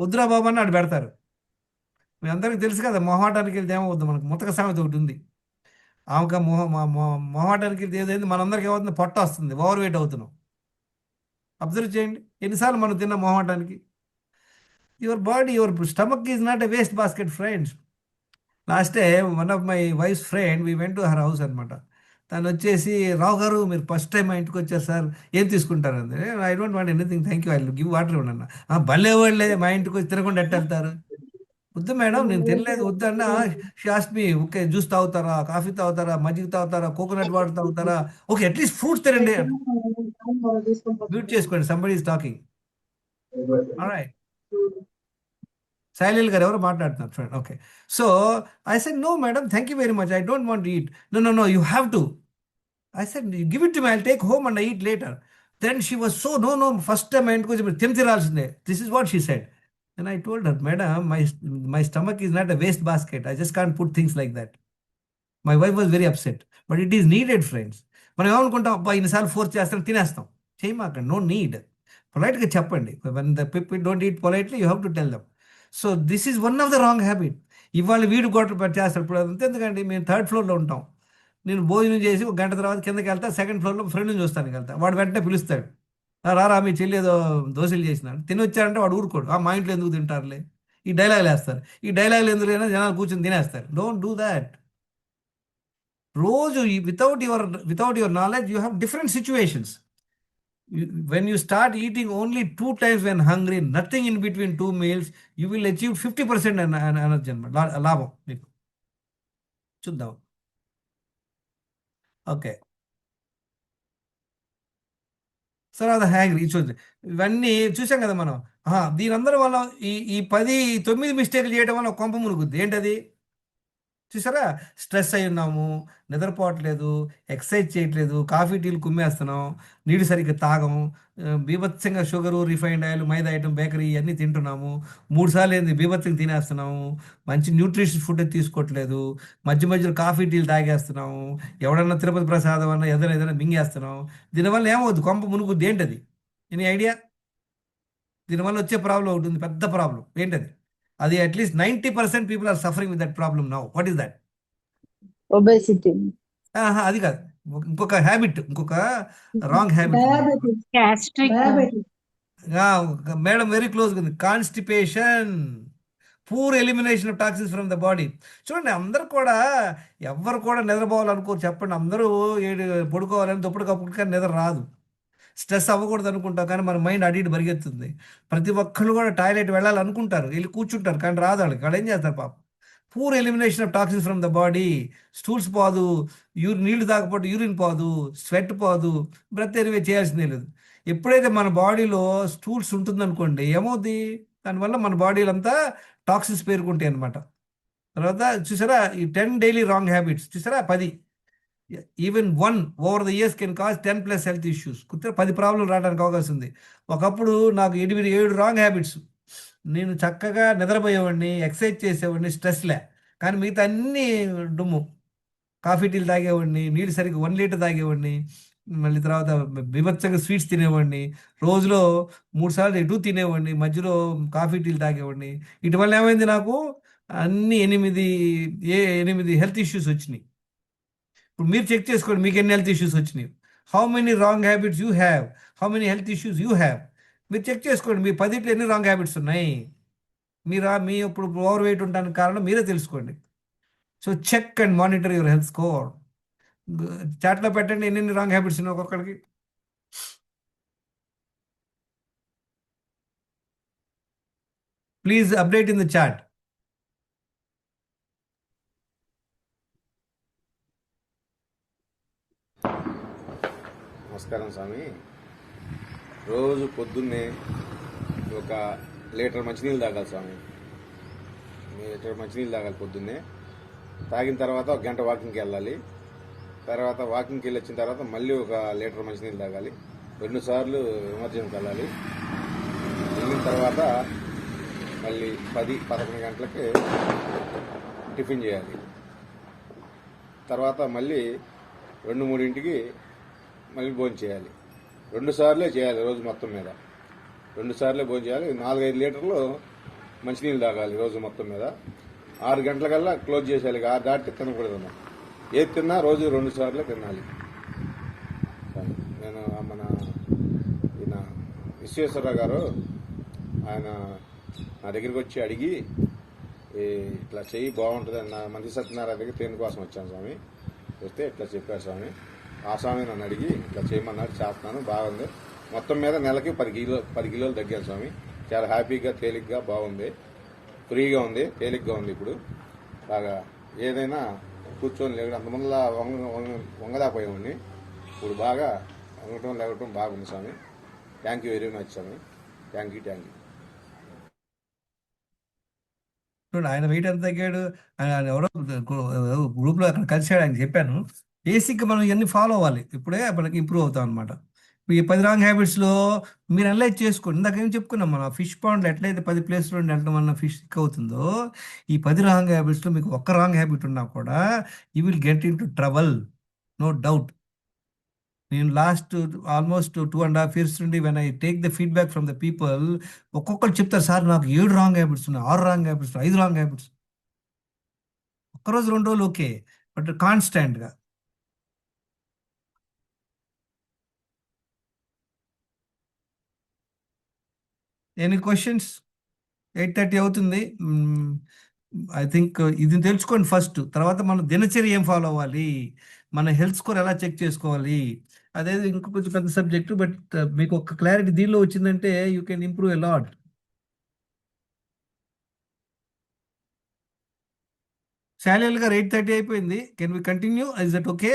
వద్దురా బాబు అని ఆడు పెడతారు. మీ అందరికీ తెలుసు కదా, మొహమాటానికి వెళ్తే ఏమవుద్దు, మనకు ముతక సామెత ఒకటి ఉంది. ఆమెకు మొహమాటానికి వెళ్తే ఏదైంది, మనందరికీ ఏమవుతుంది? పొట్ట వస్తుంది, ఓవర్ వెయిట్ అవుతున్నాం. అబ్జర్వ్ చేయండి, ఎన్నిసార్లు మనం తిన్న మొహమాటానికి. Your body, your stomach is not a waste basket friends. Last day one of my wife friend, we went to her house అనమాట. తను వచ్చేసి, రావు గారు మీరు ఫస్ట్ టైం మా ఇంటికి వచ్చారు సార్, ఏం తీసుకుంటారు అంటే, I don't want anything, thank you, I give water ఇవ్వండి. భలే వాళ్ళే, మా ఇంటికి వచ్చి తినకుండా ఎట్టెళ్తారు. వద్దు మేడం, నేను తినలేదు వద్దు అన్న. షాస్మి, ఓకే జ్యూస్ తాగుతారా, కాఫీ తాగుతారా, మజ్జిగ తాగుతారా, కోకోనట్ వాటర్ తాగుతారా, ఓకే అట్లీస్ట్ ఫ్రూట్స్ తినండి. మ్యూట్ చేసుకోండి, సంబడి ఈస్ టాకింగ్. ఆల్రైట్, శైలీల్ గారు ఎవరు మాట్లాడుతున్నారు చూడండి. Okay, so I said no madam, thank you very much, I don't want to eat. No you have to. I said, give it to me, I'll take home and I eat later. Then she was so, no, first time I went to Timthiralsinde. This is what she said. And I told her, madam, my stomach is not a waste basket. I just can't put things like that. My wife was very upset. But it is needed, friends. మనం ఏమనుకుంటాం, అబ్బా ఇన్నిసార్లు ఫోర్స్ చేస్తాం, తినేస్తాం. చేయమాకండి, నో నీడ్. పొలైట్గా చెప్పండి. when the people don't eat politely, you have to tell them. So this is one of the wrong habit. ఇవాళ వీడు గోట్లు చేస్తాడు. ఇప్పుడు అంతే, ఎందుకండి మేము 3rd ఫ్లోర్లో ఉంటాం. నేను భోజనం చేసి 1 గంట తర్వాత కిందకి వెళ్తా, 2nd ఫ్లోర్లో ఫ్రెండ్ని చూస్తానికి వెళ్తా. వాడు వెంటనే పిలుస్తాడు, రారా మీ చెల్లి ఏదో దోశలు చేసినాడు, తిని వచ్చారంటే వాడు ఊరుకోడు. మా ఇంట్లో ఎందుకు తింటారులే, ఈ డైలాగులు వేస్తారు. ఈ డైలాగులు ఎందుకు లేనా, జనాలు కూర్చొని తినేస్తారు. Don't do that. రోజు without your knowledge you have different situations. When you start eating only 2 times when hungry, nothing in between 2 meals, you will achieve 50% energy అన్నమాట, లాభం మీకు. చూద్దాం. ఓకే, సార్ అది హ్యాంగ్రీ చూడండి, ఇవన్నీ చూసాం కదా మనం. దీని అందరి వల్ల ఈ 9 మిస్టేక్లు చేయడం వల్ల కొంప మునుగుద్ది. ఏంటది? చూసారా? స్ట్రెస్ అయి ఉన్నాము, నిద్రపోవట్లేదు, ఎక్సర్సైజ్ చేయట్లేదు, కాఫీ టీలు కుమ్మేస్తున్నాం, నీళ్ళు సరిగ్గా తాగము, బీభత్సంగా షుగరు, రిఫైన్డ్ ఆయిల్, మైదా ఐటమ్, బేకరీ ఇవన్నీ తింటున్నాము, 3 సార్లు ఏంది బీభత్సంగా తినేస్తున్నాము, మంచి న్యూట్రిషన్ ఫుడ్ తీసుకోవట్లేదు, మధ్యలో కాఫీ టీలు తాగేస్తున్నాము, ఎవడన్నా తిరుపతి ప్రసాదం అన్న ఏదైనా మింగేస్తున్నాం. దీనివల్ల ఏమవుద్ది? కొంప మునుగుద్ది. ఏంటది? Any idea? దీనివల్ల వచ్చే ప్రాబ్లం ఒకటి ఉంది, పెద్ద ప్రాబ్లం. ఏంటది? అది at least 90% people are suffering with that problem now. What is that? Obesity. అది కాదు, ఇంకొక హ్యాబిట్, ఇంకొక wrong habit. Madam very close ఉంది, constipation, poor elimination of toxins from the body. చూడండి, అందరు కూడా ఎవరు కూడా నిద్రపోవాలనుకోరు చెప్పండి. అందరూ పడుకోవాలని దుప్పటి కప్పుడుకొని నిద్ర రాదు. స్ట్రెస్ అవ్వకూడదు అనుకుంటాం, కానీ మన మైండ్ అటు ఇటు పరిగెత్తుంది. ప్రతి ఒక్కళ్ళు కూడా టాయిలెట్ వెళ్ళాలనుకుంటారు, వెళ్ళి కూర్చుంటారు, కానీ రాదు వాళ్ళకి. వాళ్ళు ఏం చేస్తారు పాపం? Poor elimination of toxins from the body. Stools పోదు, నీళ్లు తాగకపోతే యూరిన్ పోదు, స్వెట్ పోదు, బ్రెత్ ఎరివే చేయాల్సిందే లేదు. ఎప్పుడైతే మన బాడీలో స్టూల్స్ ఉంటుందనుకోండి, ఏమవుద్ది? దానివల్ల మన బాడీలో అంతా టాక్సిన్స్ పేరుకుంటాయి అనమాట. తర్వాత చూసారా, ఈ 10 డైలీ రాంగ్ హ్యాబిట్స్ చూసారా, 10. Even 1 over the years can cause 10+ health issues. 10 problem రావడానికి అవకాశం ఉంది. ఒకప్పుడు నాకు 7 రాంగ్ హ్యాబిట్స్. నేను చక్కగా నిద్రపోయేవాడిని, ఎక్సర్సైజ్ చేసేవాడిని, స్ట్రెస్లే. కానీ మిగతా అన్నీ డుమ్ము. కాఫీ టీలు తాగేవాడిని, నీళ్ళు సరిగ్గా 1 లీటర్ తాగేవాడిని, మళ్ళీ తర్వాత బీభత్సంగా స్వీట్స్ తినేవాడిని, రోజులో 3 సార్లు ఎటు తినేవాడిని, మధ్యలో కాఫీ టీలు తాగేవాడిని. వీటి వల్ల ఏమైంది? నాకు అన్ని 8 హెల్త్ ఇష్యూస్ వచ్చినాయి. ఇప్పుడు మీరు చెక్ చేసుకోండి మీకు ఎన్ని హెల్త్ ఇష్యూస్ వచ్చినాయి. How many wrong habits you have, how many health issues you have. మీరు చెక్ చేసుకోండి మీ 10 ఎన్ని రాంగ్ హ్యాబిట్స్ ఉన్నాయి. మీ ఇప్పుడు ఓవర్ వెయిట్ ఉండడానికి కారణం మీరే తెలుసుకోండి. So check and monitor your health score. చాట్లో పెట్టండి ఎన్ని రాంగ్ హ్యాబిట్స్ ఉన్నాయి ఒక్కొక్కడికి. Please update in the chat. నమస్కారం స్వామి. రోజు పొద్దున్నే ఒక లీటర్ మంచినీళ్ళు తాగాలి స్వామి. లీటర్ మంచినీళ్ళు తాగాలి పొద్దున్నే. తాగిన తర్వాత ఒక గంట వాకింగ్కి వెళ్ళాలి. తర్వాత వాకింగ్కి వెళ్ళి వచ్చిన తర్వాత మళ్ళీ ఒక లీటర్ మంచినీళ్ళు తాగాలి. 2 సార్లు ఎమర్జెన్సీకి వెళ్ళాలి. వెళ్ళిన తర్వాత మళ్ళీ 10-11 గంటలకి టిఫిన్ చేయాలి. తర్వాత మళ్ళీ 2-3 మళ్ళీ భోజనం చేయాలి. 2 సార్లే చేయాలి రోజు మొత్తం మీద. 2 సార్లే భోజనం చేయాలి. 4-5 లీటర్లు మంచినీళ్ళు తాగాలి రోజు మొత్తం మీద. 6 గంటలకల్లా క్లోజ్ చేసేయాలి. 6 దాటితే తినకూడదు. ఏది తిన్నా రోజు 2 సార్లే తినాలి. నేను మన ఈయన విశ్వేశ్వరరావు గారు ఆయన నా దగ్గరికి వచ్చి అడిగి ఇట్లా చెయ్యి బాగుంటుంది నా మంది సత్యనారాయణ దగ్గర తేను కోసం వచ్చాను స్వామి. వస్తే ఇట్లా చెప్పారు స్వామి. ఆ స్వామి నన్ను అడిగి ఇట్లా చేయమన్నాడు. చేస్తున్నాను, బాగుంది. మొత్తం మీద నెలకి 10 కిలోలు తగ్గాను స్వామి. చాలా హ్యాపీగా తేలిగ్గా బాగుంది. ఫ్రీగా ఉంది, తేలిగ్గా ఉంది. ఇప్పుడు బాగా ఏదైనా కూర్చొని లేవడం అంతమందిలా వంగదాపోయేవాడిని. ఇప్పుడు బాగా వంగటం లేవటం బాగుంది Swami. Thank you very much Swami. Thank you. చూడండి ఆయన వెయిట్ ఎంత తగ్గాడు. ఆయన ఎవరో గ్రూప్లో అక్కడ కలిసాడు, ఆయన చెప్పాను. బేసిక్గా మనం ఇవన్నీ ఫాలో అవ్వాలి. ఇప్పుడే మనకి ఇంప్రూవ్ అవుతాం అనమాట. ఈ 10 రాంగ్ హ్యాబిట్స్లో మీరు అనలైజ్ చేసుకోండి. ఇందాక ఏం చెప్పుకున్నాం మనం, ఫిష్ పాండ్లో ఎట్లయితే 10 ప్లేస్లో ఎంత మన ఫిష్ సిక్ అవుతుందో, ఈ 10 రాంగ్ హ్యాబిట్స్లో మీకు ఒక్క రాంగ్ హ్యాబిట్ ఉన్నా కూడా you will get into trouble, no doubt. నేను లాస్ట్ ఆల్మోస్ట్ 2.5 years నుండి when I take the feedback from the people, ఒక్కొక్కరు చెప్తారు సార్ నాకు 7 రాంగ్ హ్యాబిట్స్ ఉన్నాయి, 6 రాంగ్ హ్యాబిట్స్, 5 రాంగ్ హ్యాబిట్స్. ఒక్కరోజు 2 రోజులు ఓకే, బట్ కాన్స్టాంట్గా. Any questions? 8:30 అవుతుంది. ఐ థింక్ ఇది తెలుసుకోండి ఫస్ట్. తర్వాత మన దినచర్య ఏం ఫాలో అవ్వాలి, మన హెల్త్ స్కోర్ ఎలా చెక్ చేసుకోవాలి, అదే ఇంకో కొంచెం పెద్ద సబ్జెక్టు. బట్ మీకు ఒక క్లారిటీ దీనిలో వచ్చిందంటే you can improve a lot. శాల్యుల్ గారు 8:30 అయిపోయింది. Can we continue? Is that okay?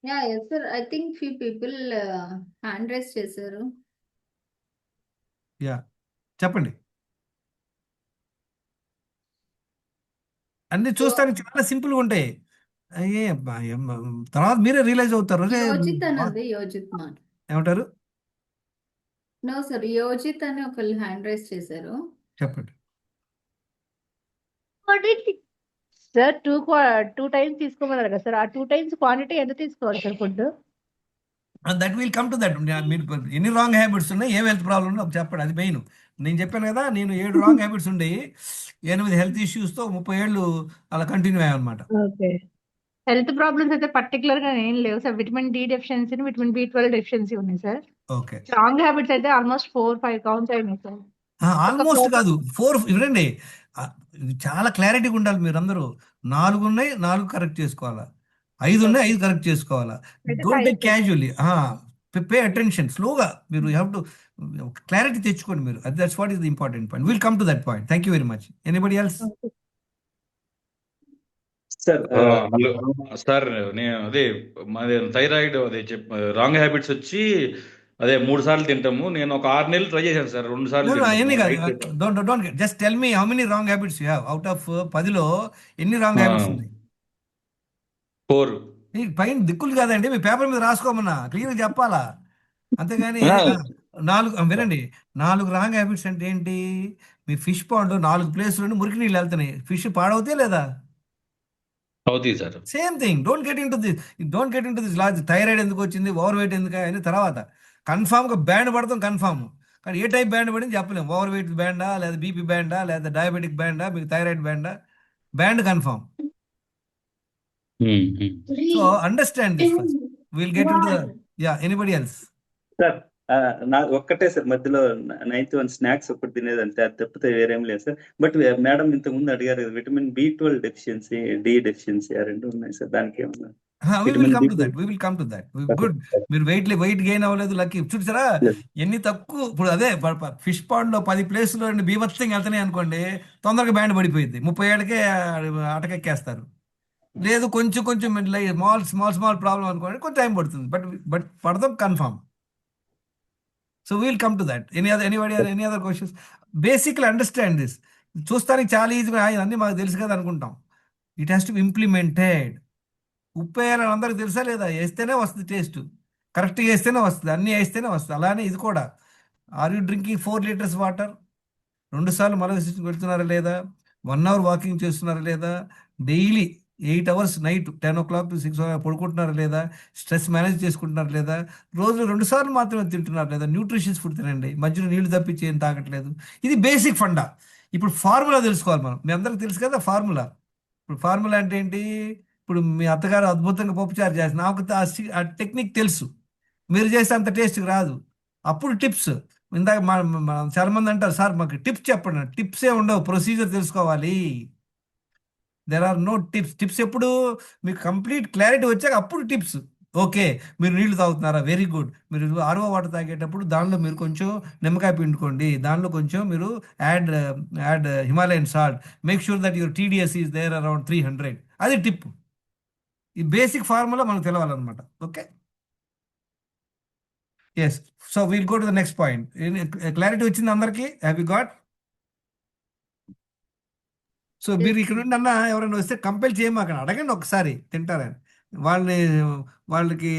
yes sir, I think few people hand raise చేశారు. యా చెప్పండి. అన్ని చూస్తానికి చాలా సింపుల్గా ఉంటాయి. అయ్యే తర్వాత మీరే రియలైజ్ అవుతారు. అరే యోజిత్ అన్నది యోజిత్ మాట. ఏమంటారు? నో సార్, యోజిత్ అని ఒకళ్ళు హ్యాండ్ రైజ్ చేశారు. చెప్పండి. సార్ 2 times తీసుకోమన్నారు కదా సార్. ఆ 2 times క్వాంటిటీ ఎంత తీసుకోవాలి sir food? That will come to that. మీరు ఎన్ని రాంగ్ హ్యాబిట్స్ ఉన్నాయి, ఏం హెల్త్ ప్రాబ్లమ్ ఉందో చెప్పండి. అది మెయిన్. నేను చెప్పాను కదా, నేను 7 రాంగ్ హ్యాబిట్స్ ఉండి 8 హెల్త్ ఇష్యూస్తో 30 ఏళ్ళు అలా కంటిన్యూ అయ్యామన్నమాట. ఓకే. హెల్త్ ప్రాబ్లమ్స్ అయితే పర్టికులర్ గా ఏం లేవు sir. Vitamin D deficiency, vitamin B12 deficiency ఉన్నాయి సార్. ఓకే. రాంగ్ హ్యాబిట్స్ అయితే ఆల్మోస్ట్ 4-5 కౌంట్స్ అయినాయి సార్. ఆల్మోస్ట్ కాదు 4. ఇవ్వండి, చాలా క్లారిటీగా ఉండాలి. మీరందరూ 4 ఉన్నాయి, 4 కరెక్ట్ చేసుకోవాలా. 5 ఉన్నాయి, 5 కరెక్ట్ చేసుకోవాలా. Don't take casually. Pay attention. స్లోగా మీరు హ్యావ్ టు క్లారిటీ తెచ్చుకోండి మీరు. That's what is the important point. Will come to that point. Thank you very much. Anybody else? Hello sir, నేను అదే మాది థైరాయిడ్, అదే రాంగ్ హ్యాబిట్స్ వచ్చి అదే 3 సార్లు తింటాము. నేను ఒక 6 నెలలు ట్రై చేశాను సార్. 2 సార్లు ఎన్ని కాదు. తింటాము. Don't just tell me how many wrong habits you have. Out of 10లో ఎన్ని రాంగ్ హ్యాబిట్స్ ఉన్నాయి? 4. పైన దిక్కులు కాదండి, మీ పేపర్ మీద రాసుకోమన్నా, క్లియర్గా చెప్పాలా. అంతేగాని 4 వినండి, 4 రాంగ్ హ్యాబిట్స్ అంటే ఏంటి? మీ ఫిష్ పాండ్ 4 ప్లేస్లో మురికి నీళ్ళు వెళ్తున్నాయి, ఫిష్ పాడవుతాయి లేదా? అవుతుంది sir. Same thing. Don't get into this laws. Thyroid ఎందుకు వచ్చింది, ఓవర్ వెయిట్ ఎందుకు అని తర్వాత కన్ఫామ్గా బ్యాండ్ పడతాం కన్ఫామ్. కానీ ఏ టైప్ బ్యాండ్ పడింది చెప్పలేము. ఓవర్ వెయిట్ బ్యాండా, లేదా బీపీ బ్యాండా, లేదా డయాబెటిక్ బ్యాండా, మీకు థైరాయిడ్ బ్యాండా? బ్యాండ్ confirm. So understand this first. We'll get into the, yeah, anybody else? Sir నా ఒక్కటే సార్ మధ్యలో 9th స్నాక్స్ ఒకటి తినేది అంతే, అది తప్పితే వేరేం లేదు సార్. బట్ మేడం ఇంతకు ముందు అడిగారు కదా, vitamin B12 deficiency, D deficiency ఆ రెండు ఉన్నాయి సార్, దానికి ఏమన్నా? We will vitamin come to B12 that. We will come to that. Good. మీరు వెయిట్ గెయిన్ అవ్వలేదు, లక్కీ. చూసారా ఎన్ని తక్కువ. ఇప్పుడు అదే ఫిష్ పాండ్ లో 10 ప్లేసులు బీభత్సంగా వెళ్తున్నాయి అనుకోండి, తొందరగా బ్యాండ్ పడిపోయింది, 30 ఏళ్ళకే అటకెక్కేస్తారు. లేదు కొంచెం స్మాల్ ప్రాబ్లం అనుకోండి, కొంచెం టైం పడుతుంది, బట్ పడదాం confirm. So we'll come to that. Any other questions? Basically understand this. చూస్తానికి చాలా ఈజీగా అన్నీ మాకు తెలుసు కదా అనుకుంటాం. It has to be implemented. ఉప్పు వేయాలని అందరికి తెలుసా లేదా? వేస్తేనే వస్తుంది టేస్ట్, కరెక్ట్గా వేస్తేనే వస్తుంది, అన్నీ వేస్తేనే వస్తుంది. అలానే ఇది కూడా. Are you drinking 4 liters water? 2 సార్లు మల విసర్జన పెడుతున్నారా లేదా? 1 hour వాకింగ్ చేస్తున్నారా లేదా? Daily 8 hours night 10 o'clock to 6 o'clock పడుకుంటున్నారా లేదా? స్ట్రెస్ మేనేజ్ చేసుకుంటున్నారా లేదా? రోజులో 2 సార్లు మాత్రమే తింటున్నారు లేదా? న్యూట్రిషియస్ ఫుడ్ తినండి, మధ్యలో నీళ్లు తప్పించి ఏం తాగట్లేదు. ఇది బేసిక్ ఫండా. ఇప్పుడు ఫార్ములా తెలుసుకోవాలి మనం. మీ అందరికి తెలుసు కదా ఫార్ములా. ఇప్పుడు ఫార్ములా అంటే ఏంటి? ఇప్పుడు మీ అత్తగారు అద్భుతంగా పప్పుచారు చేస్తారు, నాకు ఆ టెక్నిక్ తెలుసు, మీరు చేస్తే అంత టేస్ట్ రాదు. అప్పుడు టిప్స్. ఇందాక చాలా మంది అంటారు, సార్ మాకు టిప్స్ చెప్పండి. టిప్సే ఉండవు, ప్రొసీజర్ తెలుసుకోవాలి. There are no tips. Tips ఎప్పుడు మీకు కంప్లీట్ క్లారిటీ వచ్చాక అప్పుడు టిప్స్. ఓకే, మీరు నీళ్లు తాగుతున్నారా? Very good. మీరు RO వాటర్ తాగేటప్పుడు దానిలో మీరు కొంచెం నిమ్మకాయ పిండుకోండి, దానిలో కొంచెం మీరు add Himalayan salt, make sure that your TDS is there around 300. అది టిప్. ఈ బేసిక్ ఫార్ములా మనకు తెలవాలన్నమాట. Okay, yes. So we'll go to the next point. Clarity వచ్చింది అందరికీ? Have you got? సో మీరు ఇక్కడ నుండి అన్న ఎవరైనా వస్తే కంపెల్ చేయమా, అక్కడ అడగండి ఒకసారి తింటారని. వాళ్ళకి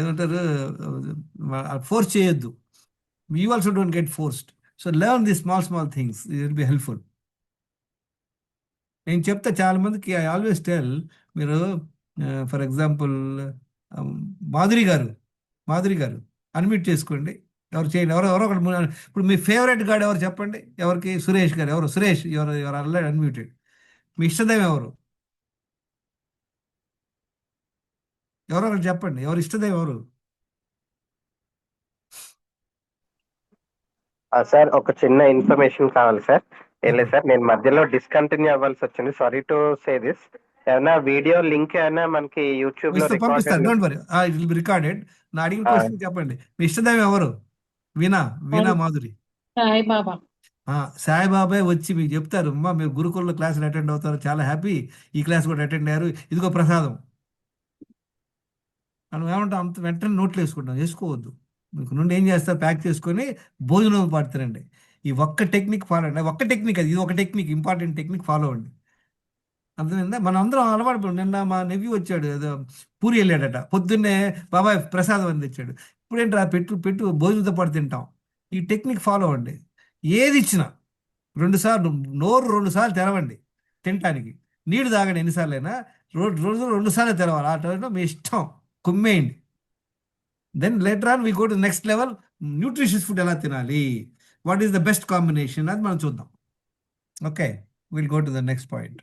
ఏమంటారు, ఫోర్స్ చేయొద్దు. You also don't get forced. So learn the small things, it will be helpful. నేను చెప్తా చాలా మందికి, ఐ ఆల్వేస్ టెల్, మీరు ఫర్ ఎగ్జాంపుల్ మాధురి గారు అన్మ్యూట్ చేసుకోండి. ఎవరు చేయండి, ఎవరో ఒకటి. ఇప్పుడు మీ ఫేవరెట్ గాడు ఎవరు చెప్పండి? ఎవరికి? సురేష్ గారు. ఎవరు? సురేష్, ఎవరు ఆల్రెడీ అన్మ్యూటెడ్. మీ ఇష్టదైవం ఎవరు? ఎవరో ఒకటి చెప్పండి. ఎవరు ఇష్టదైవం ఎవరు? సార్ ఒక చిన్న ఇన్ఫర్మేషన్ కావాలి సార్. ఏం లేదు సార్, నేను మధ్యలో డిస్కంటిన్యూ అవ్వాల్సి వచ్చింది, సారీ టు సే దిస్. ఏమైనా వీడియో లింక్ ఏమైనా మనకి యూట్యూబ్ లో పంపిస్తాను, don't worry, it will be recorded. నా అడిగిన క్వశ్చన్ చెప్పండి. మీ ఇష్టదైవం ఎవరు? వీణా మాధురి. సాయిబాబా. సాయిబాబాయ్ వచ్చి మీకు చెప్తారు, అమ్మా మీరు గురుకుల క్లాసులు అటెండ్ అవుతారు, చాలా హ్యాపీ, ఈ క్లాస్ కూడా అటెండ్ అయ్యారు, ఇదిగో ప్రసాదం. మనం ఏమంటాం, అంత వెంటనే నోట్లు వేసుకోవద్దు. మీకు నుండి ఏం చేస్తారు, ప్యాక్ చేసుకొని భోజనం పడతారండి. ఈ ఒక్క టెక్నిక్ ఫాలో అండి. ఒక్క టెక్నిక్ అది, ఇది ఒక టెక్నిక్, ఇంపార్టెంట్ టెక్నిక్ ఫాలో అండి. అర్థమైందా? మనం అందరం అలవాటు. నిన్న మా నెవ్యూ వచ్చాడు, ఏదో పూరి వెళ్ళాడట, పొద్దున్నే బాబాయ్ ప్రసాదం అని తెచ్చాడు. ఇప్పుడేంటి పెట్టు భోజనంతో పాటు తింటాం. ఈ టెక్నిక్ ఫాలో అండి. ఏది ఇచ్చినా 2 సార్లు నోరు 2 సార్లు తెరవండి తినటానికి. నీళ్ళు తాగండి ఎన్నిసార్లు అయినా, రోజు 2 సార్లు తెరవాలి. ఆ టైంలో మీ ఇష్టం కుమ్మేయండి. Then later on we go to next level. Nutritious food ఎలా తినాలి, what is the best combination, అది మనం చూద్దాం. Okay, will go to the next point.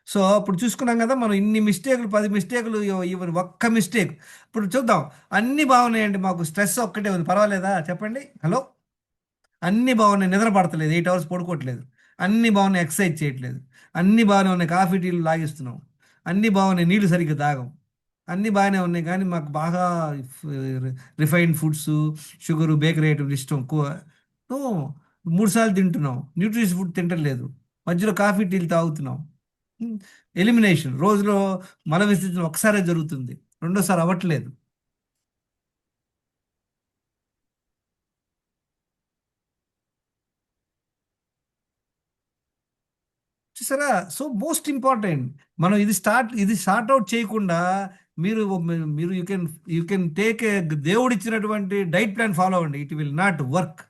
So ఇప్పుడు చూసుకున్నాం కదా మనం, ఇన్ని మిస్టేకులు, 10 మిస్టేకులు, ఈవెన్ ఒక్క మిస్టేక్. ఇప్పుడు చూద్దాం. అన్నీ బాగున్నాయండి, మాకు స్ట్రెస్ ఒక్కటే ఉంది, పర్వాలేదా చెప్పండి? హలో, అన్నీ బాగున్నాయి, నిద్ర పడతలేదు, 8 hours పడుకోవట్లేదు, అన్నీ బాగున్నాయి, ఎక్సర్సైజ్ చేయట్లేదు, అన్నీ బాగానే ఉన్నాయి, కాఫీ టీలు లాగిస్తున్నాం, అన్నీ బాగున్నాయి, నీళ్లు సరిగ్గా తాగం, అన్నీ బాగానే ఉన్నాయి, కానీ మాకు బాగా refined foods, sugar, bakery items ఇష్టం ఎక్కువ. 3 సార్లు తింటున్నాం, న్యూట్రిషియస్ ఫుడ్ తింటలేదు, మధ్యలో కాఫీ టీలు తాగుతున్నాం. ఎలిమినేషన్, రోజులో మల విసర్జన ఒకసారే జరుగుతుంది, రెండోసారి అవ్వట్లేదు. చూసారా? సో మోస్ట్ ఇంపార్టెంట్, మనం ఇది స్టార్ట్ అవుట్ చేయకుండా మీరు యూ కెన్ టేక్ ఏ దేవుడు ఇచ్చినటువంటి డైట్ ప్లాన్ ఫాలో అవ్వండి, it will not work.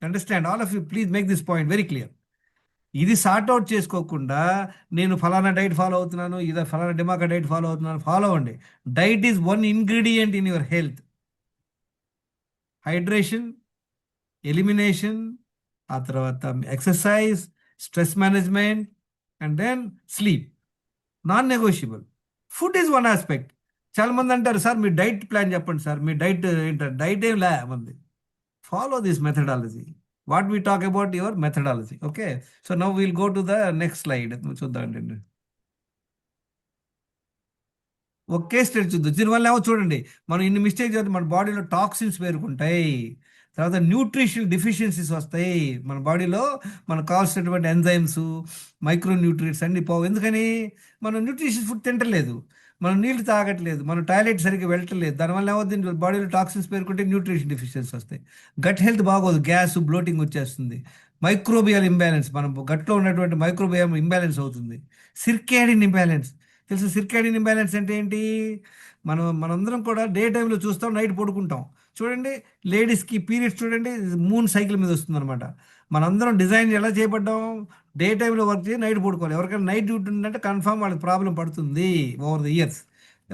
Understand all of you, please make this point very clear. ఇది సార్ట్ అవుట్ చేసుకోకుండా నేను ఫలానా డైట్ ఫాలో అవుతున్నాను, ఇది ఫలానా డిమాకా డైట్ ఫాలో అవుతున్నాను, ఫాలో అవ్వండి. Diet is one ingredient in your health. Hydration, elimination, ఆ తర్వాత exercise, stress management, and then sleep. Non negotiable. Food is one aspect. చాలా మంది అంటారు సార్ మీ డైట్ ప్లాన్ చెప్పండి సార్, మీ డైట్ ఏంటారు, డైట్ ఏం లే మంది. Follow this methodology. What we talk about your methodology. Okay. So now we'll go to the next slide. చూద్దాం. ఒక కేస్ స్టడీ చూద్దాం. దీనివల్ల ఏమో చూడండి, మనం ఇన్ని మిస్టేక్ చేస్తే మన బాడీలో టాక్సిన్స్ పేరుకుంటాయి, తర్వాత న్యూట్రిషన్ డిఫిషియన్సీస్ వస్తాయి మన బాడీలో, మనకు కావాల్సినటువంటి ఎంజైమ్స్, మైక్రో న్యూట్రియంట్స్ అన్ని పోవు. ఎందుకని? మనం న్యూట్రిషన్ ఫుడ్ తింటలేదు, మనం నీళ్లు తాగట్లేదు, మనం టాయిలెట్ సరిగ్గా వెళ్ళట్లేదు. దానివల్ల ఏమవుతుంది, బాడీలో టాక్సిన్స్ పేరుకుంటే న్యూట్రిషన్ డిఫిషియన్సీ వస్తాయి. గట్ హెల్త్ బాగోదు, గ్యాస్, బ్లోటింగ్ వచ్చేస్తుంది. మైక్రోబియల్ ఇంబ్యాలెన్స్, మనం గట్లో ఉన్నటువంటి మైక్రోబియం ఇంబ్యాలెన్స్ అవుతుంది. సిర్కేడియన్ ఇంబ్యాలెన్స్ తెలుసు. సిర్కేడియన్ ఇంబ్యాలెన్స్ అంటే ఏంటి? మనందరం కూడా డే టైంలో చూస్తాం, నైట్ పడుకుంటాం. చూడండి, లేడీస్కి పీరియడ్స్ చూడండి మూన్ సైకిల్ మీద వస్తుంది అనమాట. మనందరం డిజైన్ ఎలా చేయబడ్డాం, డే టైంలో వర్క్ చేసి నైట్ పడుకోవాలి. ఎవరికైనా నైట్ డ్యూటీ ఉందంటే కన్ఫామ్ వాళ్ళకి ప్రాబ్లం పడుతుంది ఓవర్ ద ఇయర్స్.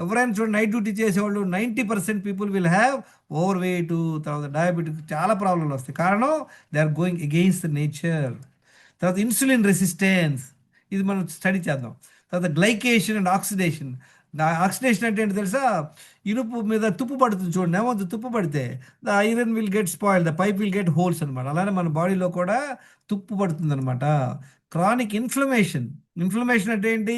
ఎవరైనా చూడండి నైట్ డ్యూటీ చేసేవాళ్ళు 90% people will have overweight, తర్వాత డయాబెటిక్, చాలా ప్రాబ్లంలు వస్తాయి. కారణం they are going against the nature. తర్వాత ఇన్సులిన్ రెసిస్టెన్స్, ఇది మనం స్టడీ చేద్దాం. తర్వాత గ్లైకేషన్ అండ్ ఆక్సిడేషన్. ఆక్సిడేషన్ అంటే ఏంటి తెలుసా? ఇనుపు మీద తుప్పు పడుతుంది చూడండి, ఏమవుతుంది, తుప్పు పడితే the iron will get spoil, the pipe will get holes అనమాట. అలానే మన బాడీలో కూడా తుప్పు పడుతుంది అనమాట. Chronic inflammation. ఇన్ఫ్లమేషన్ అంటే ఏంటి?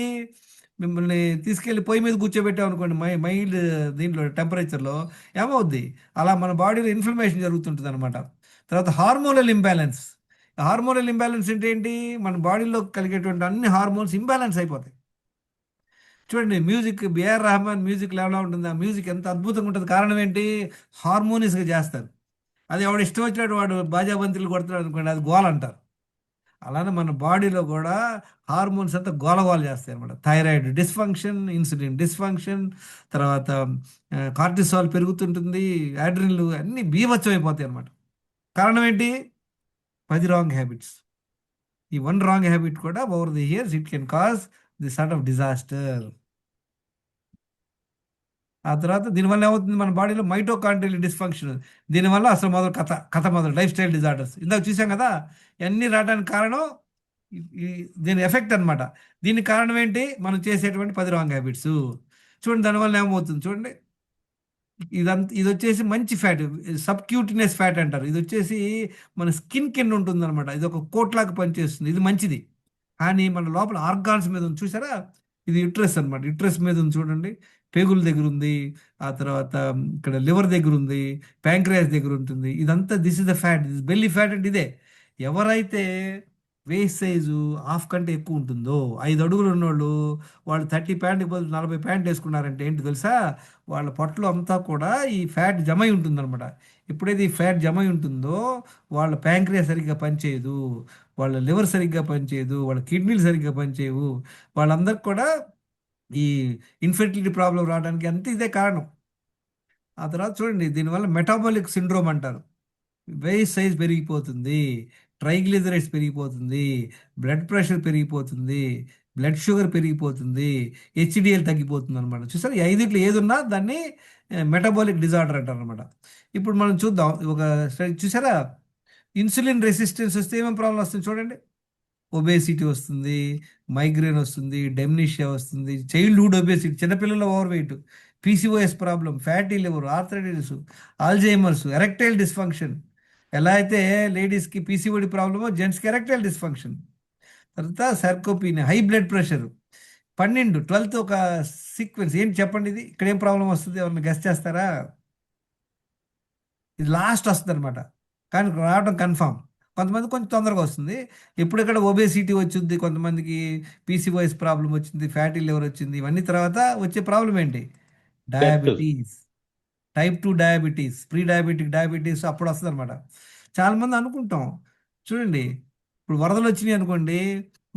మిమ్మల్ని తీసుకెళ్ళి పొయ్యి మీద కూర్చోబెట్టాం అనుకోండి, మైల్డ్ దీంట్లో టెంపరేచర్లో ఏమవుద్ది, అలా మన బాడీలో ఇన్ఫ్లమేషన్ జరుగుతుంటుంది అనమాట. తర్వాత హార్మోనల్ ఇంబ్యాలెన్స్. హార్మోనల్ ఇంబ్యాలెన్స్ అంటే ఏంటి? మన బాడీలో కలిగేటువంటి అన్ని హార్మోన్స్ ఇంబ్యాలెన్స్ అయిపోతాయి. చూడండి, మ్యూజిక్, బిఆర్ రెహమాన్ మ్యూజిక్ ఎలా ఉంటుంది, ఆ మ్యూజిక్ ఎంత అద్భుతంగా ఉంటుంది. కారణం ఏంటి? హార్మోనియస్గా చేస్తారు. అది ఎవడు ఇష్టం వచ్చినట్టు వాడు బాజాబంతులు కొడతాడు అనుకోండి, అది గోల అంటారు. అలానే మన బాడీలో కూడా హార్మోన్స్ అంతా గోలగోల చేస్తాయి అనమాట. థైరాయిడ్ డిస్ఫంక్షన్, ఇన్సులిన్ డిస్ఫంక్షన్, తర్వాత కార్టిసాల్ పెరుగుతుంటుంది, యాడ్రిన్లు అన్నీ బీభత్సం అయిపోతాయి అనమాట. కారణం ఏంటి? 10 రాంగ్ హ్యాబిట్స్. ఈ 1 రాంగ్ హ్యాబిట్ కూడా over the years it can cause the sort of disaster. ఆ తర్వాత దీనివల్ల ఏమవుతుంది, మన బాడీలో మైటోకాండ్రియల్ డిస్ఫంక్షన్. దీనివల్ల అసలు మొదలు కథ మొదలు లైఫ్ స్టైల్ డిజార్డర్స్. ఇందాక చూసాం కదా, ఇవన్నీ రావడానికి కారణం దీని ఎఫెక్ట్ అనమాట. దీనికి కారణం ఏంటి? మనం చేసేటువంటి 10 రాంగ్ హ్యాబిట్స్. చూడండి, దానివల్ల ఏమవుతుంది చూడండి, ఇది వచ్చేసి మంచి ఫ్యాట్, సబ్క్యూటినస్ ఫ్యాట్ అంటారు. ఇది వచ్చేసి మన స్కిన్ కింద ఉంటుంది అనమాట. ఇది ఒక కోట్లాగా పనిచేస్తుంది, ఇది మంచిది. కానీ మన లోపల ఆర్గాన్స్ మీద ఉంది చూసారా, ఇది యుట్రస్ అనమాట. యుట్రస్ మీద ఉంది చూడండి, పేగుల దగ్గర ఉంది, ఆ తర్వాత ఇక్కడ లివర్ దగ్గర ఉంది, ప్యాంక్రియాస్ దగ్గర ఉంటుంది. ఇదంతా this is the fat, this belly fat అంటే ఇదే. ఎవరైతే వేస్ట్ సైజు హాఫ్ కంటే ఎక్కువ ఉంటుందో, 5 అడుగులు ఉన్నోళ్ళు, వాళ్ళు 30 ప్యాంట్ బదులు 40 ప్యాంట్ వేసుకున్నారంటే ఏంటి తెలుసా, వాళ్ళ పొట్టలో అంతా కూడా ఈ ఫ్యాట్ జమ అయి ఉంటుందన్నమాట. ఎప్పుడైతే ఈ ఫ్యాట్ జమ అయి ఉంటుందో వాళ్ళ ప్యాంక్రియాస్ సరిగ్గా పనిచేయదు, వాళ్ళ లివర్ సరిగ్గా పనిచేయదు, వాళ్ళ కిడ్నీలు సరిగ్గా పనిచేయవు. వాళ్ళందరికి కూడా ఈ ఇన్ఫెర్టిలిటీ ప్రాబ్లం రావడానికి అంత ఇదే కారణం. ఆ తర్వాత చూడండి, దీనివల్ల మెటాబాలిక్ సిండ్రోమ్ అంటారు. వేస్ట్ సైజ్ పెరిగిపోతుంది, ట్రైగ్లిజరైడ్స్ పెరిగిపోతుంది, బ్లడ్ ప్రెషర్ పెరిగిపోతుంది, బ్లడ్ షుగర్ పెరిగిపోతుంది, హెచ్డిఎల్ తగ్గిపోతుంది అనమాట. చూసారా, ఈ 5 ఏదున్నా దాన్ని మెటబాలిక్ డిజార్డర్ అంటారు అనమాట. ఇప్పుడు మనం చూద్దాం ఒక చూసారా, ఇన్సులిన్ రెసిస్టెన్స్ వస్తే ఏమేమి ప్రాబ్లం వస్తుంది చూడండి. ఒబేసిటీ వస్తుంది, మైగ్రేన్ వస్తుంది, డెమ్నిషియా వస్తుంది, చైల్డ్హుడ్ ఒబేసిటీ, చిన్నపిల్లల over weight, PCOS problem, fatty liver, arthritis, Alzheimer's, erectile dysfunction. ఎలా అయితే లేడీస్కి పీసీఓడి ప్రాబ్లమో జెంట్స్కి ఎరెక్టైల్ డిస్ఫంక్షన్. తర్వాత సర్కోపీనియా, హై బ్లడ్ ప్రెషర్. 12th ఒక సీక్వెన్స్ ఏంటి చెప్పండి, ఇది ఇక్కడ ఏం ప్రాబ్లం వస్తుంది, ఎవరిని గెస్ట్ చేస్తారా? ఇది లాస్ట్ వస్తుంది అనమాట, కానీ రావడం కన్ఫామ్. కొంతమంది కొంచెం తొందరగా వస్తుంది. ఇప్పుడు ఇక్కడ ఒబేసిటీ వచ్చింది, కొంతమందికి పీసీఓఎస్ ప్రాబ్లం వచ్చింది, ఫ్యాటీ లివర్ వచ్చింది. ఇవన్నీ తర్వాత వచ్చే ప్రాబ్లం ఏంటి? Diabetes, type 2 diabetes, pre diabetic diabetes అప్పుడు వస్తుంది అనమాట. చాలామంది అనుకుంటాం చూడండి, ఇప్పుడు వరదలు వచ్చినాయి అనుకోండి,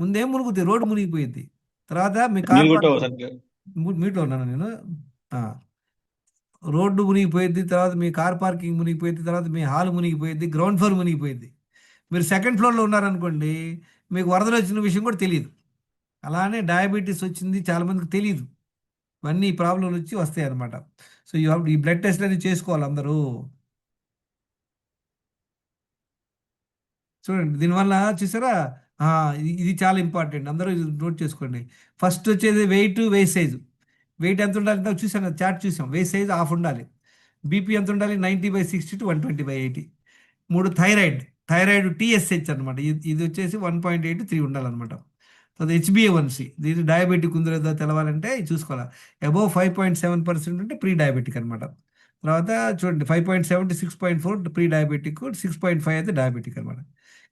ముందేం మునుగుతాయి, రోడ్డు మునిగిపోయింది. తర్వాత మీ కార్ మీట్లో ఉన్నాను నేను, రోడ్డు మునిగిపోయింది, తర్వాత మీ కార్ పార్కింగ్ మునిగిపోయింది, తర్వాత మీ హాల్ మునిగిపోయింది, గ్రౌండ్ ఫ్లోర్ మునిగిపోయింది. మీరు 2nd ఫ్లోర్లో ఉన్నారనుకోండి, మీకు వరదలు వచ్చిన విషయం కూడా తెలియదు. అలానే డయాబెటీస్ వచ్చింది చాలామందికి తెలియదు. ఇవన్నీ ప్రాబ్లంలు వచ్చి వస్తాయి అనమాట. సో ఈ బ్లడ్ టెస్ట్ అనేది చేసుకోవాలి అందరూ. చూడండి, దీనివల్ల చూసారా ఆ, ఇది చాలా ఇంపార్టెంట్, అందరూ ఇది నోట్ చేసుకోండి. ఫస్ట్ వచ్చేది వెయిట్, వేస్ట్ సైజు. వెయిట్ ఎంత ఉండాలి ఇందాక చూసాం కదా, చార్ట్ చూసాం. వేస్ట్ సైజ్ హాఫ్ ఉండాలి. బీపీ ఎంత ఉండాలి, 90/60 to 120/80. మూడు థైరాయిడ్, థైరాయిడ్ టీఎస్హెచ్ అనమాట, ఇది వచ్చేసి 1.8 3 ఉండాలన్నమాట. తర్వాత HbA1c, దీని డయాబెటిక్ ఉందో లేదో తెలవాలంటే ఇది చూసుకోవాలి. అబోవ్ 5.7% ఉంటే ప్రీ డయాబెటిక్ అనమాట. తర్వాత చూడండి 5.7 to 6.4 ప్రీ డయాబెటిక్, 6.5 అయితే డయాబెటిక్ అనమాట.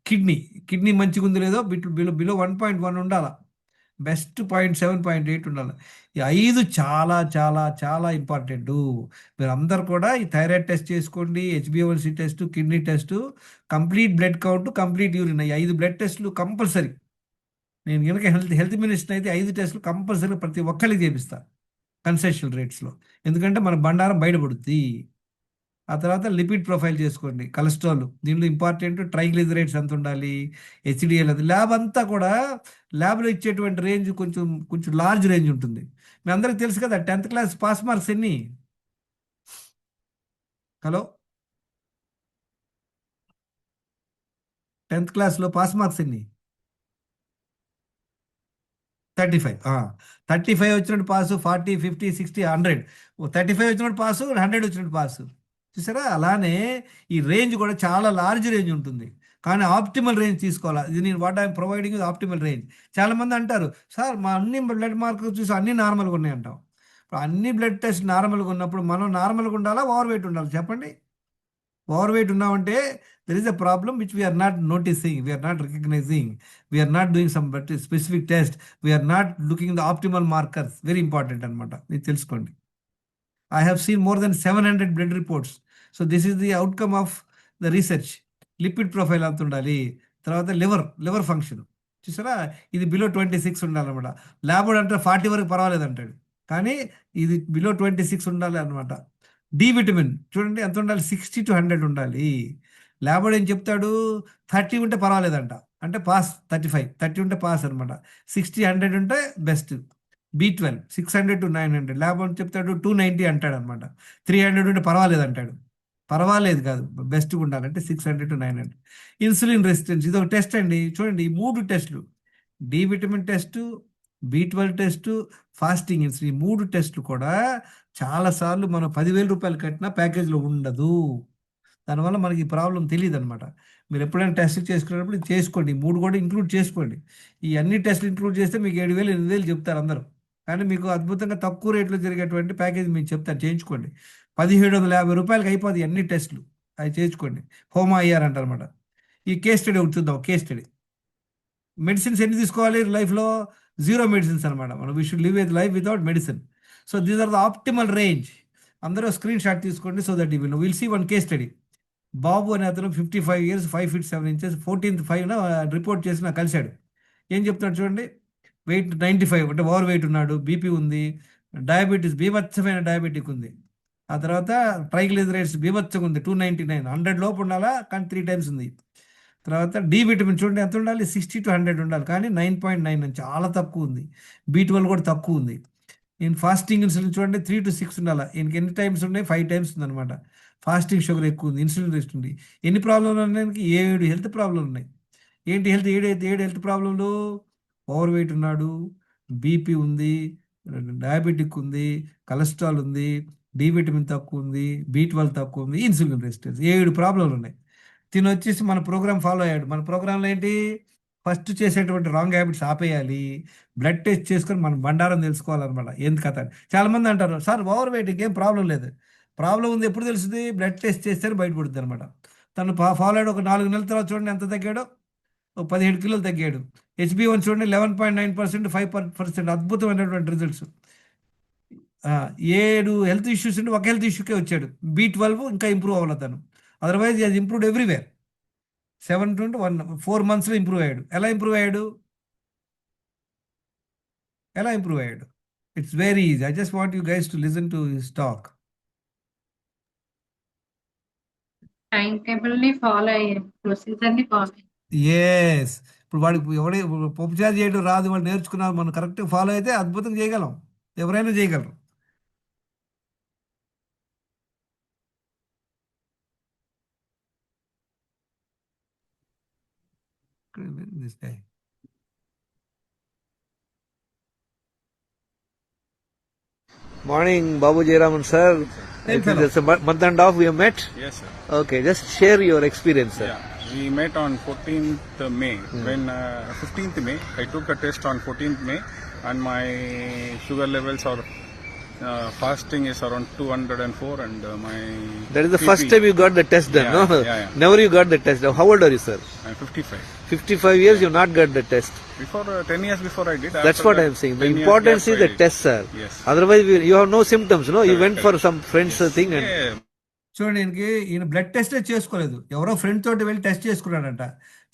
కిడ్నీ, కిడ్నీ మంచిగా ఉందో లేదో బిలో బిలో 1.1 ఉండాలా. బెస్ట్ 0.7, 0.8 ఉండాలి. ఈ 5 చాలా చాలా చాలా ఇంపార్టెంట్. మీరు అందరు కూడా ఈ థైరాయిడ్ టెస్ట్ చేసుకోండి, HbA1c test, kidney test, complete blood count, complete urine, ఈ 5 బ్లడ్ టెస్టులు కంపల్సరీ. నేను కనుక హెల్త్ మినిస్టర్ అయితే 5 టెస్టులు కంపల్సరీ ప్రతి ఒక్కరికి చేపిస్తా కన్సెషనల్ రేట్స్లో. ఎందుకంటే మన బండారం బయటపడుద్ది. ఆ తర్వాత లిపిడ్ ప్రొఫైల్ చేసుకోండి, కొలెస్ట్రాల్, దీనిలో ఇంపార్టెంట్ ట్రైగ్లిజరైడ్స్ ఎంత ఉండాలి, HDL. అది ల్యాబ్ అంతా కూడా ల్యాబ్లో ఇచ్చేటువంటి రేంజ్ కొంచెం కొంచెం లార్జ్ రేంజ్ ఉంటుంది. మీ అందరికి తెలుసు కదా 10th క్లాస్ పాస్ మార్క్స్ ఎన్ని? హలో, 10th క్లాస్లో పాస్ మార్క్స్ ఎన్ని? 35. 35 వచ్చినట్టు పాసు, 40, 50, 60, 100. 35 వచ్చినట్టు పాసు, 100 వచ్చినట్టు పాసు. చూసారా? అలానే ఈ రేంజ్ కూడా చాలా లార్జ్ రేంజ్ ఉంటుంది, కానీ ఆప్టిమల్ రేంజ్ తీసుకోవాలి. ఇది నేను what I'm providing optimal range. చాలామంది అంటారు, సార్ మా అన్ని బ్లడ్ మార్కులు చూసి అన్ని నార్మల్గా ఉన్నాయి అంటాం. ఇప్పుడు అన్ని బ్లడ్ టెస్ట్ నార్మల్గా ఉన్నప్పుడు మనం నార్మల్గా ఉండాలా, ఓవర్ వెయిట్ ఉండాలి చెప్పండి? ఓవర్ వెయిట్ ఉన్నామంటే there is a problem which we are not noticing, we are not recognizing, we are not doing some specific test, we are not looking the optimal markers. Very important అనమాట, ఇది తెలుసుకోండి. I have seen more than 700 blood reports. So this is the outcome of the research. Lipid profile అంత ఉండాలి. తర్వాత లివర్ ఫంక్షన్ చూసారా, ఇది బిలో 26 ఉండాలన్నమాట. ల్యాబోడ్ అంటే 40 వరకు పర్వాలేదు అంటాడు, కానీ ఇది బిలో 26 ఉండాలి అనమాట. డి విటమిన్ చూడండి ఎంత ఉండాలి, 60 to 100 ఉండాలి. ల్యాబోడ్ ఏం చెప్తాడు, 30 ఉంటే పర్వాలేదంట, అంటే పాస్. 30 ఉంటే పాస్ అనమాట. 60, 100 ఉంటే బెస్ట్. B12 600 to 900, ల్యాబోడ్ చెప్తాడు 290 అంటాడు అనమాట. 300 ఉంటే పర్వాలేదు అంటాడు. పర్వాలేదు కాదు, బెస్ట్గా ఉండాలంటే 600 to 900. ఇన్సులిన్ రెసిస్టెన్స్, ఇది ఒక టెస్ట్ అండి. చూడండి ఈ 3 టెస్టులు, D vitamin test, B12 test, fasting insulin, 3 టెస్టులు కూడా చాలాసార్లు మనం 10,000 రూపాయలు కట్టినా ప్యాకేజ్లో ఉండదు. దానివల్ల మనకి ఈ ప్రాబ్లం తెలియదు అనమాట. మీరు ఎప్పుడైనా టెస్ట్ చేసుకునేటప్పుడు ఇది చేసుకోండి, 3 కూడా ఇంక్లూడ్ చేసుకోండి. ఈ అన్ని టెస్ట్లు ఇంక్లూడ్ చేస్తే మీకు 7,000, 8,000 చెప్తారు అందరూ, కానీ మీకు అద్భుతంగా తక్కువ రేట్లో జరిగేటువంటి ప్యాకేజ్ మీకు చెప్తారు, చేయించుకోండి. 1,750 రూపాయలకి అయిపోతుంది అన్ని టెస్టులు, అవి చేయించుకోండి. హోమా అయ్యారు అంటారనమాట. ఈ కేస్ స్టడీ ఒకటి చూద్దాం. కేస్ స్టడీ, మెడిసిన్స్ ఎన్ని తీసుకోవాలి లైఫ్లో? 0 మెడిసిన్స్ అనమాట. మనం we should live with life without medicine. So these are the optimal range. అందరూ స్క్రీన్ షాట్ తీసుకోండి, so that you will see one case study. Babu అనే అతను 55 years, 5 feet 7 inches, 14th 5న రిపోర్ట్ చేసి నాకు కలిశాడు. ఏం చెప్తున్నాడు చూడండి, వెయిట్ 95 అంటే ఓవర్ వెయిట్ ఉన్నాడు, బీపీ ఉంది, డయాబెటీస్ బీభత్సమైన డయాబెటిక్ ఉంది. ఆ తర్వాత ట్రైగ్లిజరైడ్స్ బీభత్సంగా ఉంది, 299, 100 లోపు ఉండాలా, కానీ 3 times ఉంది. తర్వాత డి విటమిన్ చూడండి ఎంత ఉండాలి, 60 to 100 ఉండాలి, కానీ 9.9 అని చాలా తక్కువ ఉంది. B12 కూడా తక్కువ ఉంది. ఈయన ఫాస్టింగ్ ఇన్సులిన్ చూడండి 3 to 6 ఉండాలి. ఈయనకి ఎన్ని టైమ్స్ ఉన్నాయి, 5 times ఉందన్నమాట. ఫాస్టింగ్ షుగర్ ఎక్కువ ఉంది, ఇన్సులిన్ రెస్ట్ ఉంది. ఎన్ని ప్రాబ్లంలు ఉన్నాయి, 7 హెల్త్ ప్రాబ్లంలు ఉన్నాయి. ఏంటి హెల్త్, 7 హెల్త్ ప్రాబ్లంలు? ఓవర్ వెయిట్ ఉన్నాడు, బీపీ ఉంది, డయాబెటిక్ ఉంది, కొలెస్ట్రాల్ ఉంది, డి విటమిన్ తక్కువ ఉంది, B12 తక్కువ ఉంది, ఇన్సులిన్ రెసిస్టెన్స్, 7 ప్రాబ్లంలు ఉన్నాయి. తిని వచ్చేసి మన ప్రోగ్రామ్ ఫాలో అయ్యాడు. మన ప్రోగ్రాంలో ఏంటి, ఫస్ట్ చేసేటువంటి రాంగ్ హ్యాబిట్స్ ఆపేయాలి, బ్లడ్ టెస్ట్ చేసుకొని మనం బండారం తెలుసుకోవాలన్నమాట. ఏంది కథ అని చాలామంది అంటారు, సార్ ఓవర్ వెయిట్ ఇంకేం ప్రాబ్లం లేదు. ప్రాబ్లం ఉంది ఎప్పుడు తెలుస్తుంది, బ్లడ్ టెస్ట్ చేస్తేనే బయటపడుతుంది అనమాట. తను ఫాలో అయ్యాడు, ఒక 4 నెలల తర్వాత చూడండి ఎంత తగ్గాడో, ఒక 17 కిలోలు తగ్గాడు. HbA1 చూడండి 11.9%, 5%, అద్భుతమైనటువంటి రిజల్ట్స్. 7 హెల్త్ ఇష్యూస్ ఉండి ఒక హెల్త్ ఇష్యూకే వచ్చాడు. B12 ఇంకా ఇంప్రూవ్ అవ్వాలి తను, అదర్వైజ్ అది ఇంప్రూవ్డ్ ఎవ్రీవేర్. 7 to 4 monthsలో ఇంప్రూవ్ అయ్యాడు. ఎలా ఇంప్రూవ్ అయ్యాడు? It's very easy. I just want you guys to listen to his talk. Time table ని ఫాలో అయ్యే ప్రొసీజర్ ని ఫాలో ఎస్, ఇప్పుడు వాడికి ఎవడే ఉపచారం చేయడం రాదు, వాడు నేర్చుకున్నారు, మనం కరెక్ట్గా ఫాలో అయితే అద్భుతం చేయగలం, ఎవరైనా చేయగలరు. This guy. Morning, Babu Jayaraman sir. Same fellow. It's a month and a half we have met. Yes, sir. Okay, just share your experience, sir. Yeah, we met on 14th May. When 15th May, I took a test on 14th May, and my sugar levels are fasting is around 204, and my That is the PP first time you got the test done, Yeah, no? yeah, yeah. Never you got the test. How old are you, sir? I'm 55. 55 years you not got the test. Before 10 years before I did. That's after what that, I am saying. The 10 years importance gap is I the did. test, sir. Yes. Otherwise, you have no symptoms, no? You Correct, went for some friends thing and Yeah. చూడండి ఈయన బ్లడ్ టెస్టే చేసుకోలేదు, ఎవరో ఫ్రెండ్ తోటి వెళ్ళి టెస్ట్ చేసుకున్నాడంట.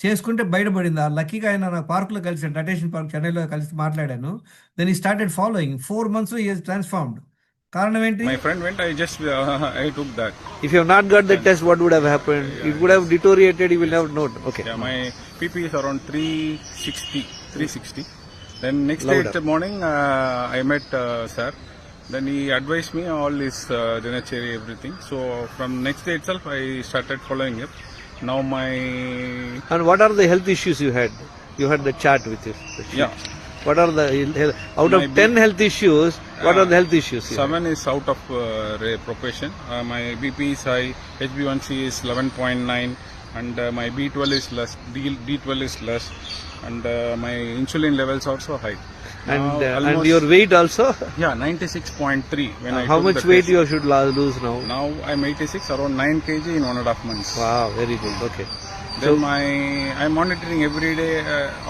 చేసుకుంటే బయటపడింది. ఆ లక్కీగా ఆయన నా పార్కులో కలిసి నటేషన్ పార్క్ చెన్నైలో కలిసి మాట్లాడాను. దెన్ ఈ started following 4 months he has transformed. కారణం ఏంటి? My friend went, I took that. if you have not got the test, what would have happened? It would have deteriorated, you will never know. Okay. Yeah, my PP is around 360. Then next day Louder. in the morning, I met sir. Then he advised me all this dinachari, everything. So from next day itself, I started following it. Now my And what are the health issues you had? You had the chart with you. yeah. What are the out of My 10 health issues? What are the health issues? You 7 is out of proportion. My BP is high, HB1C is 11.9, and my B12 is less, D12 is less, and my insulin levels also high. And Now, and almost- your weight also? Yeah, 96.3 when I How took much the weight test. you should lose now? Now I'm 86, around 9 kg in 1.5 months. Wow, very good. Okay. Then I'm monitoring every day,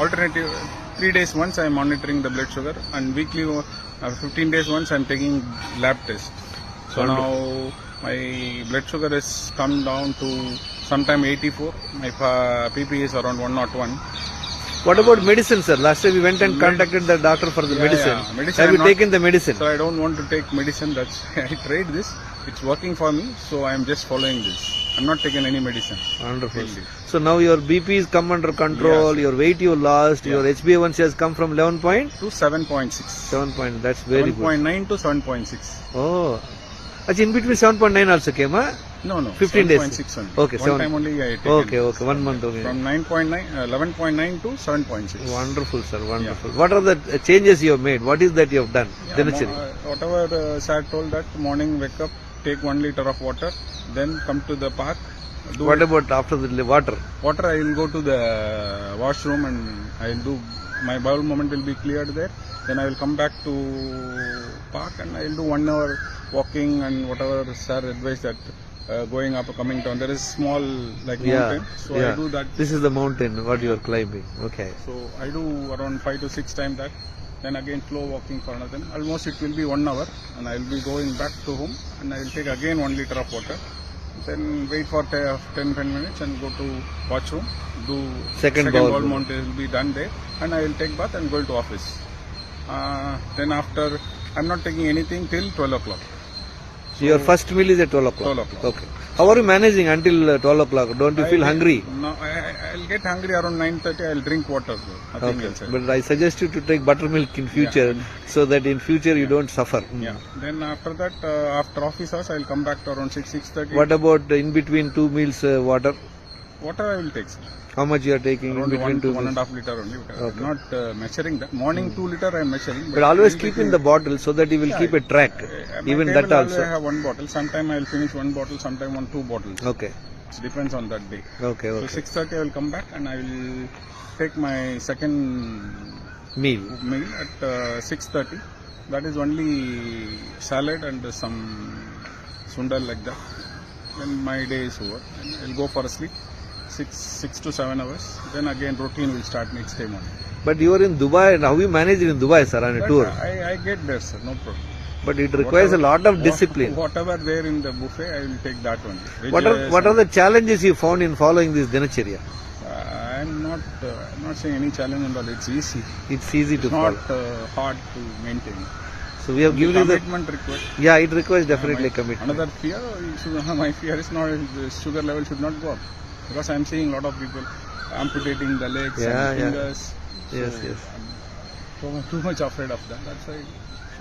alternative 3 days once I'm monitoring the blood sugar, and weekly 15 days once I'm taking lab test. So Wonderful. now my blood sugar has come down to sometime 84. My PP is around 101. What about medicine, sir? Last time we went and contacted the doctor for the medicine. Medicine Have I'm you not- taken the medicine? So I don't want to take medicine. That's I tried this. It's working for me. So I'm just following this. I'm not taking any medicine. Wonderful. Really. So now your BP is come under control, Yeah, your weight you lost, your HbA1c has come from 11 point? To 7.6. 7 point, that's very good. 7.9 to 7.6. Oh. Actually, in between 7.9 also came, huh? No, 15 days. 7.6 only. Okay, One time only I taken. Okay, 1 month only. From 9.9, 11.9 to 7.6. Wonderful, sir, wonderful. What are the changes you have made? What is that you have done? Yeah, Dinachari. whatever sir told that morning wake up, take 1 liter of water, then come to the park. What about after the water? Water, I will go to the washroom and I will do, my bowel movement will be cleared there. Then I will come back to park and I will do 1 hour walking and whatever sir advised that going up, coming down. There is small like mountain. So I do that. This is the mountain, what you are climbing. Okay. So I do around 5 to 6 times that. Then again slow walking for another. Almost it will be 1 hour and I will be going back to home and I will take again 1 liter of water. Then wait for 10 minutes and go to washroom. Do Second bowel bowel movement will be done there and I will take bath and go to office. Then after I'm not taking anything till 12 o'clock. So your first meal is at 12 o'clock? 12 o'clock. Okay. How are you managing until 12 o'clock? Don't you feel hungry? No, I'll get hungry around 9:30. I'll drink water. Nothing Okay. else. But I suggest you to take buttermilk in future so that in future you don't suffer. Yeah. Then after that, after office hours, I'll come back to around 6:30. What about in between 2 meals water? Water I will take, sir. How much you are taking in Around between 1 to 2 meals? 1.5 liter only. I'm not measuring that. Morning 2 liter I'm measuring. But always keep in the bottle so that you will keep a track. My Even table that also. I have 1 bottle. Sometime I'll finish 1 bottle. Sometime 2 bottles. Okay. It depends on that day. Okay, So okay. 6:30 I will come back and I will take my second Meal. at 6:30. That is only salad and some sundal like that. Then my day is over. And I'll go for a sleep. 6 to 7 hours. Then again routine will start next day morning. But you are in Dubai and how you manage it in Dubai, sir, on a But tour? I get there, sir. No problem. But it requires a lot of discipline. Whatever there in the buffet, I will take that one. What are the challenges you found in following this dinacharya? I'm not saying any challenge and all. It's easy. It's easy to It's follow. not hard to maintain. So we have Only given you the commitment required. Yeah, it requires definitely commitment. Another fear, my fear is not the sugar level should not go up because I'm seeing a lot of people amputating the legs Yeah, and yeah. fingers. Yes, So yes. I'm too much afraid of that. That's why.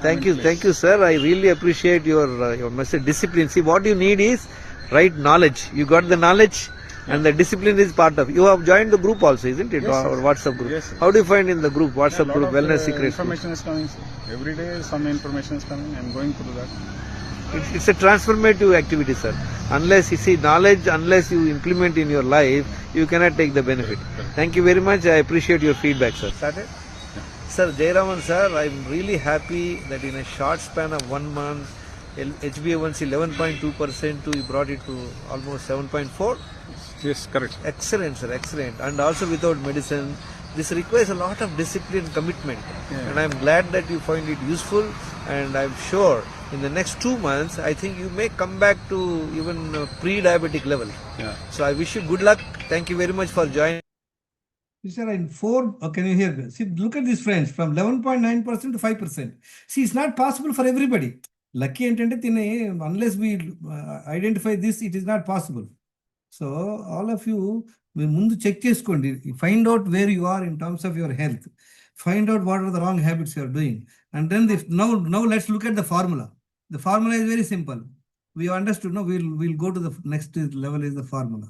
Thank you, sir. I really appreciate your message. Discipline. See, what you need is right knowledge. You got the knowledge. and the discipline is part of. You have joined the group also, isn't it? Yes, Or sir. WhatsApp group. Yes, sir. How do you find in the group, Yeah, WhatsApp lot group, of Wellness Secrets? information is coming, sir. Every day some information is coming. I'm going through that. It's a transformative activity, sir. Unless you see knowledge, unless you implement in your life, you cannot take the benefit. Thank you very much. I appreciate your feedback, sir. Started? Sir, Jayaraman sir, I'm really happy that in a short span of 1 month, HbA1c 11.2% to you brought it to almost 7.4. Yes, correct. Excellent, sir, excellent. And also without medicine. This requires a lot of discipline, commitment. Yeah. And I'm glad that you find it useful. And I'm sure in the next 2 months, I think you may come back to even pre-diabetic level. Yeah. So I wish you good luck. Thank you very much for joining. These are in 4, can you hear me? See, look at these friends, from 11.9% to 5%. See, it's not possible for everybody. Lucky entante unless we identify this, it is not possible. So all of you, మీరు ముందు చెక్ చేసుకోండి, find out where you are in terms of your health, find out what are the wrong habits you are doing, and then now let's look at the formula. The formula is very simple. We understood, no? We'll go to the next level is the formula.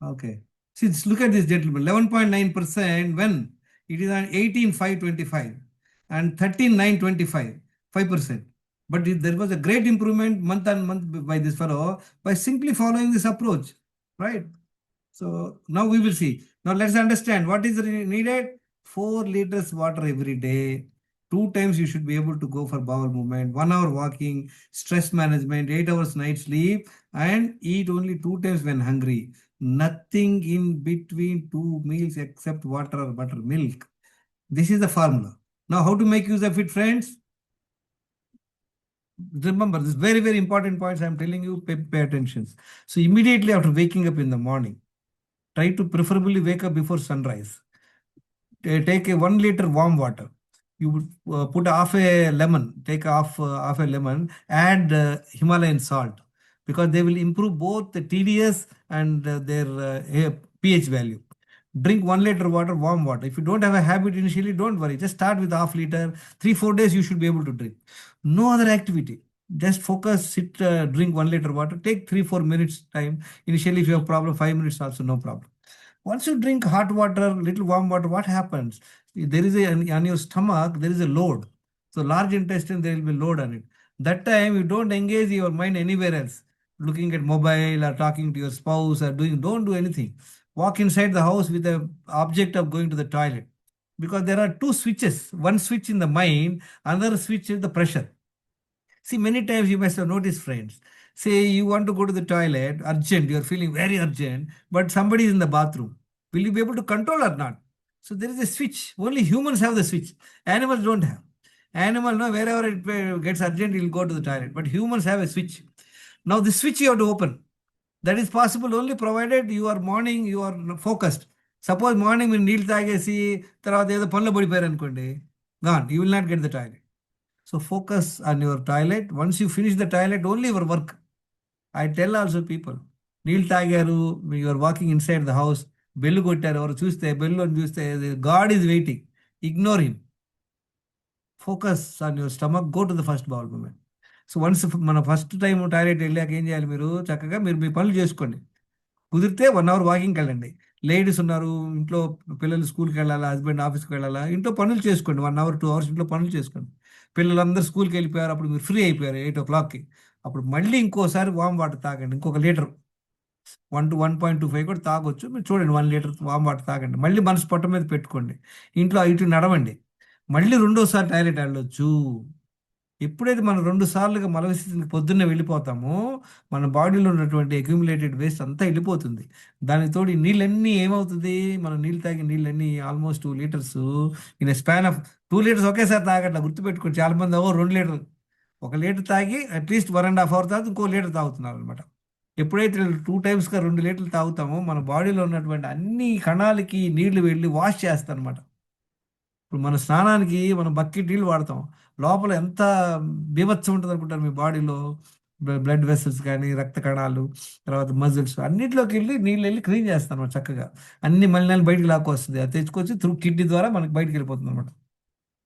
Okay. See, look at this, gentlemen. 11.9% when it is on 18,525 and 13,925, 5%. But there was a great improvement month on month by this fellow by simply following this approach, right? So now we will see. Now let's understand what is needed. 4 liters water every day. 2 times you should be able to go for bowel movement, 1 hour walking, stress management, 8 hours night sleep, and eat only 2 times when hungry. Nothing in between 2 meals except water or buttermilk. This is the formula. Now how to make use of it, friends? Remember, this very, very important points I'm telling you, pay attention. So immediately after waking up in the morning, try to preferably wake up before sunrise. Take a 1 liter warm water. You would put half a lemon, take half a lemon, add Himalayan salt, because they will improve both the TDS and their pH value. Drink 1 liter water, warm water. If you don't have a habit initially, don't worry. Just start with half liter. 3-4 days you should be able to drink. No other activity. Just focus, sit, drink 1 liter water. Take 3-4 minutes time. Initially, if you have problem, 5 minutes also no problem. Once you drink hot water, little warm water, what happens? There is on your stomach, there is a load. So large intestine, there will be load on it. That time you don't engage your mind anywhere else. Looking at mobile or talking to your spouse or don't do anything. Walk inside the house with the object of going to the toilet. Because there are 2 switches. One switch in the mind, another switch is the pressure. See, many times you must have noticed, friends. Say you want to go to the toilet, urgent, you are feeling very urgent, but somebody is in the bathroom. Will you be able to control or not? So there is a switch. Only humans have the switch. Animals don't have. Animal, no, wherever it gets urgent, it will go to the toilet. But humans have a switch. Now the switch you have to open. That is possible only provided you are focused. Suppose morning when నీళ్ళు తాగేసి తర్వాత ఏదో పనులు పడిపోయారు అనుకోండి, gone. You will not get the toilet. So focus on your toilet. Once you finish the toilet, only your work. I tell also people, నీళ్ళు తాగారు, you are walking inside the house, bell కొట్టారు, ఎవరు చూస్తే బెల్లు అని చూస్తే God is waiting. Ignore him. Focus on your stomach. Go to the first bowel movement. So once మన ఫస్ట్ టైం టాయిలెట్ వెళ్ళాక ఏం చేయాలి, మీరు చక్కగా మీ పనులు చేసుకోండి. కుదిరితే 1 hour వాకింగ్కి వెళ్ళండి. లేడీస్ ఉన్నారు, ఇంట్లో పిల్లలు స్కూల్కి వెళ్ళాలా, హస్బెండ్ ఆఫీస్కి వెళ్ళాలా, ఇంట్లో పనులు చేసుకోండి. 1 hour 2 hours ఇంట్లో పనులు చేసుకోండి. పిల్లలందరూ స్కూల్కి వెళ్ళిపోయారు, అప్పుడు మీరు ఫ్రీ అయిపోయారు 8 o'clockకి. అప్పుడు మళ్ళీ ఇంకోసారి వామ్ వాటర్ తాగండి, ఇంకొక లీటర్. 1 to 1.25 కూడా తాగొచ్చు. మీరు చూడండి, 1 లీటర్ వామ్ వాటర్ తాగండి. మళ్ళీ మనసు పొట్ట మీద పెట్టుకోండి, ఇంట్లో ఇటు నడవండి. మళ్ళీ 2వ సారి టాయిలెట్ వెళ్ళొచ్చు. ఎప్పుడైతే మనం 2 సార్లుగా మల విసర్జనకి పొద్దున్నే వెళ్ళిపోతామో, మన బాడీలో ఉన్నటువంటి అక్యుములేటెడ్ వేస్ట్ అంతా వెళ్ళిపోతుంది. దానికి తోడు ఈ నీళ్ళన్నీ ఏమవుతుంది, మనం నీళ్ళు తాగి నీళ్ళన్నీ almost 2 liters in span of 2 liters ఒకేసారి తాగట్లా, గుర్తుపెట్టుకోండి. చాలా మంది 2 లీటర్, 1 లీటర్ తాగి అట్లీస్ట్ 1.5 hour తర్వాత ఇంకో లీటర్ తాగుతున్నారు అనమాట. ఎప్పుడైతే 2 timesగా 2 లీటర్లు తాగుతామో, మన బాడీలో ఉన్నటువంటి అన్ని కణాలకి నీళ్లు వెళ్ళి వాష్ చేస్తాయి అనమాట. ఇప్పుడు మన స్నానానికి మనం బకెట్ నీళ్ళు వాడతాం, లోపల ఎంత బీభత్సం ఉంటుంది అనుకుంటారు మీ బాడీలో. బ్లడ్ వెసల్స్ కానీ, రక్త కణాలు, తర్వాత మజిల్స్ అన్నింటిలోకి వెళ్ళి నీళ్ళు వెళ్ళి క్లీన్ చేస్తాను అనమాట. చక్కగా అన్ని మలినాలు బయటికి లాక్కొస్తుంది. అది తెచ్చుకొచ్చి త్రూ కిడ్నీ ద్వారా మనకి బయటికి వెళ్ళిపోతుంది అనమాట.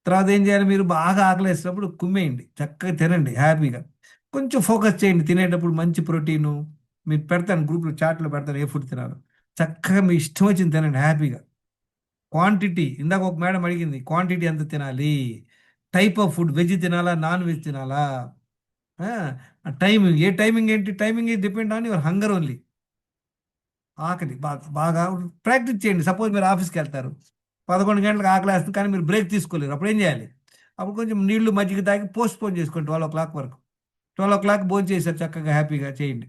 తర్వాత ఏం చేయాలి, మీరు బాగా ఆకలేసినప్పుడు కుమ్మేయండి, చక్కగా తినండి హ్యాపీగా. కొంచెం ఫోకస్ చేయండి తినేటప్పుడు, మంచి ప్రోటీను, మీరు పెడతాను గ్రూప్లో చాట్లో పెడతాను ఏ ఫుడ్ తినాలో. చక్కగా మీ ఇష్టం వచ్చింది తినండి హ్యాపీగా. క్వాంటిటీ ఇందాక ఒక మేడం అడిగింది క్వాంటిటీ ఎంత తినాలి, టైప్ ఆఫ్ ఫుడ్ వెజ్ తినాలా నాన్ వెజ్ తినాలా, టైమింగ్ ఏ టైమింగ్ ఏంటి, timing is depend on your hunger only. ఆకలి బాగా బాగా ప్రాక్టీస్ చేయండి. సపోజ్ మీరు ఆఫీస్కి వెళ్తారు 11 గంటలకు ఆకలి వేస్తుంది కానీ మీరు బ్రేక్ తీసుకోలేరు, అప్పుడు ఏం చేయాలి? అప్పుడు కొంచెం నీళ్లు మజ్జిగ తాగి పోస్ట్ పోన్ చేసుకోండి 12 o'clock వరకు. 12 o'clock భోజనం చేశారు చక్కగా హ్యాపీగా చేయండి.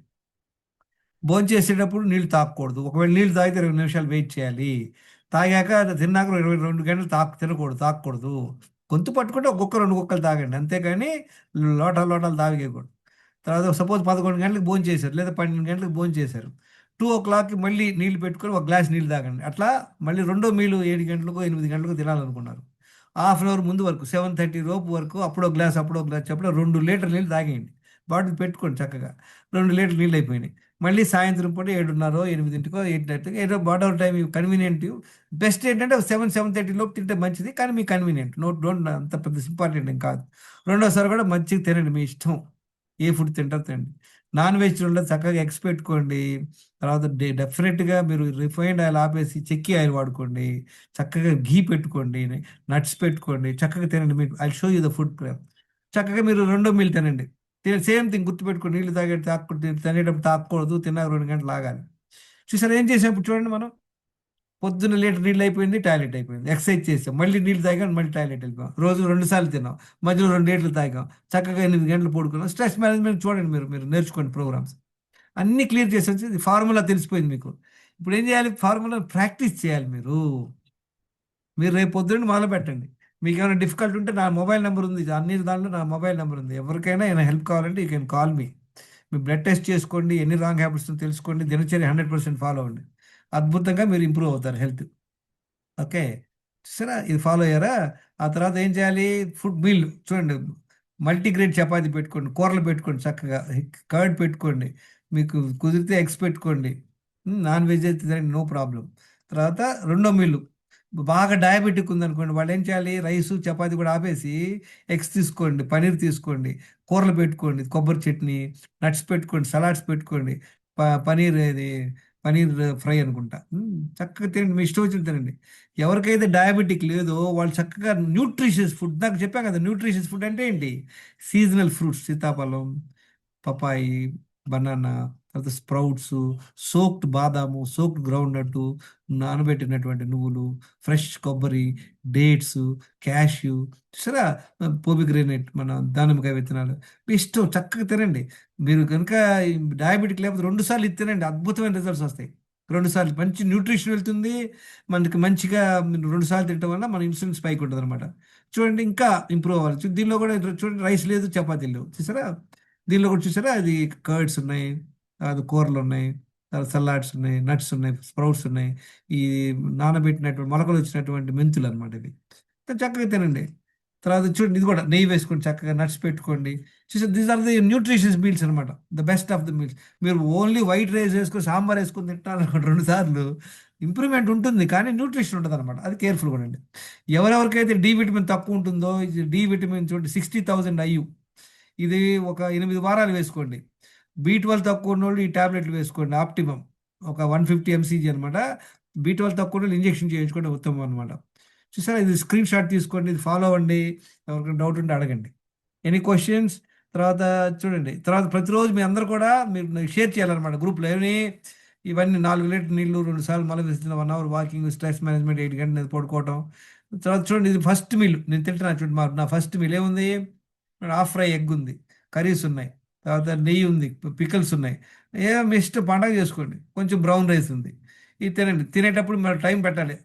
భోజనం చేసేటప్పుడు నీళ్లు తాగకూడదు. ఒకవేళ నీళ్లు తాగితే 20 నిమిషాలు వెయిట్ చేయాలి. తాగాక అది తిన్నాక 22 గంటలు తాగకూడదు. గొంతు పట్టుకుంటే ఒక్కొక్క 2 గుక్కలు తాగండి, అంతేకాని లోటాలు తాగేయకూడదు. తర్వాత సపోజ్ 11 గంటలకు భోజనం చేశారు లేదా 12 గంటలకు భోజనం చేశారు, 2 o'clock మళ్ళీ నీళ్లు పెట్టుకొని ఒక గ్లాస్ నీళ్ళు తాగండి. అట్లా మళ్ళీ రెండో మీలు 7 గంటలకు 8 గంటలకు తినాలనుకున్నారు, హాఫ్ అన్ అవర్ ముందు వరకు 7:30 లోపు వరకు అప్పుడో గ్లాస్ చెప్పడం 2 లీటర్ నీళ్ళు తాగేయండి. బాటిల్ పెట్టుకోండి చక్కగా. 2 లీటర్ నీళ్ళు అయిపోయినాయి. మళ్ళీ సాయంత్రం పూట 7:30 8 8:30 ఏదో వాట్ టైం కన్వీనియంట్. బెస్ట్ ఏంటంటే 7:30 లోపు తింటే మంచిది, కానీ మీ కన్వీనియంట్. డోంట్ అంత పెద్ద ఇంపార్టెంట్ ఏం కాదు. రెండోసారి కూడా మంచిగా తినండి, మీ ఇష్టం ఏ ఫుడ్ తింటారో తినండి. నాన్ వెజ్లో చక్కగా ఎగ్స్ పెట్టుకోండి. తర్వాత డెఫినెట్గా మీరు రిఫైన్డ్ ఆయిల్ ఆపేసి చెక్కి ఆయిల్ వాడుకోండి. చక్కగా ఘీ పెట్టుకోండి, నట్స్ పెట్టుకోండి, చక్కగా తినండి. మీకు I show you the food plan. చక్కగా మీరు రెండో మీల్ తినండి. సేమ్ థింగ్ గుర్తుపెట్టుకోండి, నీళ్ళు తినేటప్పుడు తాగకూడదు, తిన్నాక 2 గంటలు ఆగాలి. చూసారు ఏం చేసాం చూడండి, మనం పొద్దున్న లీటర్ నీళ్ళు అయిపోయింది, టాయిలెట్ అయిపోయింది, ఎక్సర్సైజ్ చేసాం, మళ్ళీ నీళ్ళు తాగాం, మళ్ళీ టాయిలెట్ వెళ్ళిపోయాం, రోజు 2 సార్లు తిన్నాం, మధ్యలో 2 లీటర్లు తాగాం, చక్కగా 8 గంటలు పడుకున్నాం. స్ట్రెస్ మేనేజ్మెంట్ చూడండి, మీరు నేర్చుకోండి ప్రోగ్రామ్స్ అన్నీ క్లియర్ చేసి వచ్చి ఫార్ములా తెలిసిపోయింది మీకు. ఇప్పుడు ఏం చేయాలి? ఫార్ములా ప్రాక్టీస్ చేయాలి. మీరు రేపు పొద్దున్న మొదలు పెట్టండి. మీకు ఏమైనా డిఫికల్ట్ ఉంటే నా మొబైల్ నెంబర్ ఉంది, అన్ని దాంట్లో నా మొబైల్ నెంబర్ ఉంది. ఎవరికైనా ఏమైనా హెల్ప్ కావాలంటే you can call me. Me blood test చేసుకోండి, ఎన్ని రాంగ్ హ్యాబిట్స్ తెలుసుకోండి, దినచర్య 100% ఫాలో అవ్వండి. అద్భుతంగా మీరు ఇంప్రూవ్ అవుతారు హెల్త్. ఓకే, సరే ఇది ఫాలో అయ్యారా? ఆ తర్వాత ఏం చేయాలి? ఫుడ్ మీల్ చూడండి, మల్టీగ్రేన్ చపాతీ పెట్టుకోండి, కూరలు పెట్టుకోండి, చక్కగా కర్డ్ పెట్టుకోండి, మీకు కుదిరితే ఎగ్స్ పెట్టుకోండి, నాన్ వెజ్ అయితే తినండి, నో ప్రాబ్లం. తర్వాత రెండో మీల్ బాగా డయాబెటిక్ ఉందనుకోండి, వాళ్ళు ఏం చేయాలి? రైసు చపాతీ కూడా ఆపేసి ఎగ్స్ తీసుకోండి, పనీర్ తీసుకోండి, కూరలు పెట్టుకోండి, కొబ్బరి చట్నీ, నట్స్ పెట్టుకోండి, సలాడ్స్ పెట్టుకోండి, పనీర్ ఫ్రై అనుకుంటా, చక్కగా తినండి, మీ ఇష్టం వచ్చింది తినండి. ఎవరికైతే డయాబెటిక్ లేదో వాళ్ళు చక్కగా న్యూట్రిషియస్ ఫుడ్, నాకు చెప్పాను కదా న్యూట్రిషియస్ ఫుడ్ అంటే ఏంటి? సీజనల్ ఫ్రూట్స్, సీతాఫలం, పపాయి, బనానా, తర్వాత స్ప్రౌట్స్, సోక్డ్ బాదాము, సోక్డ్ గ్రౌండ్ నట్టు, నానబెట్టినటువంటి నువ్వులు, ఫ్రెష్ కొబ్బరి, డేట్స్, క్యాష్యూ, సరే పోమిగ్రేనేట్, మన దానిమ్మకాయ విత్తనాలు, మీ ఇష్టం చక్కగా తినండి. మీరు కనుక డయాబెటిక్ లేకపోతే 2 సార్లు ఇది తినండి, అద్భుతమైన రిజల్ట్స్ వస్తాయి. 2 సార్లు మంచి న్యూట్రిషన్ వెళ్తుంది మనకి, మంచిగా 2 సార్లు తినడం వల్ల మన ఇన్సులిన్ స్పైక్ ఉంటుంది అనమాట. చూడండి ఇంకా ఇంప్రూవ్ అవ్వాలి. దీనిలో కూడా చూడండి, రైస్ లేదు, చపాతీలు లేవు, చూసారా? దీనిలో కూడా చూసారా, అది కర్డ్స్ ఉన్నాయి, అది కూరలు ఉన్నాయి, సలాడ్స్ ఉన్నాయి, నట్స్ ఉన్నాయి, స్ప్రౌట్స్ ఉన్నాయి, ఈ నానబెట్టినటువంటి మొలకలు వచ్చినటువంటి మెంతులు అనమాట. ఇది చక్కగా తినండి. తర్వాత చూడండి, ఇది కూడా నెయ్యి వేసుకోండి, చక్కగా నట్స్ పెట్టుకోండి. చూసా, these are the nutritious meals అనమాట, the best of the meals. మీరు ఓన్లీ వైట్ రైస్ వేసుకొని సాంబార్ వేసుకొని తింటారు 2 సార్లు, ఇంప్రూవ్మెంట్ ఉంటుంది కానీ న్యూట్రిషన్ ఉంటుంది అనమాట. అది కేర్ఫుల్గా ఉండండి. ఎవరెవరికైతే డి విటమిన్ తక్కువ ఉంటుందో, డి విటమిన్ చూడండి 60,000 IU, ఇది ఒక 8 వారాలు వేసుకోండి. B12 తక్కువ ఉన్న వాళ్ళు ఈ ట్యాబ్లెట్లు వేసుకోండి, ఆప్టిమమ్ ఒక 150 mcg అనమాట. B12 తక్కువ ఉన్న ఇంజెక్షన్ చేయించుకోండి, ఉత్తమం అనమాట. చూసారా, ఇది స్క్రీన్ షాట్ తీసుకోండి, ఇది ఫాలో అవ్వండి. ఎవరికైనా డౌట్ ఉంటే అడగండి. Any questions? తర్వాత చూడండి, తర్వాత ప్రతిరోజు మీ అందరూ కూడా మీరు షేర్ చేయాలన్నమాట గ్రూప్లో. ఇవన్నీ 4 లీటర్ నీళ్ళు, 2 సార్లు మళ్ళీ వేస్తున్న 1 hour వాకింగ్, స్ట్రెస్ మేనేజ్మెంట్, 8 గంటలు పడుకోవటం. తర్వాత చూడండి, ఇది ఫస్ట్ మీల్ నేను తింటున్నాను చూడండి, నా ఫస్ట్ మీల్ ఏముంది? హాఫ్ ఫ్రై ఎగ్ ఉంది, కర్రీస్ ఉన్నాయి, తర్వాత నెయ్యి ఉంది, పికల్స్ ఉన్నాయి. ఏం ఇష్టం పండగ చేసుకోండి. కొంచెం బ్రౌన్ రైస్ ఉంది, ఇది తినండి. తినేటప్పుడు మీరు టైం పెట్టాలి.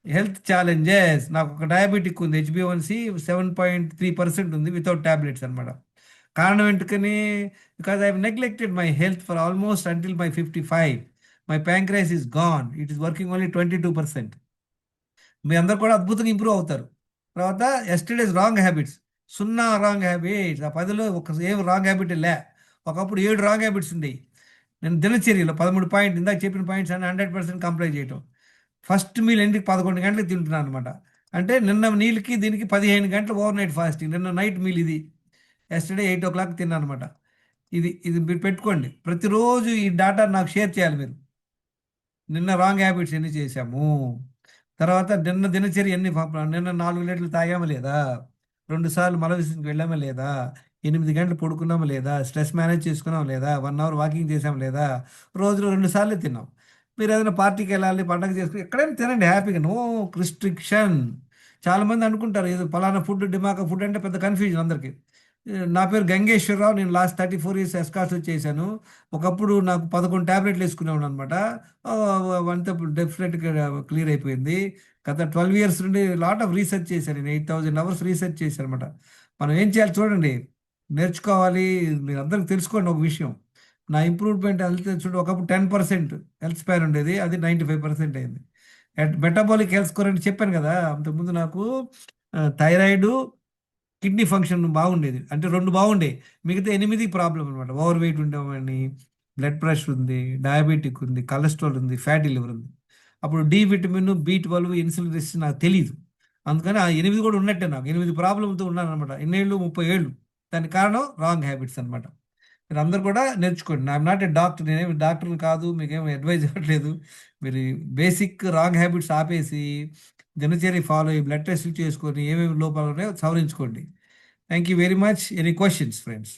హెల్త్ ఛాలెంజెస్, నాకు ఒక డయాబెటిక్ ఉంది, HbA1c 7.3% ఉంది, వితౌట్ ట్యాబ్లెట్స్ అనమాట. కారణం ఏంటకని? Because I have neglected my health for almost until my 55. My pancreas is gone, it is working only 22%. మీ అందరు కూడా అద్భుతంగా ఇంప్రూవ్ అవుతారు. తర్వాత yesterday's wrong habits, 0 wrong habits. ఆ 10లో ఏం రాంగ్ హ్యాబిట్ లే. ఒకప్పుడు 7 రాంగ్ హ్యాబిట్స్ ఉండేవి. నేను దినచర్యలో 13 పాయింట్, ఇందాక చెప్పిన పాయింట్స్ అన్ని 100% కంప్లై చేయటం. ఫస్ట్ మీల్ ఎందుకు 11 గంటలకు తింటున్నాను అనమాట. అంటే నిన్న నీళ్ళకి దీనికి 15 గంటలు ఓవర్ నైట్ ఫాస్టింగ్. నిన్న నైట్ మీల్ ఇది, ఎస్టర్డే 8 o'clock తిన్నాను అనమాట. ఇది మీరు పెట్టుకోండి. ప్రతిరోజు ఈ డాటా నాకు షేర్ చేయాలి మీరు. నిన్న రాంగ్ హ్యాబిట్స్ ఎన్ని చేశాము, తర్వాత నిన్న దినచర్య నిన్న 4 లీటర్లు తాగామా లేదా, 2 సార్లు మల విసర్జనకి వెళ్ళామా లేదా, 8 గంటలు పడుకున్నామా లేదా, స్ట్రెస్ మేనేజ్ చేసుకున్నామా లేదా, 1 అవర్ వాకింగ్ చేసామా లేదా, రోజులో 2 సార్లు తిన్నాం. మీరు ఏదైనా పార్టీకి వెళ్ళాలి, పండగ చేసుకుని ఎక్కడైనా తినండి హ్యాపీగా, నో రిస్ట్రిక్షన్. చాలామంది అనుకుంటారు ఏదో పలానా ఫుడ్ డిమాక ఫుడ్ అంటే పెద్ద కన్ఫ్యూజన్ అందరికీ. నా పేరు గంగేశ్వరరావు, నేను లాస్ట్ 34 years ఎస్కార్స్ చేశాను. ఒకప్పుడు నాకు 11 టాబ్లెట్లు వేసుకునేవాడు అనమాట. అంతా డెఫినెట్గా క్లియర్ అయిపోయింది. గత 12 years నుండి లాట్ ఆఫ్ రీసెర్చ్ చేశాను. నేను 8,000 hours రీసెర్చ్ చేశాను అనమాట. మనం ఏం చేయాలి చూడండి, నేర్చుకోవాలి. మీరు అందరికి తెలుసుకోండి ఒక విషయం, నా ఇంప్రూవ్మెంట్ హెల్త్ చూడండి, ఒకప్పుడు 10% హెల్త్ స్పాన్ ఉండేది, అది 95% అయింది. మెటబాలిక్ హెల్త్ స్కోర్ అని చెప్పాను కదా, అంతకుముందు నాకు థైరాయిడ్, కిడ్నీ ఫంక్షన్ బాగుండేది, అంటే 2 బాగుండే, మిగతా 8 ప్రాబ్లం అనమాట. ఓవర్ వెయిట్ ఉండేవాడిని, బ్లడ్ ప్రెషర్ ఉంది, డయాబెటిక్ ఉంది, కొలెస్ట్రాల్ ఉంది, ఫ్యాటీ లివర్ ఉంది. అప్పుడు D vitamin, B12, insulin resistance నాకు తెలియదు. అందుకని ఆ 8 కూడా ఉన్నట్టే, నాకు 8 ప్రాబ్లంతో ఉన్నాను అనమాట. ఎన్నేళ్ళు, 30 ఏళ్ళు. దానికి కారణం రాంగ్ హ్యాబిట్స్ అనమాట. మీరు అందరు కూడా నేర్చుకోండి. ఐఎమ్ నాట్ ఏ డాక్టర్, నేనేమి డాక్టర్ని కాదు, మీకేమి అడ్వైజ్ ఇవ్వట్లేదు. మీరు బేసిక్ రాంగ్ హ్యాబిట్స్ ఆపేసి దినచర్య ఫాలో అయ్యి బ్లడ్ టెస్ట్లు చేసుకొని ఏమేమి లోపాలు ఉన్నాయో సవరించుకోండి. Thank you very much. Any questions friends?